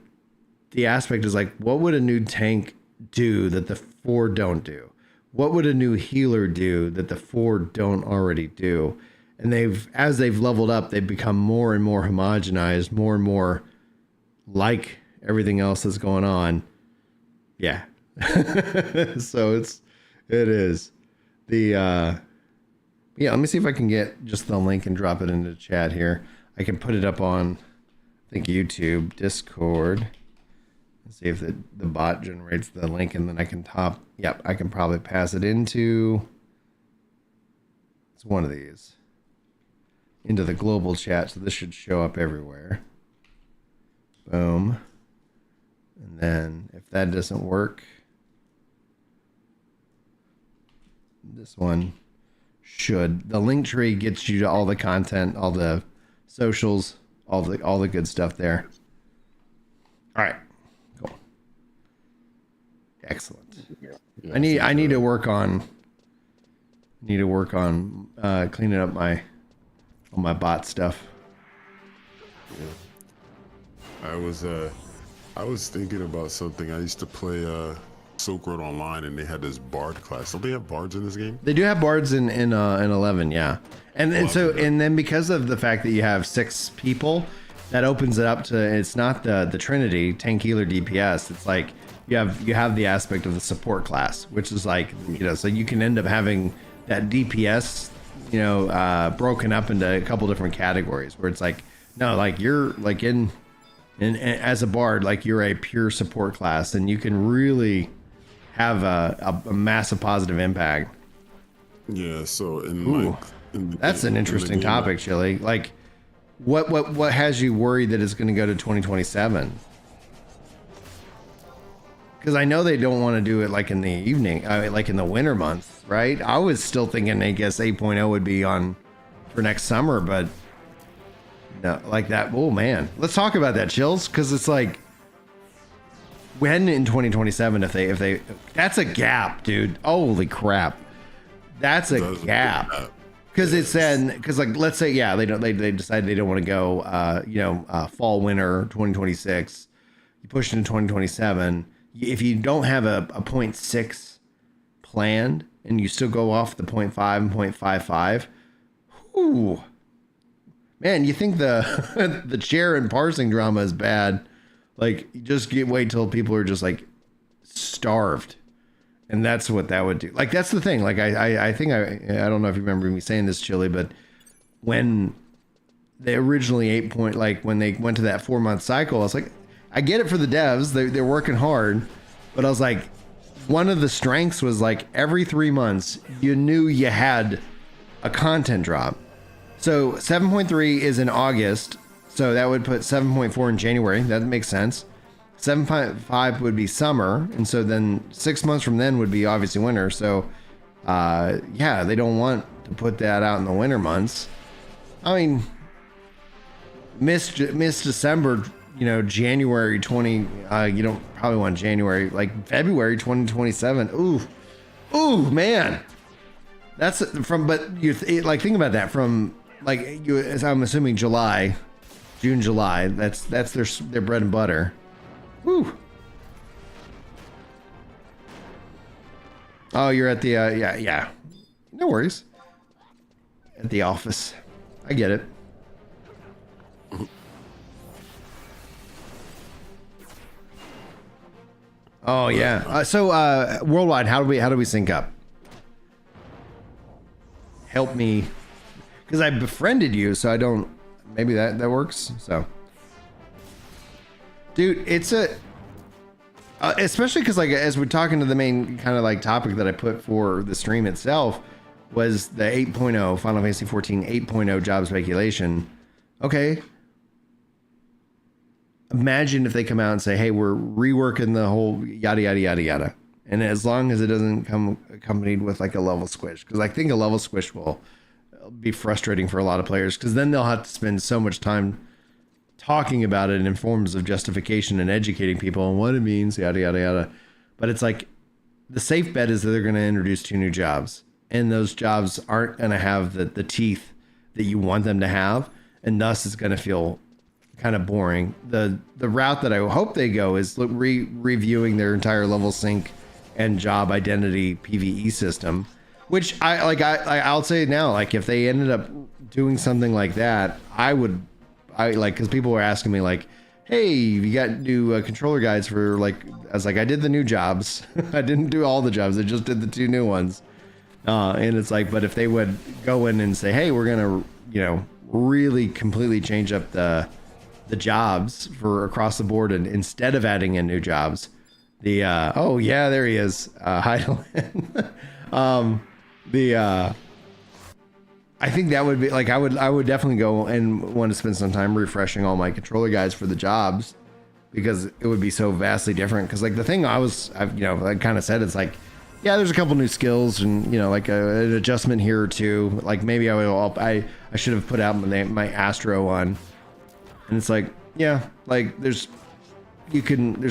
the aspect is like, what would a new tank do that the 4 don't do? What would a new healer do that the 4 don't already do? And as they've leveled up, they've become more and more homogenized, more and more like everything else that's going on. Yeah. So it is the yeah, let me see if I can get just the link and drop it into the chat here. I can put it up on I think YouTube, Discord. Let's see if the bot generates the link and then I can I can probably pass it into it's one of these into the global chat, so this should show up everywhere. Boom. And then if that doesn't work, this one should. The link tree gets you to all the content, all the socials, all the good stuff there. All right, cool, excellent. Yeah, I need to work on cleaning up all my bot stuff. Yeah. I was thinking about something. I used to play Silk Road Online, and they had this bard class. Don't they have bards in this game? They do have bards in 11, yeah. And then because of the fact that you have 6 people, that opens it up to, it's not the Trinity tank healer DPS. It's like you have the aspect of the support class, which is like, you know, so you can end up having that DPS, you know, broken up into a couple different categories where it's like, no, like you're like in as a bard, like you're a pure support class, and you can really have a massive positive impact. Yeah. So that's an interesting topic, Chili. Like, what has you worried that it's going to go to 2027? Because I know they don't want to do it like in the evening, like in the winter months, right? I was still thinking, I guess 8.0 would be on for next summer, but no, like that. Oh man, let's talk about that, Chills, because it's like, when in 2027, if they, that's a gap, dude. Holy crap, that's a gap. Because it said, because like, let's say, yeah, they decide they don't want to go, fall winter 2026. You push it in 2027. If you don't have a 0.6 planned and you still go off the 0.5 and 0.55, whoo, man, you think the chair and parsing drama is bad. Like, just wait till people are just like starved And that's what that would do. Like, that's the thing. Like, I think I don't know if you remember me saying this, Chili, but when they originally when they went to that 4-month cycle, I was like, I get it for the devs. They're working hard. But I was like, one of the strengths was like every 3 months, you knew you had a content drop. So 7.3 is in August. So that would put 7.4 in January. That makes sense. 7.5 would be summer. And so then 6 months from then would be obviously winter. So yeah, they don't want to put that out in the winter months. I mean, miss December, you know, January 20, you don't probably want January, like February 2027. Ooh, man. That's from, but you like, think about that from like you, as I'm assuming June, July, that's their bread and butter. Woo. Oh, you're at the, yeah. No worries. At the office. I get it. Oh yeah. So worldwide, how do we sync up? Help me, because I befriended you, so I don't. Maybe that works. So, dude, it's a especially because like as we're talking to the main kind of like topic that I put for the stream itself was the 8.0 Final Fantasy 14 8.0 job speculation. Okay. Imagine if they come out and say, hey, we're reworking the whole yada, yada, yada, yada. And as long as it doesn't come accompanied with like a level squish, because I think a level squish will be frustrating for a lot of players, because then they'll have to spend so much time talking about it in forms of justification and educating people on what it means, yada, yada, yada. But it's like the safe bet is that they're going to introduce 2 new jobs, and those jobs aren't going to have the teeth that you want them to have. And thus it's going to feel kind of boring. The route that I hope they go is reviewing their entire level sync and job identity PvE system, which I'll say now, like if they ended up doing something like that, I like, because people were asking me like, hey, you got new controller guides for like, I was like, I did the new jobs. I didn't do all the jobs. I just did the 2 new ones. And it's like, but if they would go in and say, hey, we're going to, you know, really completely change up the jobs for across the board, and instead of adding in new jobs, oh yeah, there he is, Heidelin. I think that would be like, I would definitely go and want to spend some time refreshing all my controller guides for the jobs, because it would be so vastly different. Because like the thing I kind of said, it's like, yeah, there's a couple new skills and, you know, like an adjustment here or two. Like maybe I should have put out my Astro on. And it's like, yeah, like there's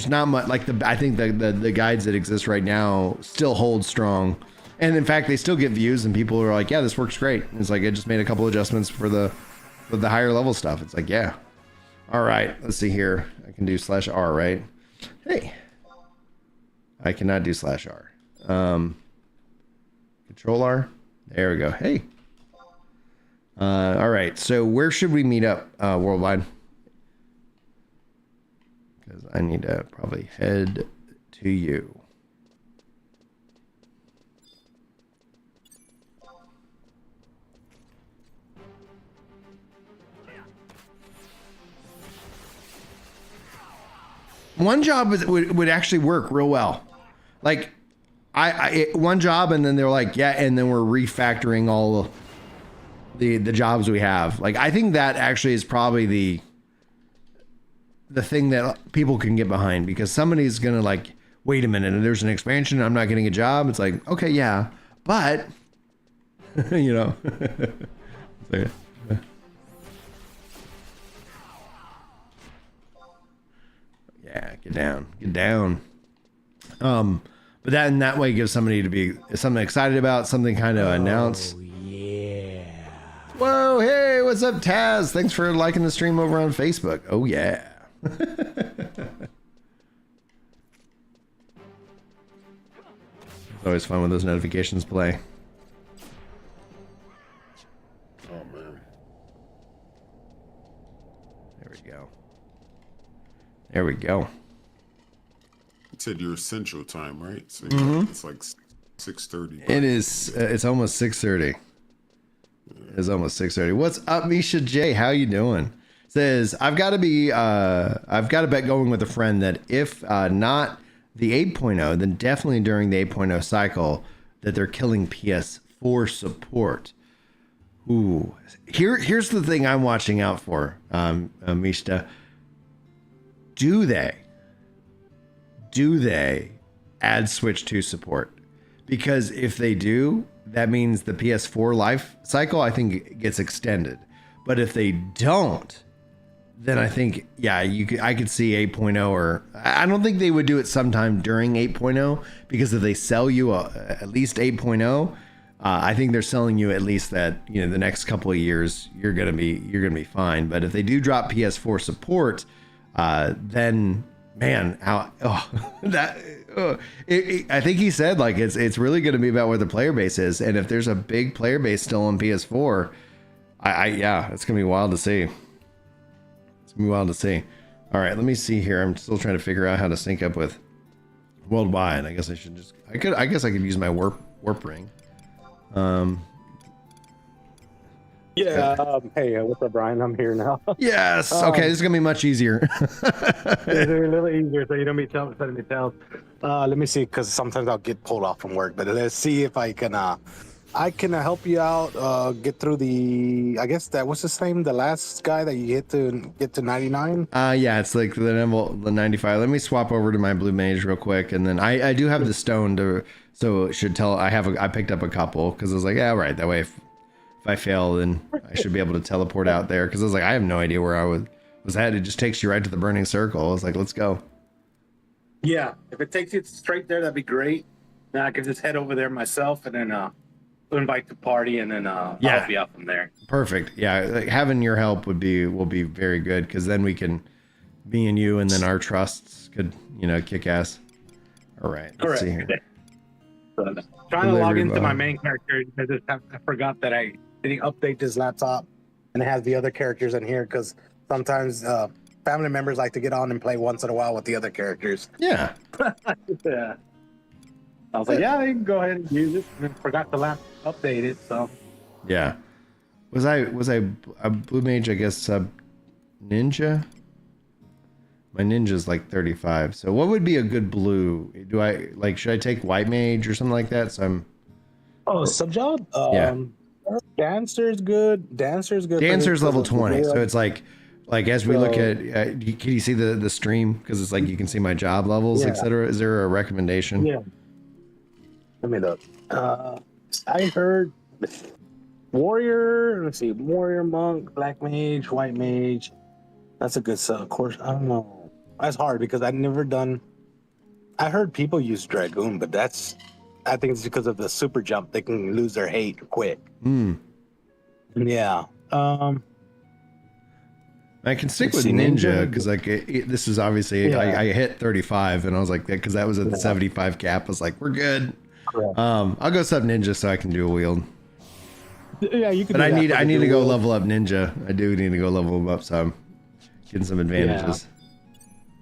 not much, like I think the guides that exist right now still hold strong. And in fact, they still get views and people are like, yeah, this works great. And it's like, I just made a couple adjustments for the higher level stuff. It's like, yeah. All right, let's see here. I can do /R, right? Hey, I cannot do /R. Control R. There we go. Hey. All right. So where should we meet up worldwide? Because I need to probably head to you. One job would actually work real well. Like one job, and then they're like, yeah, and then we're refactoring all the jobs we have. Like, I think that actually is probably the thing that people can get behind, because somebody's gonna like, wait a minute, and there's an expansion, I'm not getting a job. It's like, okay, yeah, but you know. Yeah, get down. But that in that way gives somebody to be something excited about, something kind of announced. Oh, yeah. Whoa, hey, what's up, Taz? Thanks for liking the stream over on Facebook. Oh, yeah. It's always fun when those notifications play. Oh, man. There we go. said your Central Time, right? So it's like 6:30. It is. It's almost 6:30. It's almost 6:30. What's up, Misha J? How you doing? Says I've got to bet going with a friend that if not the 8.0, then definitely during the 8.0 cycle that they're killing PS4 support. Ooh, here's the thing I'm watching out for, Mishta. Do they add Switch 2 support? Because if they do, that means the PS4 life cycle, I think, gets extended. But if they don't, then I think, I could see 8.0, or I don't think they would do it sometime during 8.0, because if they sell you at least 8.0, I think they're selling you at least that, the next couple of years you're gonna be fine. But if they do drop PS4 support, then man, I think he said like it's really going to be about where the player base is, and if there's a big player base still on PS4, it's gonna be wild to see. It's gonna be wild to see. All right, let me see here. I'm still trying to figure out how to sync up with worldwide. I guess I should just. I guess I could use my warp ring. Hey, what's up, Brian? I'm here now. Yes. Okay, this is gonna be much easier. It's a little easier, so you don't be sending me tells. Let me see, because sometimes I'll get pulled off from work. But let's see if I can help you out. Get through the. I guess that what's his name? The last guy that you get to 99. It's like the 95. Let me swap over to my blue mage real quick, and then I do have the stone to. So it should tell. I picked up a couple because I was like, yeah, right. That way, if I fail, then I should be able to teleport out there. Because I was like, I have no idea where I was at. It just takes you right to the burning circle. I was like, let's go. Yeah, if it takes you straight there, that'd be great. Then I can just head over there myself, and then invite the party, and then I'll be out from there. Perfect. Yeah, like having your help will be very good, because then we can, me and you, and then our trusts could kick ass. All right. Let's see here. Trying to log into my main character. I forgot that I didn't update this laptop, and it has the other characters in here, because sometimes family members like to get on and play once in a while with the other characters. Yeah. Yeah. I was like, yeah, you can go ahead and use it. And I forgot to update it, so. Yeah. Was I a blue mage? I guess ninja. My ninja's like 35. So what would be a good blue? Should I take white mage or something like that? So I'm. Oh, sub job. Dancer's good. Dancer's level 20. So it's like as we look at, can you see the stream? Because it's like you can see my job levels, etc. Is there a recommendation? Yeah. Let me look. I heard warrior. Let's see, warrior, monk, black mage, white mage. That's a good set. Of course, I don't know. That's hard because I've never done. I heard people use dragoon, but I think it's because of the super jump. They can lose their hate quick. Yeah. I can stick with ninja because this is obviously I hit 35 and I was like, because that was at the 75 cap. I was like, we're good. I'll go sub ninja so I can do a wield. Yeah, you can. But I need to go level up ninja. I do need to go level him up, so I'm getting some advantages. Yeah.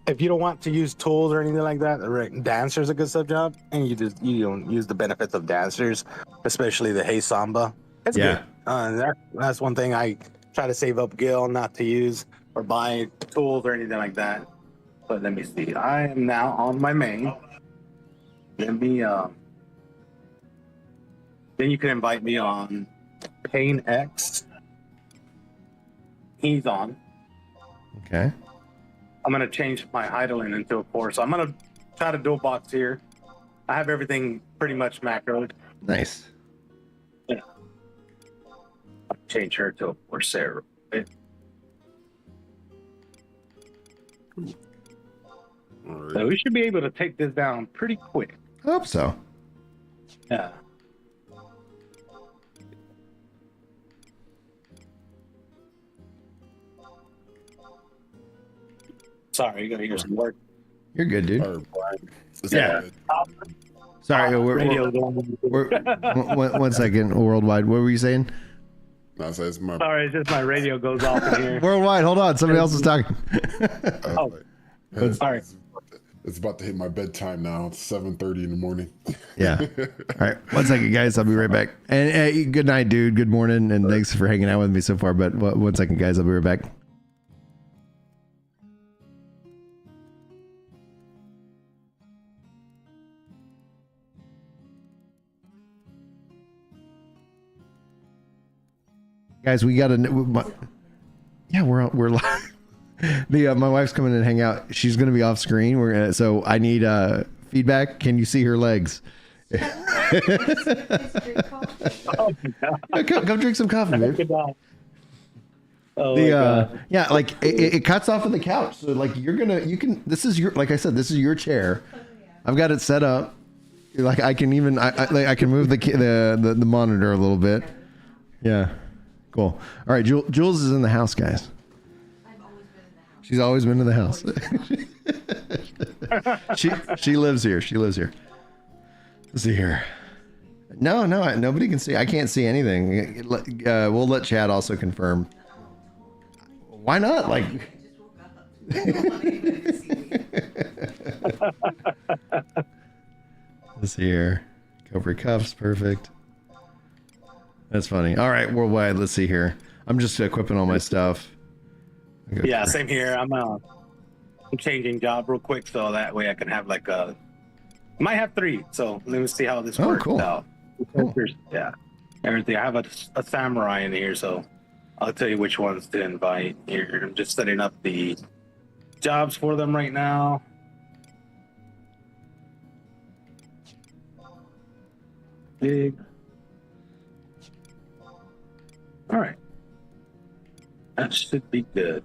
If you don't want to use tools or anything like that, dancer's a good sub job, and you don't use the benefits of dancers, especially the hey samba. It's good. That's one thing I try to save up gil not to use or buy tools or anything like that. But let me see. I am now on my main. Let me then you can invite me on Pain X. He's on. Okay. I'm gonna change my idling into a 4, so I'm gonna try to dual box here. I have everything pretty much macroed. Nice. Yeah. I'll change her to a 4 Sarah. Right. So we should be able to take this down pretty quick. I hope so. Yeah. Sorry, you gotta hear some work. You're good, dude. Yeah. Sorry, we're one second. Worldwide. What were you saying? No, so it's my. Sorry, it's just my radio goes off in here. Worldwide. Hold on. Somebody else is talking. Oh, sorry. it's about to hit my bedtime now. It's 7:30 in the morning. Yeah. All right. 1 second, guys. I'll be right back. And good night, dude. Good morning. And thanks for hanging out with me so far. But 1 second, guys. I'll be right back. Guys, we got to. Yeah, we're live. My wife's coming in and hang out. She's going to be off screen. So I need feedback. Can you see her legs? Come drink some coffee, dude. Yeah, like it cuts off of the couch. So like this is your, like I said, this is your chair. I've got it set up. Like I can even I can move the monitor a little bit. Yeah. Cool. All right, Jules is in the house, guys. She's always been in the house. she lives here. She lives here. Let's see here. No, nobody can see. I can't see anything. We'll let Chad also confirm. Why not? Like. Let's see here. Go for cuffs. Perfect. That's funny. All right, worldwide. Let's see here. I'm just equipping all my stuff. Yeah, same here. I'm changing job real quick so that way I can have like might have 3. So let me see how this works out. Cool. Yeah, everything. I have a samurai in here, so I'll tell you which ones to invite here. I'm just setting up the jobs for them right now. Big. All right. That should be good.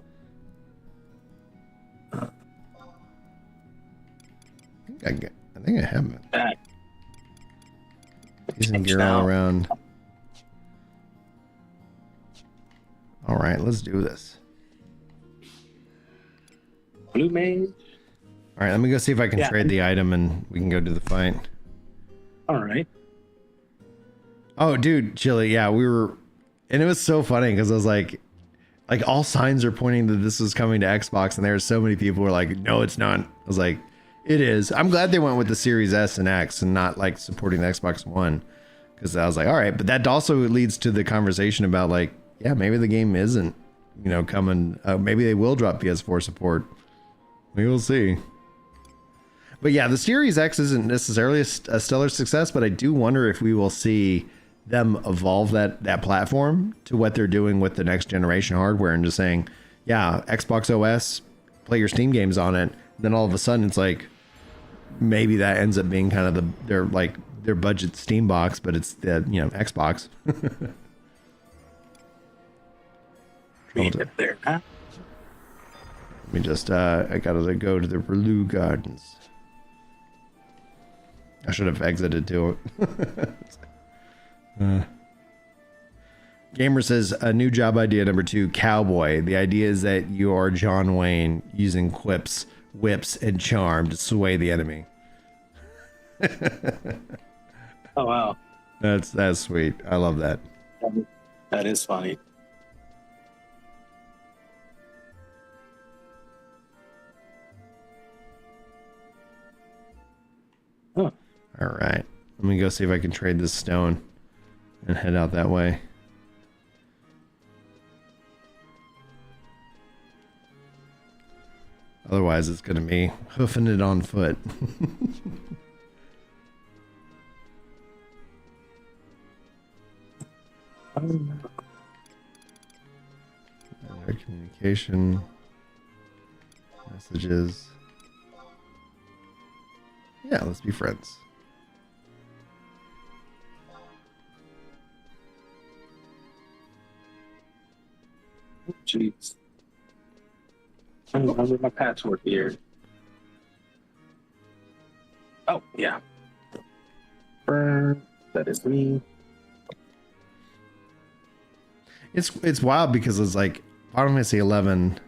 I think I have it. Back. Using gear all around. All right, let's do this. Blue mage. All right, let me go see if I can trade the item and we can go do the fight. All right. Oh, dude, Chili, yeah, we were, and it was so funny because I was like all signs are pointing that this was coming to Xbox, and there were so many people who were like, no, it's not. I was like, it is. I'm glad they went with the Series S and X and not like supporting the Xbox One, because I was like, all right, but that also leads to the conversation about like, yeah, maybe the game isn't, coming. Maybe they will drop PS4 support. We will see. But yeah, the Series X isn't necessarily a stellar success, but I do wonder if we will see them evolve that platform to what they're doing with the next generation hardware and just saying, yeah, Xbox OS, play your Steam games on it. Then all of a sudden it's like, maybe that ends up being kind of their budget Steam box, but it's the, Xbox. There, huh? Let me just, I gotta go to the Relu Gardens. I should have exited to it. Gamer says, a new job idea number 2, cowboy. The idea is that you are John Wayne using quips, whips, and charm to sway the enemy. Oh, wow. That's sweet. I love that. That is funny. Huh. All right. Let me go see if I can trade this stone and head out that way. Otherwise, it's going to be hoofing it on foot. Our communication messages. Yeah, let's be friends. Jeez. I don't remember my password here. Oh, yeah. That is me. It's wild because it's like Final Fantasy 11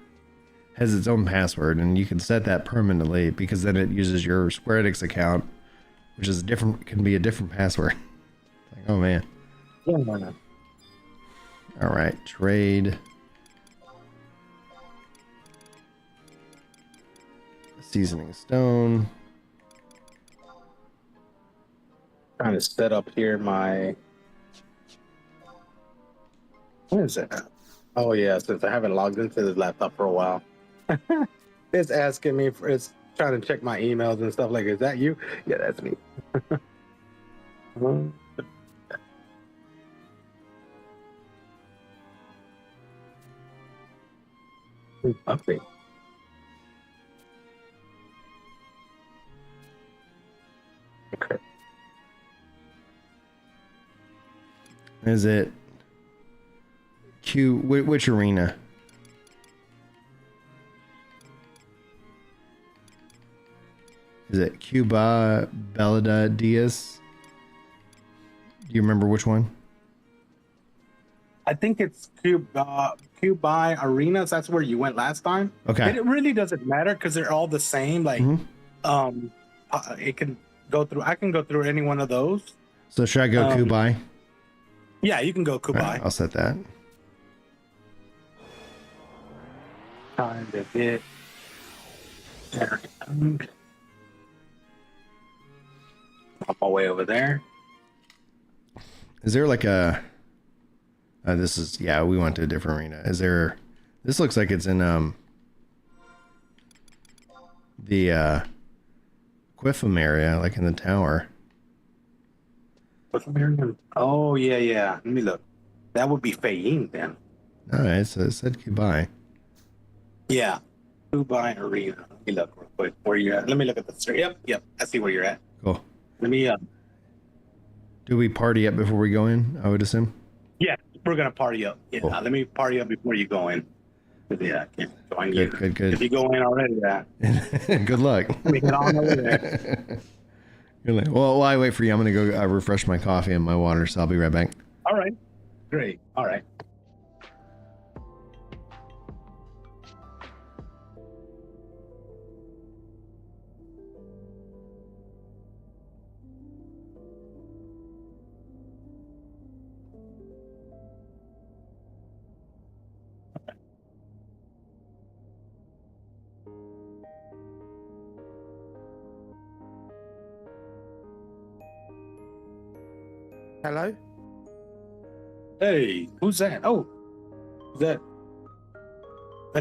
has its own password, and you can set that permanently because then it uses your Square Enix account, which is can be a different password. Like, oh man. Yeah, why not? All right, trade. Seasoning stone. Trying to set up here my. What is it? Oh yeah, since I haven't logged into this laptop for a while, it's asking me for. It's trying to check my emails and stuff like. Is that you? Yeah, that's me. Update. Okay. Is it Q? Which arena? Is it Cuba Belida Diaz? Do you remember which one? I think it's Cuba Arenas. That's where you went last time. Okay. It really doesn't matter because they're all the same. Like, it can go through. I can go through any one of those. So should I go Kubai? Yeah, you can go Kubai. Right, I'll set that. Time to get. Up my way over there. Is there like a? This is we went to a different arena. Is there? This looks like it's in the Quiffum area, like in the tower. Oh yeah. Let me look. That would be Faying then. All right, so it said Kubai. Yeah, Dubai Arena. Let me look real quick. Where you at? Let me look at the stream. Yep. I see where you're at. Cool. Let me. Do we party up before we go in? I would assume. Yeah, we're gonna party up. Yeah, Cool. let me party up before you go in. Yeah, I can't join you. Good. If you go in already, Good luck. we get on over there. Good luck. Well, while I wait for you, I'm gonna go refresh my coffee and my water, so I'll be right back. All right, great. All right. Hello? Hey, who's that? Oh, that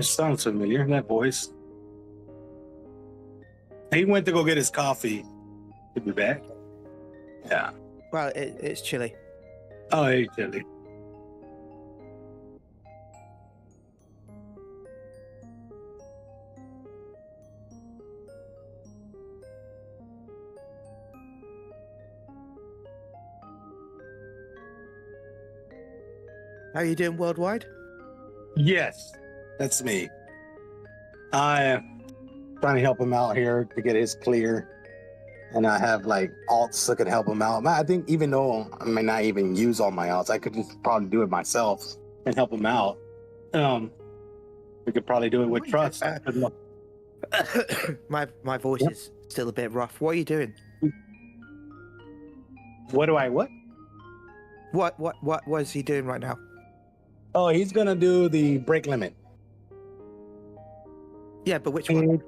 sounds familiar. That voice. He went to go get his coffee. He'll be back. Yeah. Well, it's chilly. Oh, hey, Chili. How are you doing worldwide? Yes, that's me. I am trying to help him out here to get his clear. And I have like alts that could help him out. I think even though I may not even use all my alts, I could just probably do it myself and help him out. We could probably do it with trust. My voice is still a bit rough. What are you doing? What? What is he doing right now? Oh, he's gonna do the break limit. Yeah, but which one?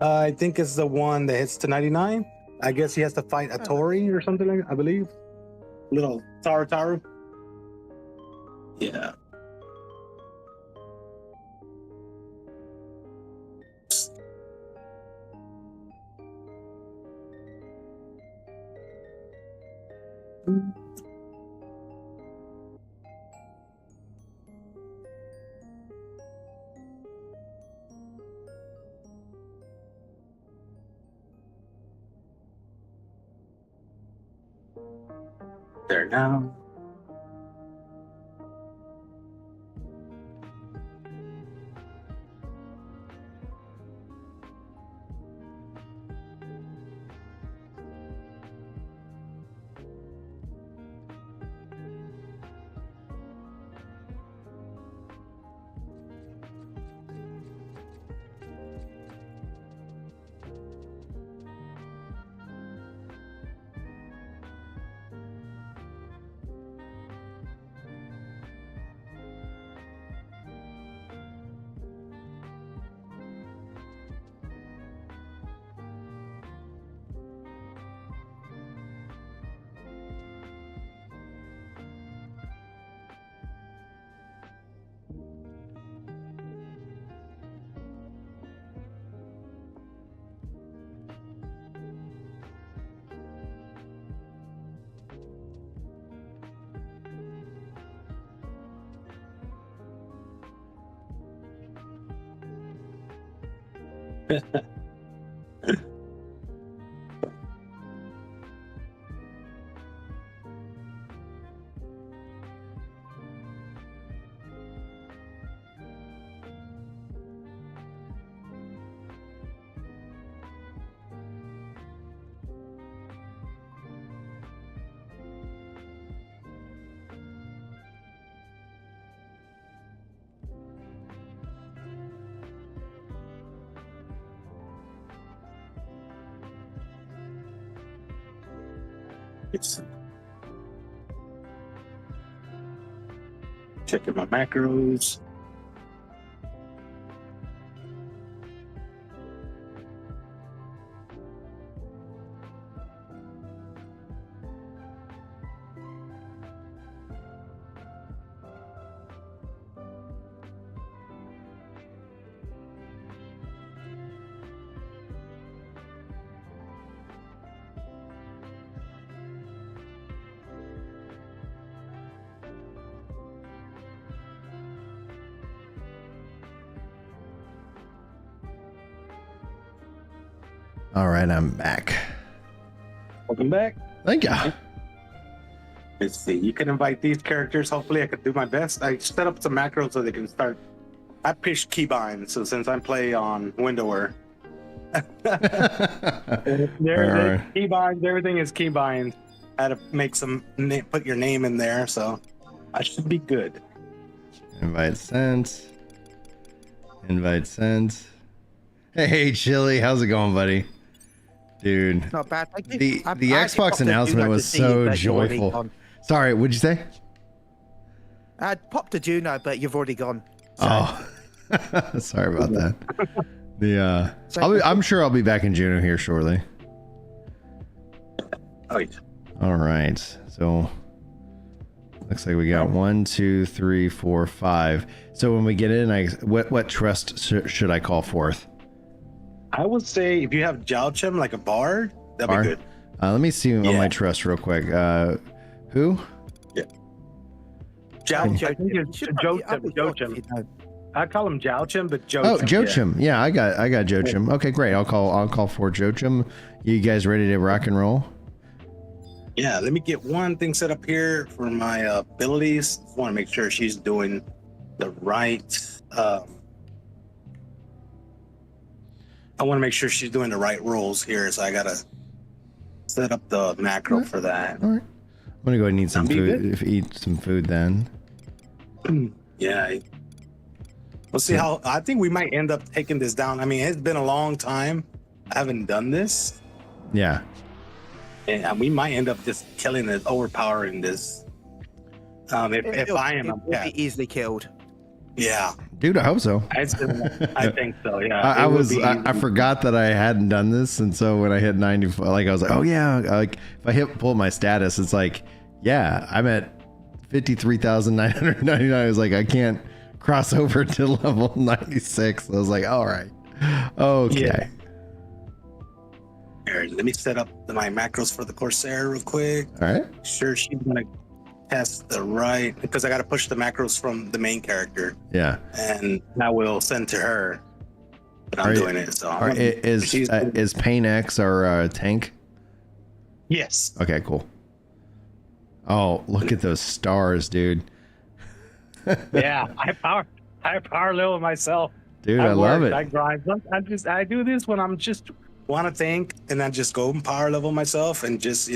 I think it's the one that hits to 99. I guess he has to fight a Tori or something like that, I believe. Little Taru. Yeah. There now. It's checking my macros. All right, I'm back. Welcome back. Thank you. Let's see. You can invite these characters. Hopefully, I can do my best. I set up some macros so they can start. I pitched keybind, so since I play on Windower, there's keybinds. Everything is keybind. I had to make some put your name in there, so I should be good. Invite sent. Invite sent. Hey, Chili, how's it going, buddy? Dude, Not bad. Thank you. the I Xbox popped a announcement Juno was to see you, so but you've already joyful. gone. Sorry, what'd you say? I popped a Juno, but you've already gone. So. Oh, sorry about that. So- I'm sure I'll be back in Juno here shortly. Oh, yeah. All right, so looks like we got 1, 2, 3, 4, 5. So when we get in, what trust should I call forth? I would say if you have Jalchim like a bard, that'd Bard? be good. Let me see on Yeah. my trust real quick. Who? I think it's Joachim. I call him Joachim, but Joachim. Oh, Joachim. Yeah, I got Joachim. Okay, great. I'll call for Joachim. You guys ready to rock and roll? Yeah, let me get one thing set up here for my abilities. I want to make sure she's doing the right. I want to make sure she's doing the right rules here, so I gotta set up the macro for that. All right. I'm gonna go ahead and eat some That'd food. Eat some food then. Yeah. We'll see how. I think we might end up taking this down. I mean, it's been a long time. I haven't done this, Yeah. and we might end up just killing it, overpowering this. If I am, it will be easily killed. yeah. Dude, I hope so. I think so. Yeah. I forgot that I hadn't done this, and so when I hit 90, like I was like, oh yeah, like if I pull my status, it's like, yeah, I'm at 53,999. I was like, I can't cross over to level 96. I was like, all right, okay. Yeah. Here, let me set up my macros for the Corsair real quick. All right. Sure, she's gonna test the right because I gotta push the macros from the main character, Yeah. and I will send to her. But I'm doing it. So is Pain X our tank? yes. Okay, cool. Oh, look at those stars, dude. Yeah, I power level myself. Dude, I love it. I grind. I do this when I'm just want to think, and then just go and power level myself, and just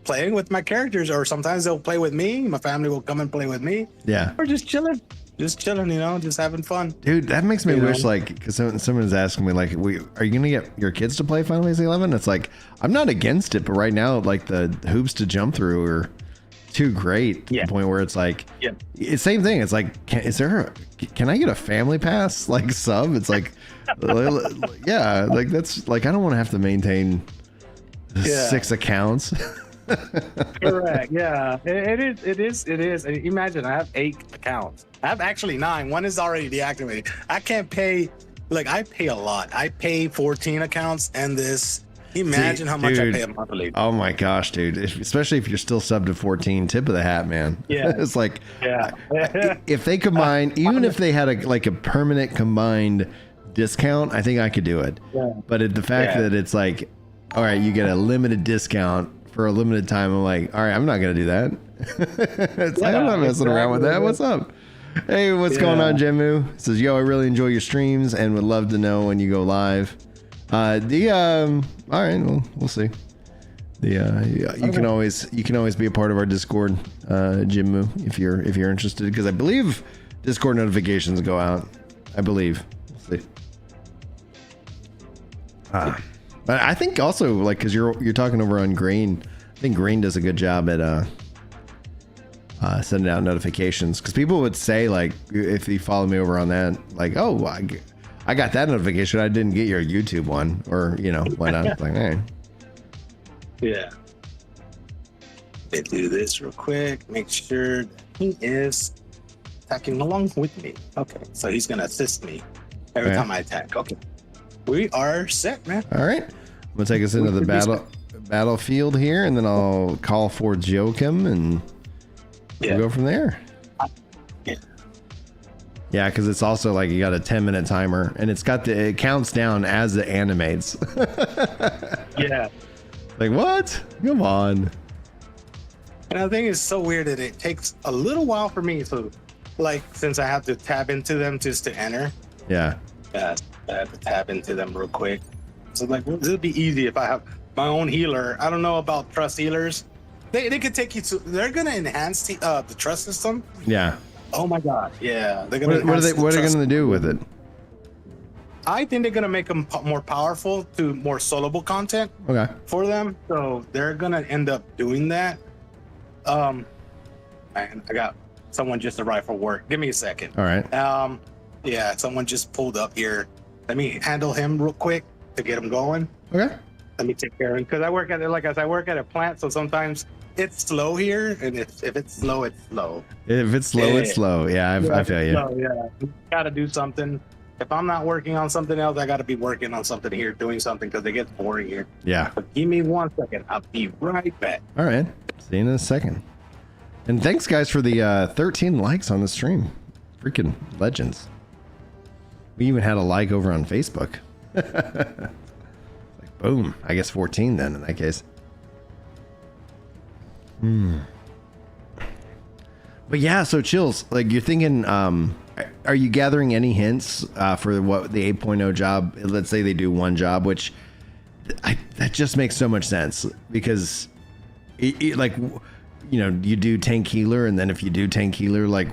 playing with my characters, or sometimes they'll play with me. My family will come and play with me. Yeah. Or just chilling, just having fun. Dude, that makes me wish, like, because someone's asking me, like, are you gonna get your kids to play Final Fantasy 11? It's like, I'm not against it, but right now, like, the hoops to jump through are too great to the point where it's like, it's same thing. It's like, can I get a family pass like sub? It's like, yeah, like that's like I don't want to have to maintain 6 accounts. Correct. Yeah, it is. Imagine I have 8 accounts. I have actually 9. One is already deactivated. I can't pay. Like I pay a lot. I pay 14 accounts and this. Imagine how much I pay a monthly. Oh my gosh, dude! Especially if you're still sub to 14, tip of the hat, man. Yeah, it's like, yeah. If they combine, even if they had a permanent combined discount, I think I could do it. Yeah. But the fact that it's like, all right, you get a limited discount for a limited time. I'm like, all right, I'm not gonna do that. It's like, I'm not messing around with that. What's up? Hey, what's going on, Jemu? Says, yo, I really enjoy your streams and would love to know when you go live. All right, well, we'll see. You can always be a part of our Discord, Jimmu, if you're interested, because I believe Discord notifications go out. I believe. We'll see. But I think also, like, because you're talking over on Green, I think Green does a good job at sending out notifications, because people would say, like, if you follow me over on that, like, oh, I got that notification, I didn't get your YouTube one, or why not? It's like, hey. Yeah. They do this real quick. Make sure he is attacking along with me. Okay, so he's gonna assist me every time I attack. Okay, we are set, man. All right, I'm gonna take us into the battlefield here, and then I'll call for Joachim, and we'll go from there. Yeah, because it's also like you got a 10-minute timer, and it counts down as it animates. Yeah. Like, what? Come on. And the thing is so weird that it takes a little while for me to, like, since I have to tab into them just to enter. Yeah. I have to tab into them real quick. So, like, it'll be easy if I have my own healer. I don't know about trust healers. They could take you to, they're going to enhance the trust system. Yeah. Oh my God. Yeah. They're gonna what are they going to do with it? I think they're going to make them more powerful to more soloable content for them. So they're going to end up doing that. Man, I got someone just arrived for work. Give me a second. All right. Yeah, someone just pulled up here. Let me handle him real quick to get him going. Okay. Let me take care of him, because I work at it, like, as I work at a plant, so sometimes it's slow here, and if it's slow, it's slow. If it's slow, it's slow. Yeah, I feel you. Slow, yeah, you gotta do something. If I'm not working on something else, I gotta be working on something here, doing something, because it gets boring here. Yeah. But give me 1 second. I'll be right back. All right. See you in a second. And thanks, guys, for the 13 likes on the stream. Freaking legends. We even had a like over on Facebook. Like, boom. I guess 14 then in that case. But yeah, so Chills, like, you're thinking, are you gathering any hints for what the 8.0 job, let's say they do one job, which that just makes so much sense, because like, you do tank healer, and then if you do tank healer, like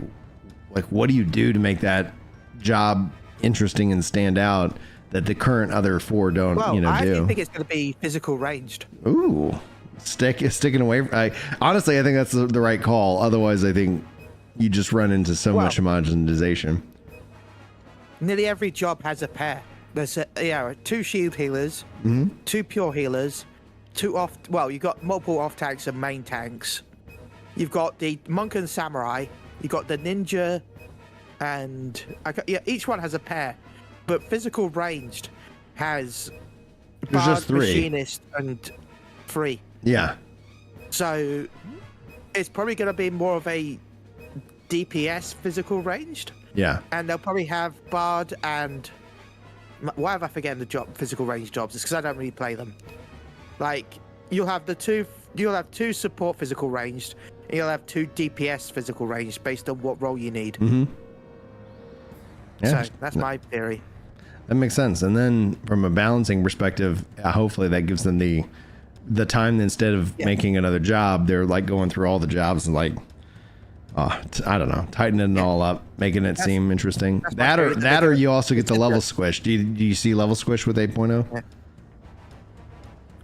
what do you do to make that job interesting and stand out that the current other four don't, do? I think it's going to be physical ranged. Ooh. Sticking away. Honestly, I think that's the right call. Otherwise, I think you just run into so much homogenization. Nearly every job has a pair. There's two shield healers, two pure healers, you've got multiple off tanks and main tanks. You've got the monk and samurai. You've got the ninja, and each one has a pair. But physical ranged has There's just 3. machinist, and 3. Yeah. So it's probably going to be more of a DPS physical ranged. Yeah. And they'll probably have Bard and why have I forgotten the physical range jobs? It's because I don't really play them. Like, you'll have 2 support physical ranged, and you'll have 2 DPS physical ranged based on what role you need. Yeah. So that's my theory. That makes sense. And then from a balancing perspective, hopefully that gives them the time, instead of making another job, they're like going through all the jobs and like, I don't know, tightening it all up, making it seem interesting. That or you also get the level squish. Do you see level squish with 8.0? Yeah.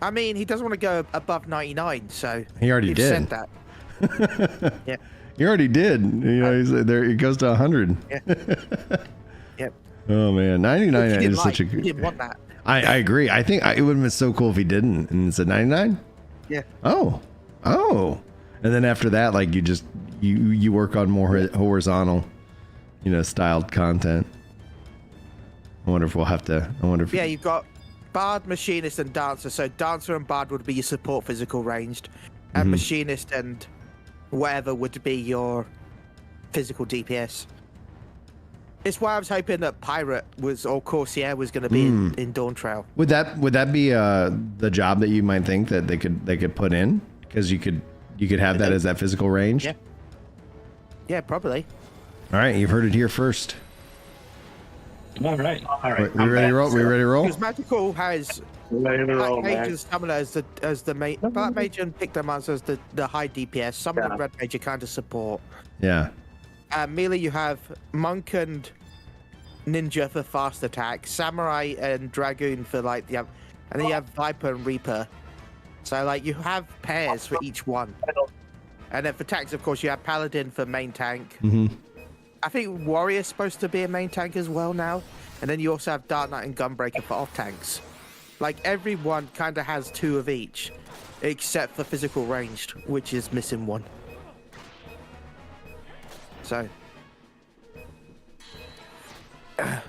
I mean, he doesn't want to go above 99, so he already did. Said that. Yeah. He already did. He said there it goes to 100. Yeah. Yep. Oh man, 99 is such a good. He didn't want that. I agree. I think it would have been so cool if he didn't, and it's a 99. Yeah. Oh, and then after that, like you work on more horizontal, styled content. I wonder if we'll have to. Yeah, you've got Bard, Machinist, and Dancer. So Dancer and Bard would be your support physical ranged, and Machinist and whatever would be your physical DPS. It's why I was hoping that Pirate was or Corsair was going to be in Dawn Trail. Would that be the job that you might think that they could put in? Because you could have that as that physical range. Yeah. Yeah, probably. All right, you've heard it here first. All right. We ready to roll? We ready to roll? Because Magical has Ready to roll, Black Mage man. and Summoner as the main. Black Mage and Pick them as the high DPS. Summoner and Red Mage are kind of support. Yeah. Melee, you have Monk and Ninja for fast attack, Samurai and Dragoon for like and then you have Viper and Reaper. So like you have pairs for each one. And then for tanks, of course, you have Paladin for main tank. Mm-hmm. I think Warrior's supposed to be a main tank as well now. And then you also have Dark Knight and Gunbreaker for off tanks. Like everyone kind of has 2 of each, except for physical ranged, which is missing 1. So.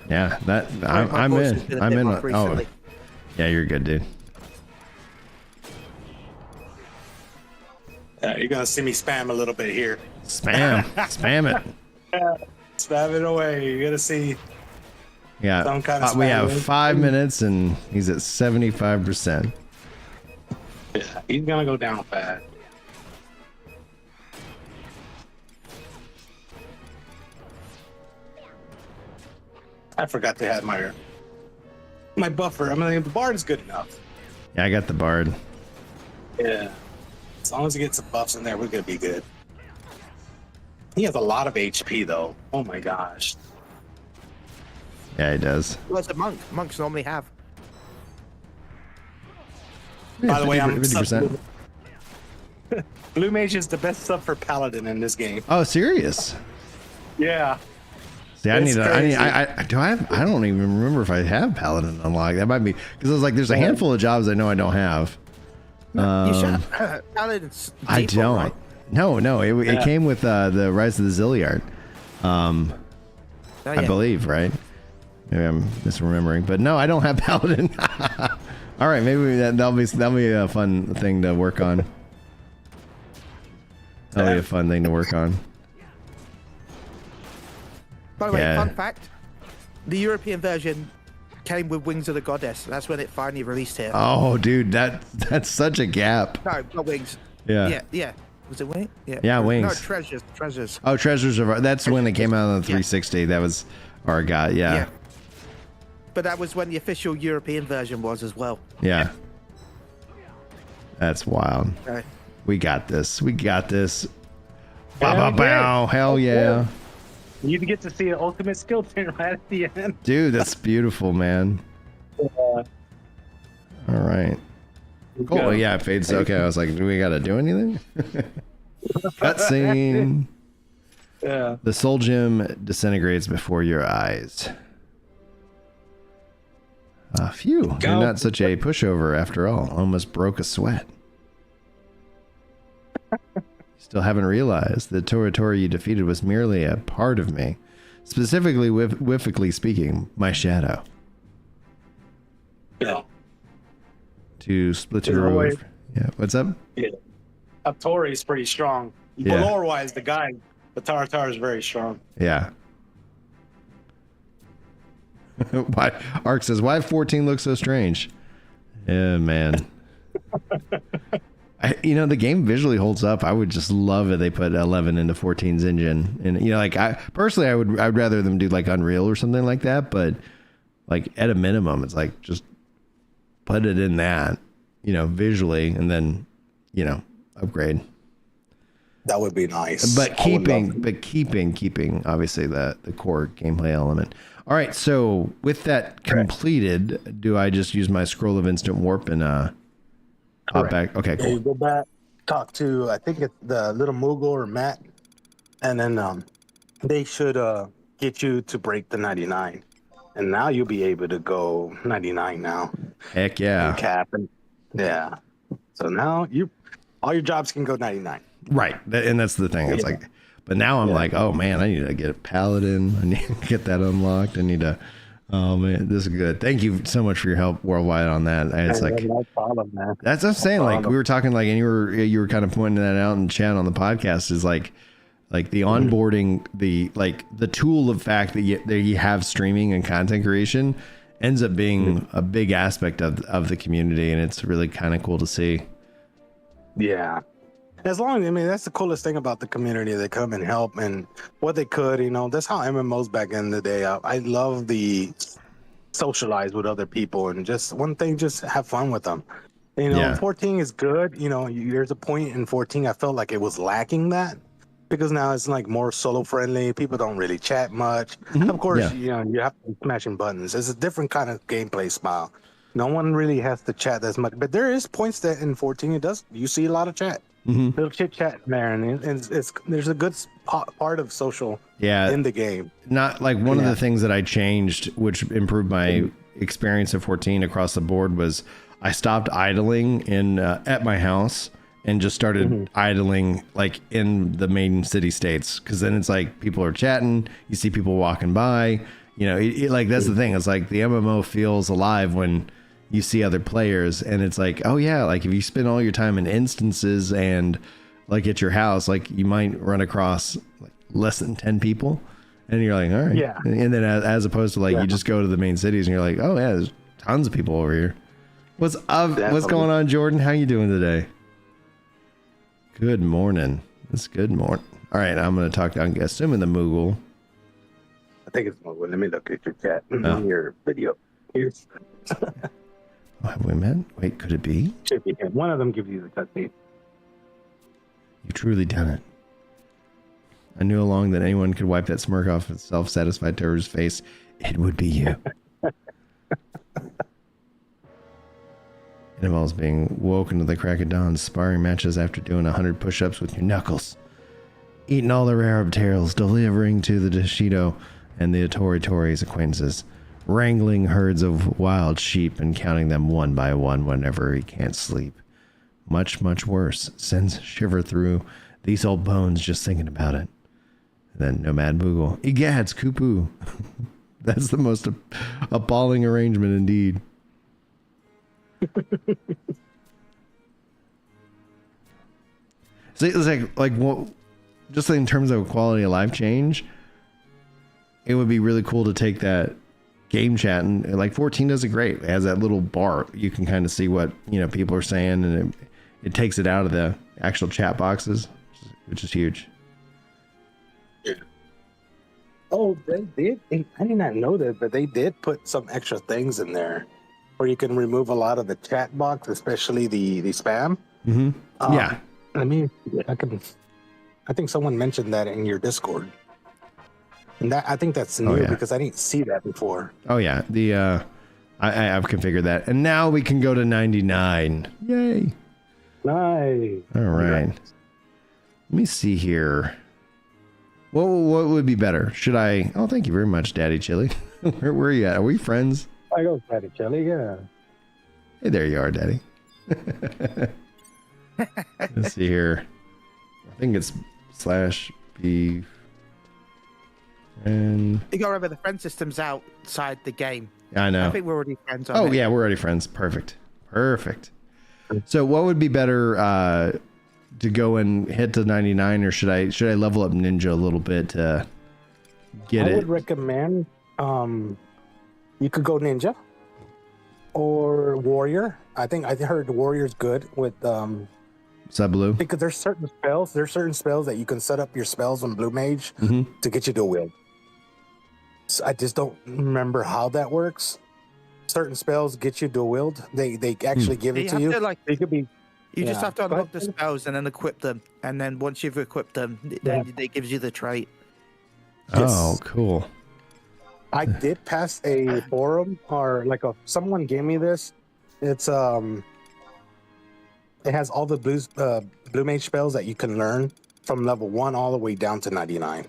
Yeah, that My I'm voice has in. been a I'm bit in. rough Oh, recently. yeah, you're good, dude. You're gonna see me spam a little bit here. Spam, spam it. Spam it away. You're gonna see. Yeah, Some kind of we have spam. 5 minutes, and he's at 75%. Yeah, he's gonna go down fast. I forgot to have my buffer. I mean, the bard is good enough. Yeah, I got the bard. Yeah. As long as he gets some buffs in there, we're gonna be good. He has a lot of HP though. Oh my gosh. Yeah, he does. Well, it's a monk. Monks normally have. By the way, I'm 50%. Blue Mage is the best sub for Paladin in this game. Oh, serious? Yeah. See, I It's need to. crazy. I do. I don't even remember if I have Paladin unlocked. That might be because I was like, there's a handful of jobs I know I don't have. You should. Paladin's I default, don't. right? No. It came with the Rise of the Zilliard. Oh, I yeah. believe, right? Maybe I'm misremembering, but no, I don't have Paladin. All right, maybe that'll be a fun thing to work on. That'll be a fun thing to work on. By the way, Yeah. fun fact: the European version came with Wings of the Goddess. That's when it finally released here. Oh, dude, that's such a gap. No, not Wings. Yeah. Yeah. Was it Wings? Yeah, No, Wings. Treasures. Oh, Treasures of that's when it came out on the 360. That was our guy. Yeah. But that was when the official European version was as well. Yeah. That's wild. Okay. We got this. We got this. Bow, Hell bow, bow. Hell yeah. You get to see an ultimate skill turn right at the end. Dude, that's beautiful, man. All right. Cool. go. Yeah, it fades. Okay, I was like, do we got to do anything? Cutscene. Yeah. The soul gem disintegrates before your eyes. Phew. You're not such a pushover after all. Almost broke a sweat. Still haven't realized the Tora you defeated was merely a part of me. Specifically, whiffically speaking, my shadow. Yeah. To split There's your no way- roof. Yeah, what's up? Yeah. Tori is pretty strong. Yeah. Lore wise, the guy, the Tar is very strong. Yeah. Why? Ark says, why 14 looks so strange? Yeah, man. The game visually holds up. I would just love if they put 11 into 14's engine. And, like, I'd rather them do like Unreal or something like that. But, like, at a minimum, it's like, just put it in that, visually, and then, upgrade. That would be nice. But keeping obviously the core gameplay element. All right, so with that completed, do I just use my scroll of instant warp and hop back? Okay, Yeah, you cool. go back, talk to I think it's the little Moogle or Matt, and then they should get you to break the 99, and now you'll be able to go 99 now. Heck yeah. Cap and yeah. So now all your jobs can go 99. Right, and that's the thing. It's like, but now I'm like, oh man, I need to get a paladin. I need to get that unlocked. I need to. Oh man, this is good. Thank you so much for your help worldwide on that. It's like No problem, man. that's what I'm saying. Like we were talking, like, and you were kind of pointing that out in chat on the podcast. Is like, Like the onboarding, the tool of fact that you have streaming and content creation ends up being a big aspect of the community, and it's really kind of cool to see. Yeah. As long as, I mean, that's the coolest thing about the community. They come and help and what they could, you know, that's how MMOs back in the day. I love the socialize with other people and just one thing, just have fun with them. You know, 14 is good. You know, there's a point in 14 I felt like it was lacking that, because now it's like more solo friendly. People don't really chat much. Of course, you know, you have to be smashing buttons. It's a different kind of gameplay style. No one really has to chat as much, but there is points that in 14 you see a lot of chat. Little chit chat there, and there's a good part of social in the game. Not like one of the things that I changed, which improved my experience of 14 across the board, was I stopped idling in at my house and just started idling like in the main city states, because then it's like people are chatting, you see people walking by, you know, like that's the thing. It's like the MMO feels alive when you see other players, and it's like, oh yeah, like if you spend all your time in instances and like at your house, like you might run across like less than 10 people, and you're like, all right, and then as opposed to like you just go to the main cities and you're like, oh yeah, there's tons of people over here. What's up? What's going on, Jordan? How you doing today? Good morning. It's good morning. All right, I'm going to talk. I'm assuming the Moogle. I think it's Moogle. Let me look at your chat on your video. Here's. Have we met? Wait, could it be? Should be him. One of them gives you the cutscene. You've truly done it. I knew along that anyone could wipe that smirk off a self-satisfied terrorist's face. It would be you. It involves being woken to the crack of dawn, sparring matches after doing 100 push-ups with your knuckles, eating all the rare tails, delivering to the Dishido and the Tori's acquaintances, wrangling herds of wild sheep and counting them one by one whenever he can't sleep. Much, much worse. Sends shiver through these old bones just thinking about it. And then Nomad Boogle. Egads, Kupu. That's the most appalling arrangement indeed. So it's like what, just in terms of quality of life change, it would be really cool to take that game chat, and like 14 does it great. It has that little bar, you can kind of see what, you know, people are saying, and it takes it out of the actual chat boxes, which is huge. Oh, they did. I did not know that, but they did put some extra things in there where you can remove a lot of the chat box, especially the spam. Yeah. I think someone mentioned that in your Discord. And that, I think that's new because I didn't see that before. Oh yeah. I've configured that. And now we can go to 99. Yay. Nice. All right. Let me see here. What would be better? Should I? Oh, thank you very much, Daddy Chili. Where are you at? Are we friends? I go Daddy Chili, yeah. Hey, there you are, Daddy. Let's see here. I think it's /B. And you gotta remember the friend system's outside the game. I know. I think we're already friends. Oh yeah, we're already friends. Perfect. So what would be better to go and hit to 99, or should I level up Ninja a little bit to get it? I would recommend you could go Ninja or Warrior. I heard Warrior's good with Sub Blue, because there's certain spells that you can set up your spells on Blue Mage to get you to wield. So I just don't remember how that works. Certain spells get you to wield. They actually give it to you. They could be. You just have to unlock the spells and then equip them, and then once you've equipped them, it gives you the trait. Oh, cool. I did pass a forum, or someone gave me this. It's it has all the blue mage spells that you can learn from level 1 all the way down to 99.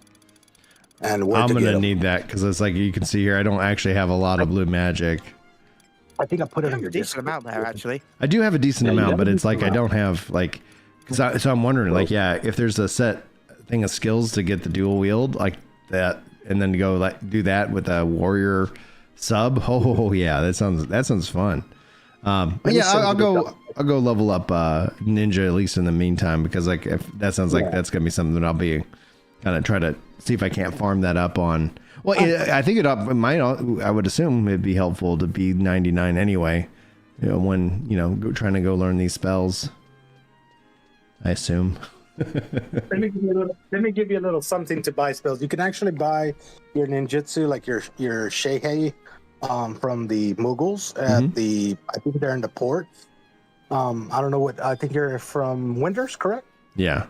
And I'm gonna need that, because it's like you can see here, I don't actually have a lot of blue magic. I think I put it in your decent amount there, actually. I do have a decent amount, but it's like I don't have so I'm wondering, if there's a set thing of skills to get the dual wield like that, and then go do that with a warrior sub. Oh yeah, that sounds fun. I'll go level up Ninja at least in the meantime, because if that sounds like that's gonna be something that I'll be kind of try to see if I can't farm that up on. Well, I think it might. I would assume it'd be helpful to be 99 anyway. When trying to go learn these spells. I assume. Let me give you a little something to buy spells. You can actually buy your ninjutsu, like your Sheihei, from the Mughals at the. I think they're in the port. I don't know what. I think you're from Winders, correct? Yeah.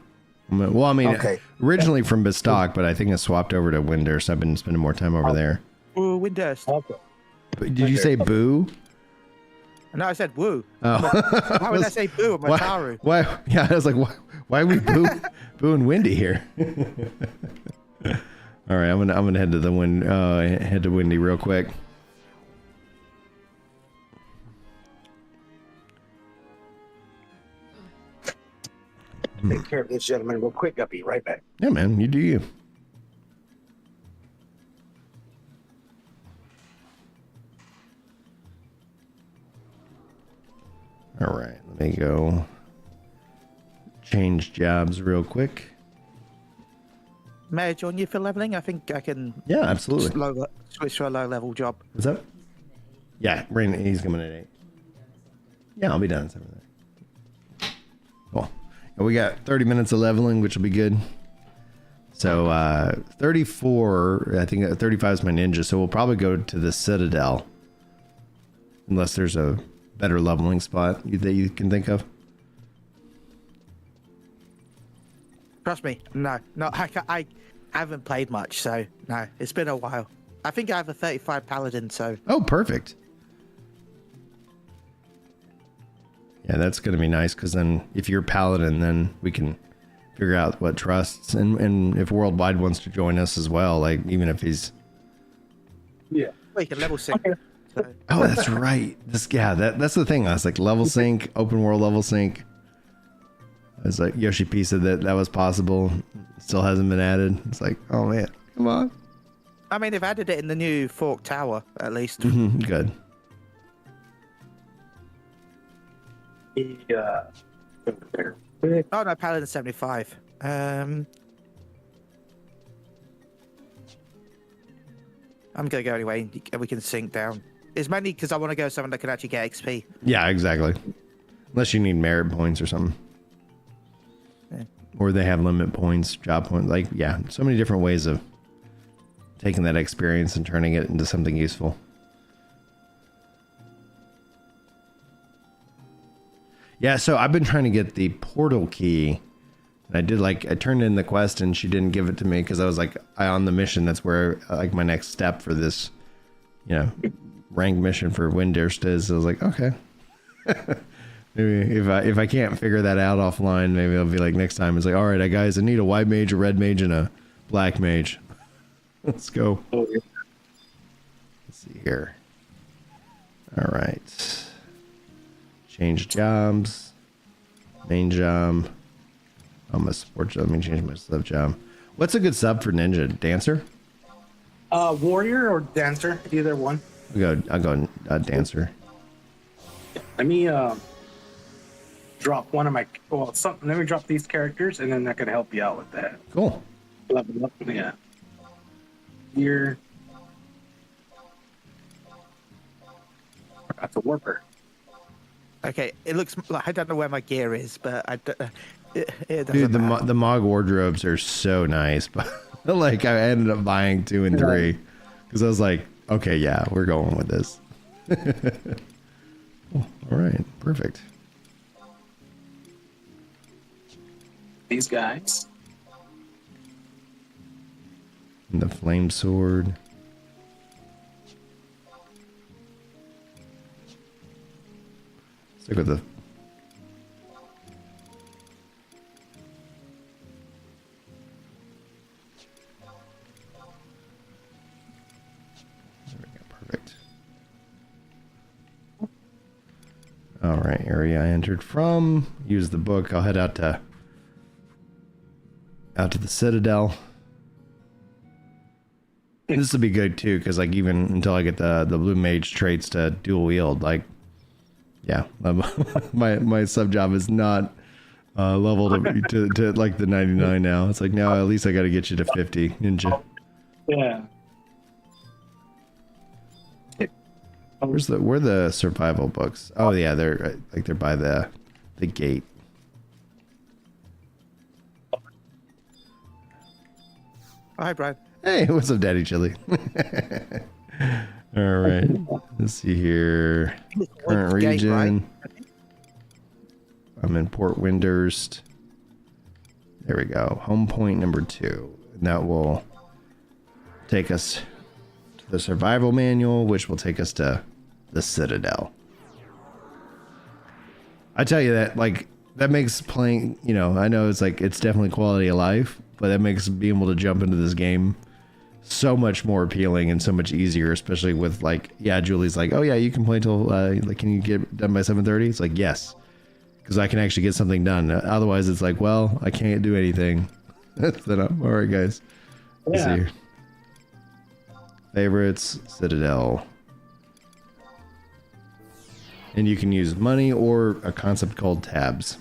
Well, I mean, originally from Bistock, but I think I swapped over to Winders. I've been spending more time over there. Ooh, Winders. Okay. Did you say boo? No, I said woo. Oh. Why would I say boo at Mataru? Why? Yeah, I was like, why are we boo and windy here? All right, I'm gonna head to head to Windy real quick. Take care of this gentleman real quick. I'll be right back. Yeah, man, you do you. All right, let me go change jobs real quick. May I join you for leveling? I think I can. Yeah, absolutely. Switch to a low level job. What's up? Yeah, he's coming at 8. Yeah, I'll be done at 7. Cool. And we got 30 minutes of leveling, which will be good. So 34, I think 35 is my ninja, so we'll probably go to the Citadel. Unless there's a better leveling spot that you can think of. Trust me, no, I haven't played much, so no, it's been a while. I think I have a 35 paladin, so. Oh, perfect. Yeah, that's going to be nice, because then if you're paladin, then we can figure out what trusts, and if Worldwide wants to join us as well, like even if he's. Yeah. Well, you can level sync. Okay. So. Oh, that's right. That's the thing. I was like, level sync, open world level sync. I was like, Yoshi P said that was possible. Still hasn't been added. It's like, oh man, come on. I mean, they've added it in the new Fork Tower, at least. Good. Oh no, Paladin 75. I'm gonna go anyway, and we can sync down. It's mainly because I want to go somewhere that can actually get XP. Yeah, exactly. Unless you need merit points or something. Yeah. Or they have limit points, job points. Like, yeah, so many different ways of taking that experience and turning it into something useful. Yeah, so I've been trying to get the portal key. And I turned in the quest and she didn't give it to me because I was like, on the mission, that's where like my next step for this, ranked mission for Windurst is. I was like, okay. Maybe if I can't figure that out offline, maybe I'll be like next time. It's like, all right, guys, I need a white mage, a red mage, and a black mage. Let's go. Oh, yeah. Let's see here. All right. Change jobs. Main job. I'm a support job. Let me change my sub job. What's a good sub for ninja? Dancer? Warrior or dancer, either one. I'll go dancer. Let me drop one of my. Let me drop these characters, and then that can help you out with that. Cool. Level up, yeah. Here. That's a warper. Okay, it looks like I don't know where my gear is, but it doesn't Dude, matter. the Mog wardrobes are so nice, but like I ended up buying 2 and 3 because I was like, okay, yeah, we're going with this. Cool. All right, perfect. These guys. And the flame sword. Stick with the. There we go, perfect. All right, area I entered from. Use the book. I'll head out to the Citadel. This will be good too, because like even until I get the blue mage traits to dual wield, like, yeah, my sub job is not leveled to like the 99 now. It's like, now at least I got to get you to 50, ninja. Yeah. Where the survival books? Oh yeah, they're by the gate. Hi, Brad. Hey, what's up, Daddy Chili? All right, let's see here. Current region. Right? I'm in Port Windurst. There we go. Home point number 2. And that will take us to the survival manual, which will take us to the Citadel. I tell you that, like, that makes playing, you know, I know it's like, it's definitely quality of life, but that makes being able to jump into this game so much more appealing and so much easier, especially with, like, yeah, Julie's like, oh yeah, you can play till, like, can you get done by 7:30? It's like, yes, because I can actually get something done. Otherwise, it's like, well, I can't do anything. Then I'm, all right, guys. Let's see here. Favorites, Citadel. And you can use money or a concept called tabs.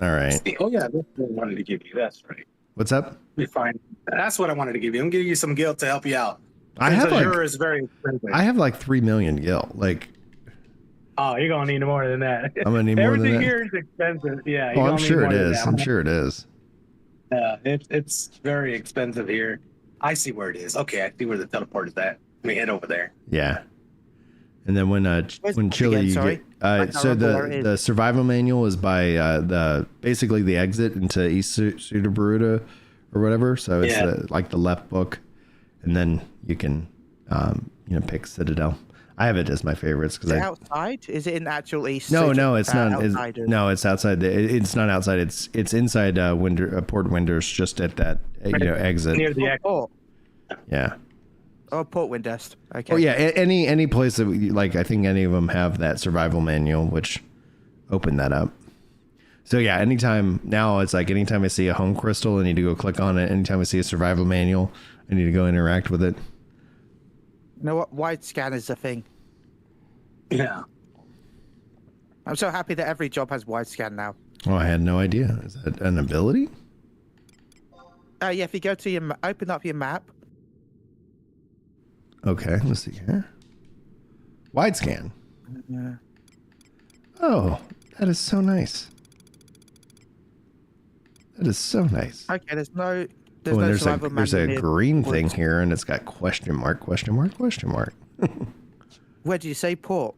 All right. Oh yeah, that's what I wanted to give you. That's right. What's up? Be fine. That's what I wanted to give you. I'm giving you some guilt to help you out. I have like, Asura is very expensive. I have like 3 million gil. Like, oh, you're gonna need more than that. I'm gonna need more than that. Everything here is expensive. Yeah. Oh, I'm sure it is. I'm sure it is. Yeah, it's very expensive here. I see where it is. Okay, I see where the teleport is at. Let me head over there. Yeah. And then when Chili, again, so the survival manual is by the basically the exit into East Sudabaruta or whatever. So it's like the left book, and then you can pick Citadel. I have it as my favorites because outside. Is it in actual East? No, it's not. It's outside. It's not outside. It's inside Port Windurst, just at that exit near the exit. Yeah. Oh, Port Windurst. Okay. Oh yeah, any place that like, I think any of them have that survival manual, which open that up. So yeah, anytime now it's like anytime I see a home crystal, I need to go click on it. Anytime I see a survival manual, I need to go interact with it. You know what? Wide scan is a thing. Yeah. I'm so happy that every job has wide scan now. Oh, I had no idea. Is that an ability? Yeah, if you go to your open up your map. Okay, let's see here. Wide scan. Yeah. Oh, that is so nice. That is so nice. Okay, there's no there's a green thing here, and it's got question mark. Where did you say port?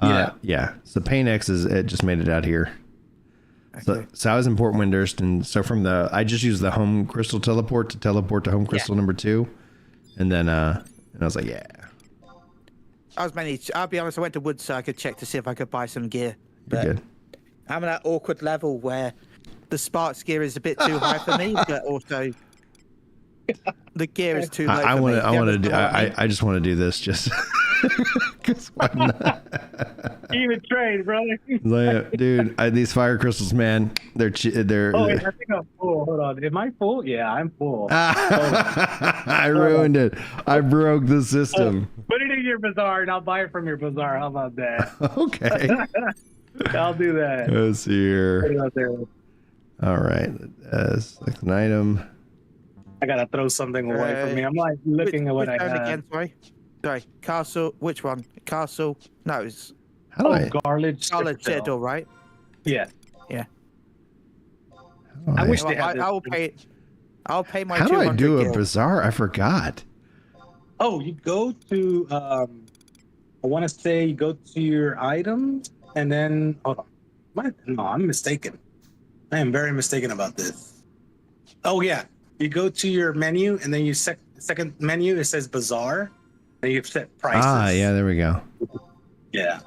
Yeah. So Pain X it just made it out here. Okay. So I was in Port Windurst, and so I just used the home crystal teleport to home crystal number 2, and then and I was like, yeah. I'll be honest, I went to Wood Circuit check to see if I could buy some gear. But good. I'm at that awkward level where the Sparks gear is a bit too high for me, but also the gear is too low for me. I just want to do this just because why not? Even trade, brother. Like, dude, these fire crystals, man, they're. Oh, wait, I think I'm full. Hold on, am I full? Yeah, I'm full. I ruined it. I broke the system. Put it in your bazaar, and I'll buy it from your bazaar. How about that? Okay. I'll do that. Let's see here. Put it out there. All right. Select an item. I gotta throw something away from me. I'm like looking at what I have. Again, sorry. Castle. Which one? Castle. No, it's. Garlic Citadel, right? Yeah. Yeah. I wish they had. I'll pay my. How do I do gil. a bazaar? I forgot. Oh, you go to. I want to say you go to your items and then hold on. No, I'm mistaken. I am very mistaken about this. Oh yeah, you go to your menu and then you second menu. It says bazaar, and you set prices. Ah, yeah, there we go. Yeah.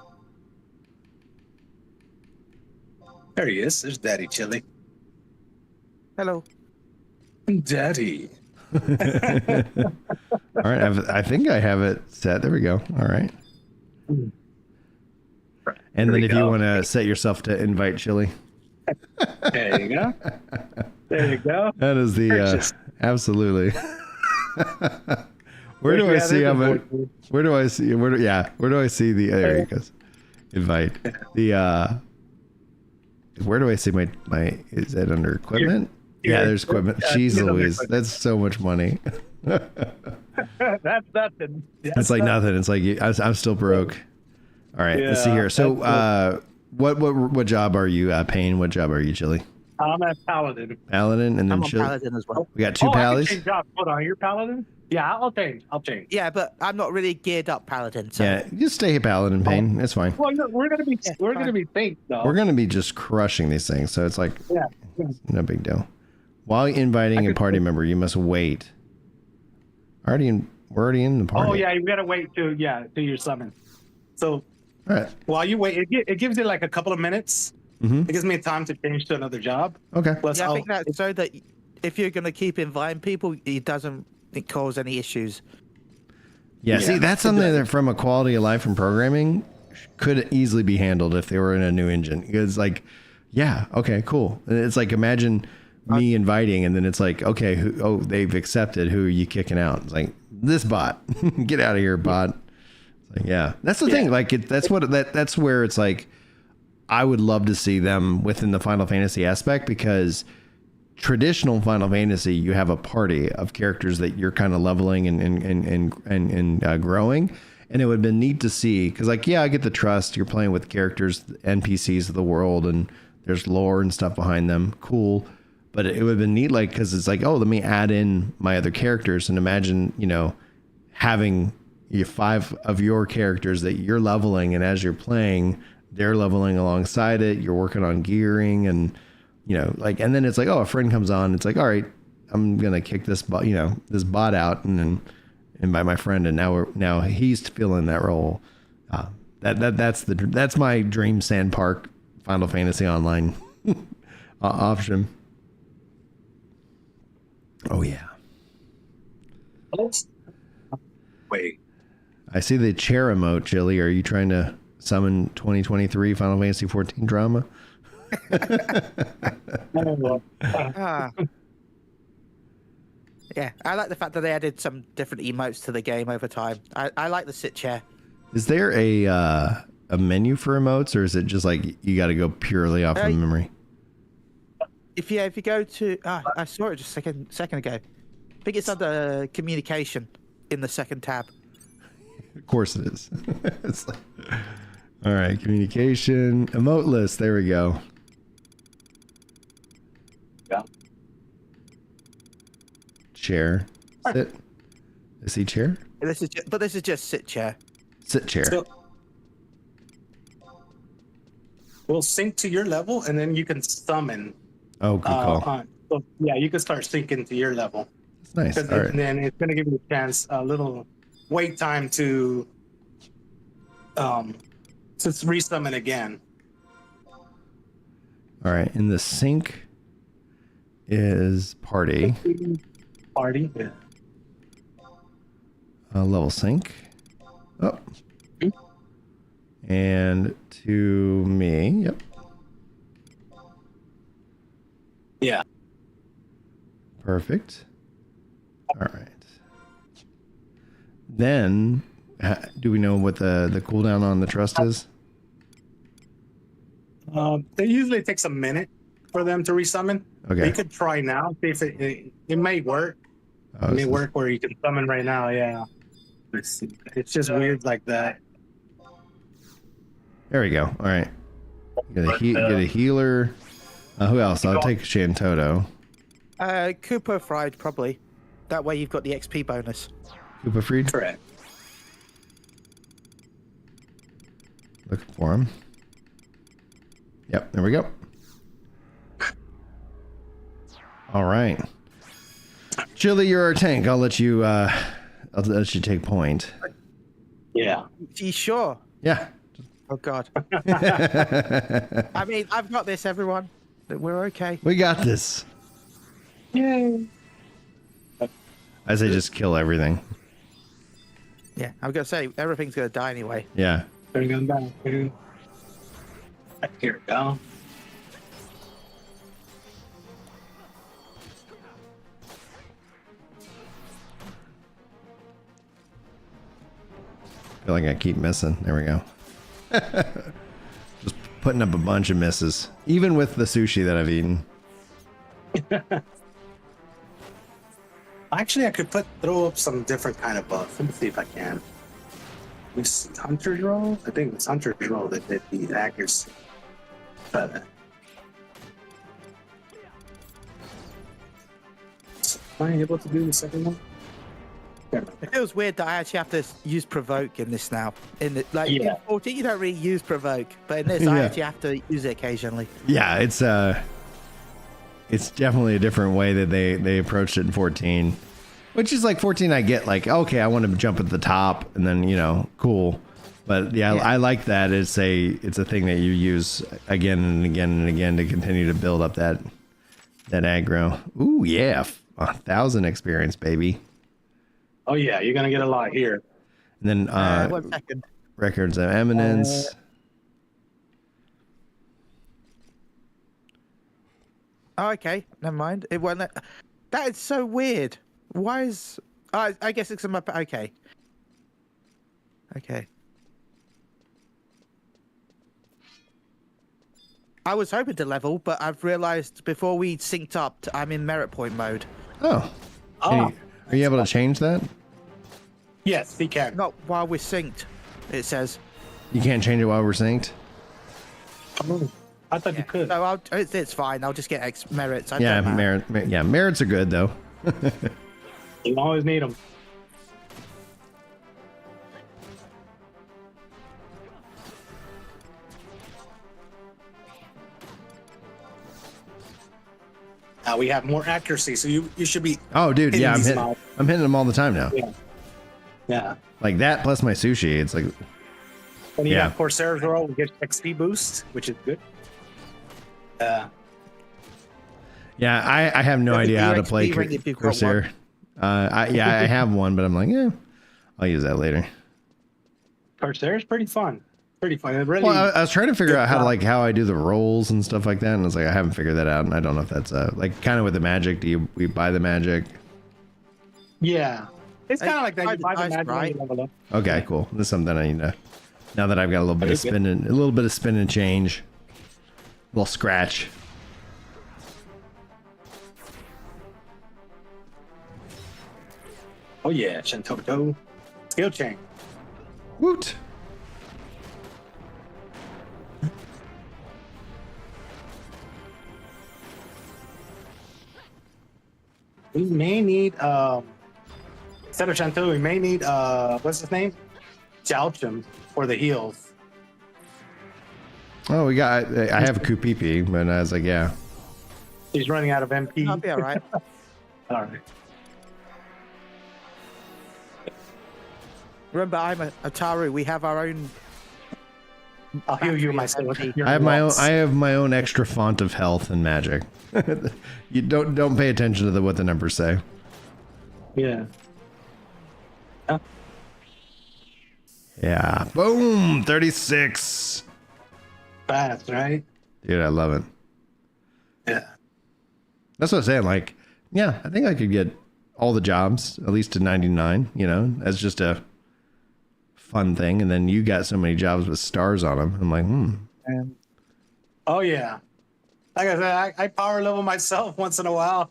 There he is. There's Daddy Chili. Hello. Daddy. All right, I think I have it set. There we go. All right. And then if you want to set yourself to invite Chili. There you go. There you go. That is the absolutely. Where do I see how much? much? Where do I see? Where do I see the? There he goes. Invite the. Where do I see my? Is that under equipment? Yeah, there's equipment. Jeez Louise, that's so much money. That's nothing. It's like nothing. It's like I'm still broke. All right, let's see Yeah, here. So, what job are you, Payne? What job are you, Chili? I'm a paladin. Paladin, and then I'm on Chili. Paladin as well. We got two I can pallies. change jobs. Hold on, you're paladin? Yeah, I'll change. Yeah, but I'm not really geared up Paladin. So. Yeah, just stay Paladin, Payne. It's fine. Well, we're gonna be safe though. We're gonna be just crushing these things, so it's like no big deal. While inviting a party member, you must wait. We're already in the party. Oh yeah, you gotta wait to your summon. So All right. while you wait, it gives you like a couple of minutes. Mm-hmm. It gives me time to change to another job. Okay. Plus, Yeah, I think that's so that if you're going to keep inviting people, it doesn't cause any issues. Yeah. See, that's something that from a quality of life from programming could easily be handled if they were in a new engine. Because like, yeah, okay, cool. And it's like imagine me inviting, and then it's like, okay, they've accepted. Who are you kicking out? It's like this bot. Get out of here, bot. It's like, yeah, that's the thing. Like that's where it's like. I would love to see them within the Final Fantasy aspect, because traditional Final Fantasy, you have a party of characters that you're kind of leveling and growing. And it would have been neat to see, because like, yeah, I get the trust. You're playing with characters, NPCs of the world, and there's lore and stuff behind them. Cool. But it would have been neat, like, because it's like, oh, let me add in my other characters, and imagine, having 5 of your characters that you're leveling, and as you're playing, they're leveling alongside it. You're working on gearing, and and then it's like, oh, a friend comes on. It's like, all right, I'm gonna kick this bot, this bot out, and then invite my friend, and now he's filling that role. That's my dream Sandpark Final Fantasy Online option. Oh yeah. wait. I see the chair emote, Chili. Are you trying to summon 2023 Final Fantasy 14 drama? Yeah, I like the fact that they added some different emotes to the game over time. I like the sit chair. Is there a menu for emotes, or is it just like you got to go purely off of memory? If you go to, I saw it just a second ago. I think it's under communication in the second tab. Of course it is. It's like, all right, communication, emote list. There we go. Yeah. Chair. Sit. I see chair. This is just sit chair. Sit chair. So, we'll sync to your level, and then you can summon. Oh, good call. So, yeah, you can start syncing to your level. That's nice. All right. And then it's going to give you a chance, a little wait time to resummon again. All right. And the sync is party. Party. Yeah. Level sync. Oh. And to me. Yep. Yeah. Perfect. All right. Then, do we know what the cooldown on the trust is? It usually takes a minute for them to resummon. Okay. You could try now. See if it may work. It may work where you can summon right now. Yeah. It's just weird like that. There we go. All right. Get a healer. Who else? I'll take Shantoto. Cooper Fried, probably. That way you've got the XP bonus. Koopa Fried? Correct. Looking for him. Yep, there we go. All right. Chili, you're our tank. I'll let you take point. Yeah. You sure? Yeah. Oh God. I mean, I've got this, everyone. We're okay. We got this. Yay. I say just kill everything. Yeah, I'm gonna say everything's gonna die anyway. Yeah. There you go. Back. Here we go. feel like I keep missing. There we go. Just putting up a bunch of misses, even with the sushi that I've eaten. Actually, I could throw up some different kind of buff. Let me see if I can. This Hunter's Roll? I think it's Hunter's Roll that did the accuracy. But, am I able to do the second one? It feels weird that I actually have to use provoke in this now. In 14, you don't really use provoke, but in this, I actually have to use it occasionally. Yeah, it's definitely a different way that they approached it in 14, which is like 14. I get like, okay, I want to jump at the top, and then cool. But yeah, I like that. It's a thing that you use again and again and again to continue to build up that aggro. Ooh yeah, 1,000 experience, baby. Oh yeah, you're gonna get a lot here. And then 1 second. records of eminence. Oh, okay, never mind. It wasn't. That is so weird. Why is? I guess it's okay. Okay. I was hoping to level, but I've realized before we synced up, I'm in merit point mode. Oh. Are you able to change that? Yes, he can. Not while we're synced, it says. You can't change it while we're synced? Oh, I thought you could. So it's fine. I'll just get merits. Yeah, merits are good though. You always need them. Now we have more accuracy, so you should be. Oh, dude, yeah, I'm hitting them all the time now. Yeah. Like that plus my sushi. It's like. And you got Corsair's Roll, we get XP boost, which is good. Yeah, I have no idea how to play Corsair. I have one, but I'm like, I'll use that later. Corsair is pretty fun. Pretty fun. It really. Well, I was trying to figure out how I do the rolls and stuff like that, and I was like, I haven't figured that out, and I don't know if that's like kind of with the magic. We buy the magic? Yeah, it's kind of like that. You buy the magic, right? Level up. Okay, cool. This is something I need to. Now that I've got a little bit of spin and change, a little scratch. Oh yeah, Shantoto. Skill chain. Woot. We may need instead of Shanto, we may need what's his name? Jalchum for the heals. Oh, I have a Kupipi, but I was like, yeah. He's running out of MP. I'll be all right. All right. Remember, I'm a Ataru. We have our own. I'll heal you myself. I have my own extra font of health and magic. You don't pay attention to what the numbers say. Yeah. Yeah. Boom. 36. Fast, right? Dude, I love it. Yeah. That's what I'm saying. Like, yeah, I think I could get all the jobs at least to 99. As just a fun thing. And then you got so many jobs with stars on them. I'm like, Oh yeah. Like I said, I power level myself once in a while.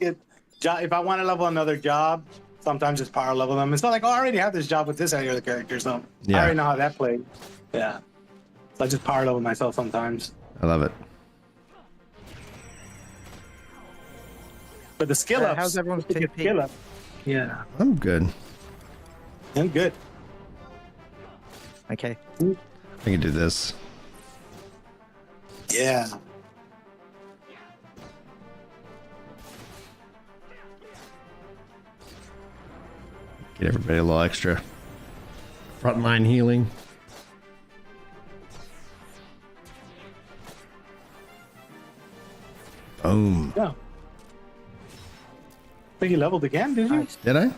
If I want to level another job, sometimes just power level them. It's not like, I already have this job with this other character, so I already know how that plays. Yeah. So I just power level myself sometimes. I love it. But the skill ups. How's everyone's TP? Skill up. Yeah. I'm good. I'm good. Okay. I can do this. Yeah. Get everybody a little extra frontline healing. Boom. Yeah. I think you leveled again, did you? Did I?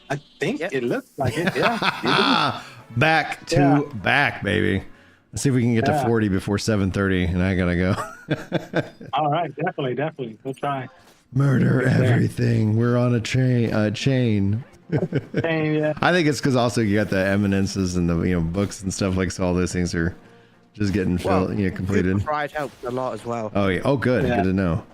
I think it looked like it. Yeah. Back to back, baby. Let's see if we can get to 40 before 7:30, and I gotta go. All right, definitely. We'll try. Murder everything. We're on a chain. Yeah. I think it's because also you got the eminences and the books and stuff like so. All those things are just getting completed. Pride helped a lot as well. Oh yeah. Oh good. Yeah. Good to know.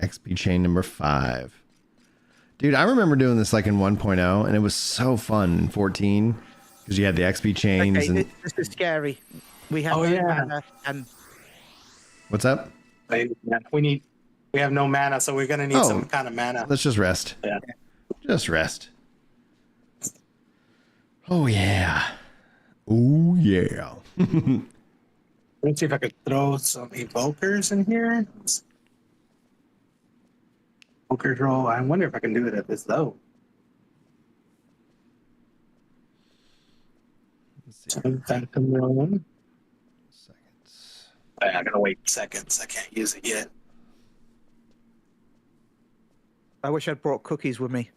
XP chain number 5. Dude, I remember doing this like in 1.0 and it was so fun in 14 because you had the XP chains Okay, and this is scary. We have mana and what's up? We have no mana, so we're gonna need some kind of mana. Let's just rest. Yeah. Just rest. Oh yeah. Oh yeah. Let's see if I could throw some evokers in here. Evokers roll. I wonder if I can do it at this low. Phantom roll. Seconds. I gotta wait seconds. I can't use it yet. I wish I'd brought cookies with me.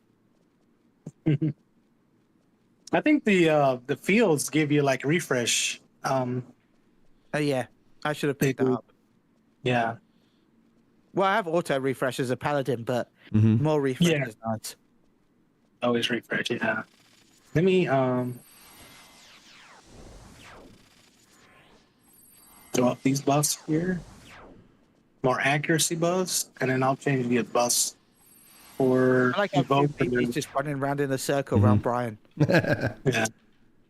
I think the fields give you like refresh. Oh yeah, I should have picked that up. Yeah. Well, I have auto refresh as a paladin, but more refresh is nice. Always refresh, yeah. Let me throw up these buffs here. More accuracy buffs, and then I'll change the buffs for I like how evoke. he's just running around in a circle around Brian. Yeah.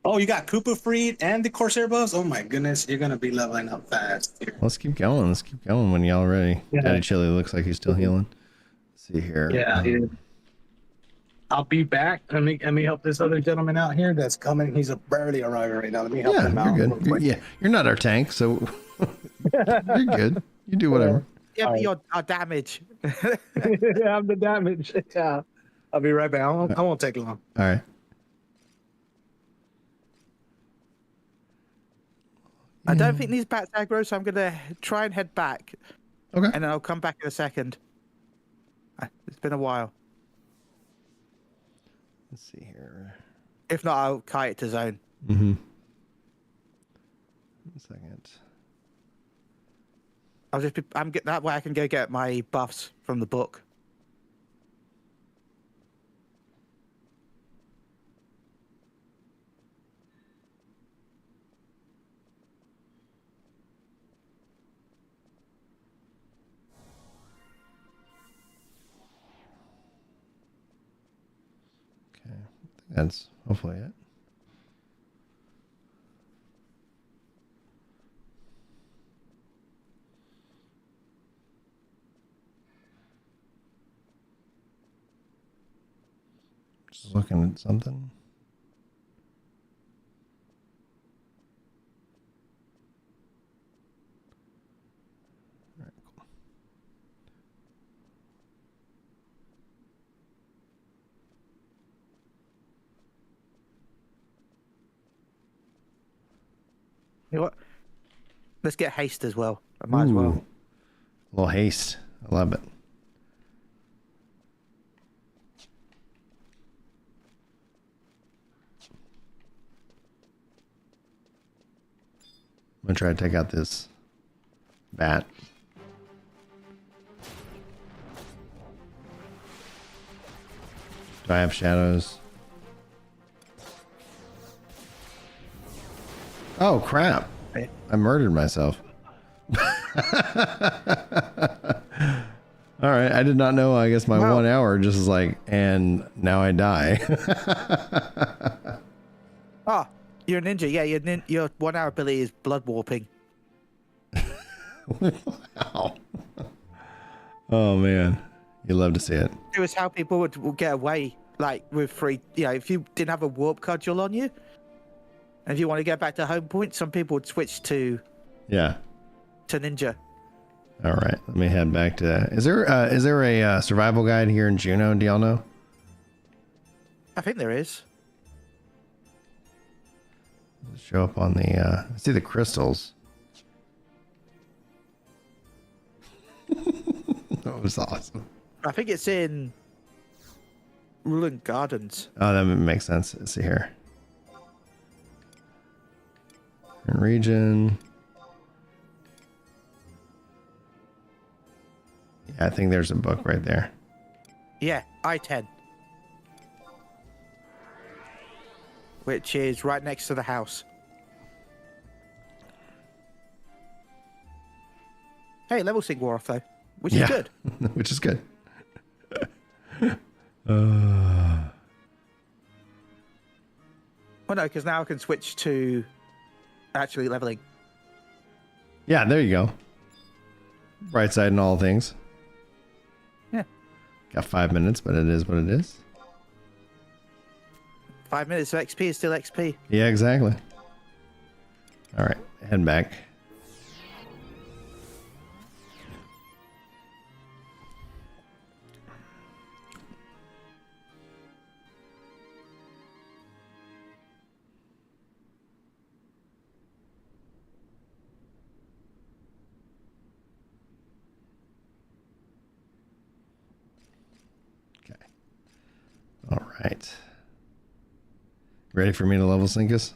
Oh, you got Koopa Freed and the Corsair buffs? Oh my goodness, you're gonna be leveling up fast here. Let's keep going. Let's keep going when y'all ready. Yeah. Daddy Chili looks like he's still healing. Let's see here. Yeah, I'll be back. Let me help this other gentleman out here that's coming. He's barely arriving right now. Let me help him out. You're real quick. good. You're not our tank, so you're good. You do whatever. Yeah, but you're our damage. I'm the damage. Yeah. I'll be right back. I won't take long. All right. I don't think these bats aggro, so I'm going to try and head back. Okay. And then I'll come back in a second. It's been a while. Let's see here. If not, I'll kite it to zone. Mm-hmm. 1 second. That way I can go get my buffs from the book. Okay. I think that's hopefully it. Just looking at something. All right, cool. You know what? Let's get haste as well. I might as well. Ooh. A little haste. I love it. I'm gonna try to take out this bat. Do I have shadows? Oh crap. I murdered myself. All right, I did not know. I guess my 1 hour just is like, and now I die. Ah, you're a ninja. Yeah, your 1 hour ability is blood warping. Wow. Oh man, you love to see it. It was how people would get away, like with free. You know, if you didn't have a warp cudgel on you, and if you want to get back to home point, some people would switch to ninja. All right, let me head back to that. Is there a survival guide here in Juneau? Do y'all know? I think there is. Show up on the, see the crystals. That was awesome. I think it's in Ruined Gardens. Oh, that makes sense. Let's see here. Region. Yeah, I think there's a book right there. Yeah, I-10. Which is right next to the house. Hey, level sync wore off though, which is good. Which is good. Well, no, because now I can switch to actually leveling. Yeah, there you go. Bright side in all things. Yeah. Got 5 minutes, but it is what it is. 5 minutes of XP is still XP. Yeah, exactly. All right, head back. Okay. All right. Ready for me to level sync us?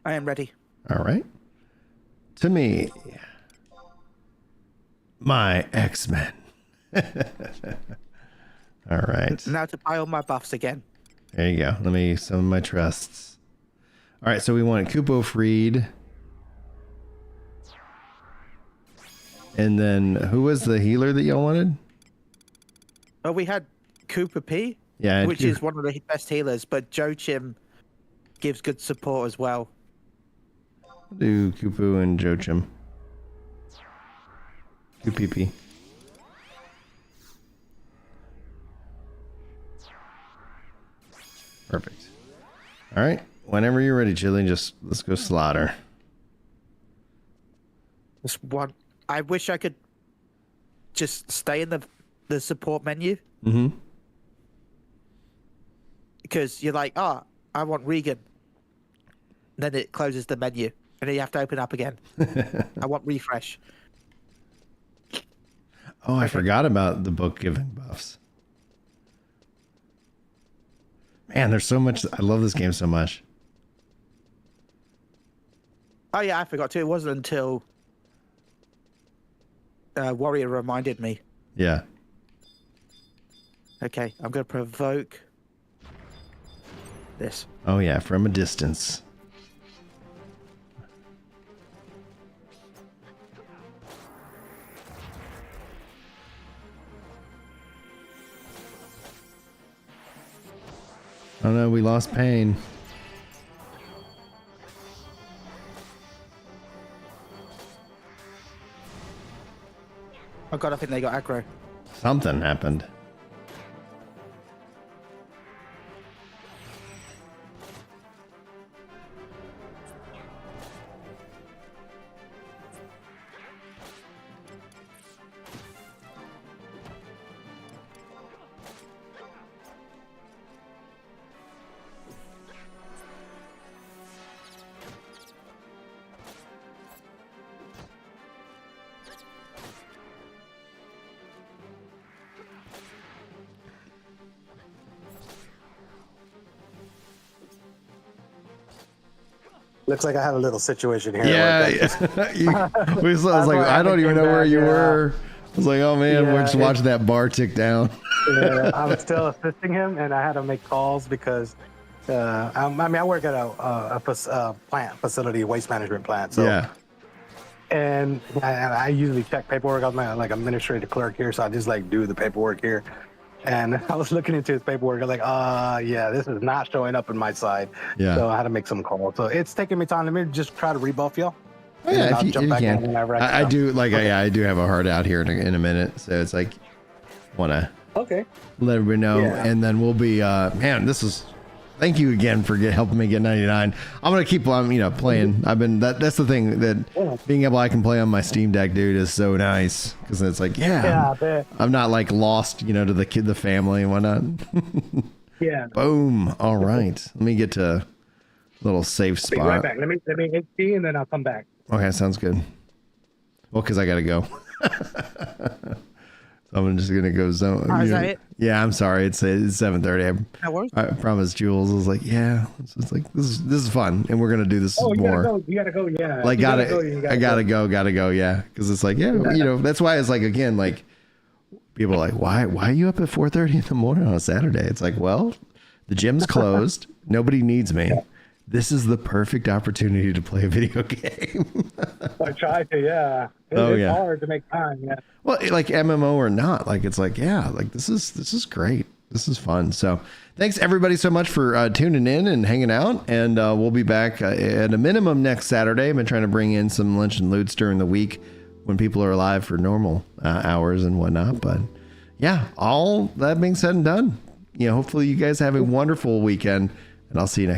I am ready. All right. To me, my X-Men. All right. Now to buy all my buffs again. There you go. Let me some of my trusts. All right, so we want Kupo freed. And then who was the healer that y'all wanted? Oh, we had Cooper P. Yeah, which is one of the best healers, but Joachim gives good support as well. Do Kupu and Joachim. QPP. Perfect. All right. Whenever you're ready, Chili, just let's go slaughter. This one, I wish I could just stay in the support menu. Mm-hmm. Because you're like, oh, I want Regan. Then it closes the menu. And then you have to open up again. I want refresh. Oh, I forgot about the book giving buffs. Man, there's so much. I love this game so much. Oh, yeah, I forgot too. It wasn't until Warrior reminded me. Yeah. Okay, I'm going to provoke this. Oh, yeah, from a distance. Oh no, we lost Pain. Oh god, I think they got aggro. Something happened. Looks like I had a little situation here. Yeah, I was like, I don't even know where you were. I was like, oh man, we're just watching that bar tick down. Yeah, I was still assisting him, and I had to make calls because, I work at a plant facility, waste management plant. So, Yeah. and I usually check paperwork. I'm like administrative clerk here, so I just like do the paperwork here. And I was looking into his paperwork. I'm like, yeah, this is not showing up in my side. Yeah. So I had to make some calls. So it's taking me time. Let me just try to rebuff y'all. Oh, yeah, if you in can. whenever I do like, I do have a heart out here in a minute. So it's like, want to let everybody know. Yeah. And then we'll be, man, thank you again for helping me get 99. I'm going to keep on, playing. I've been, that's the thing that being able I can play on my Steam Deck, dude, is so nice. Cause it's like, I'm not like lost, to the family and whatnot. Yeah. Boom. All right. Let me get to a little safe Be right spot. back. Let me HP and then I'll come back. Okay, sounds good. Well, because I got to go. So I'm just going to go zone. Oh, is that it? Yeah, I'm sorry. It's 7:30. No worries. I promised Jules. I was like, yeah, it's like, this is fun. And we're going to do this Oh, more. You gotta go. Yeah. Like, You gotta go. Yeah. Because it's like, yeah, that's why it's like, again, like, people are like, why are you up at 4:30 in the morning on a Saturday? It's like, well, the gym's closed. Nobody needs me. This is the perfect opportunity to play a video game. I try to, yeah. It's hard to make time, yeah. Well, like MMO or not, like it's like, yeah, like this is great. This is fun. So thanks everybody so much for tuning in and hanging out. And we'll be back at a minimum next Saturday. I've been trying to bring in some lunch and loots during the week when people are alive for normal hours and whatnot. But yeah, all that being said and done, hopefully you guys have a wonderful weekend, and I'll see you next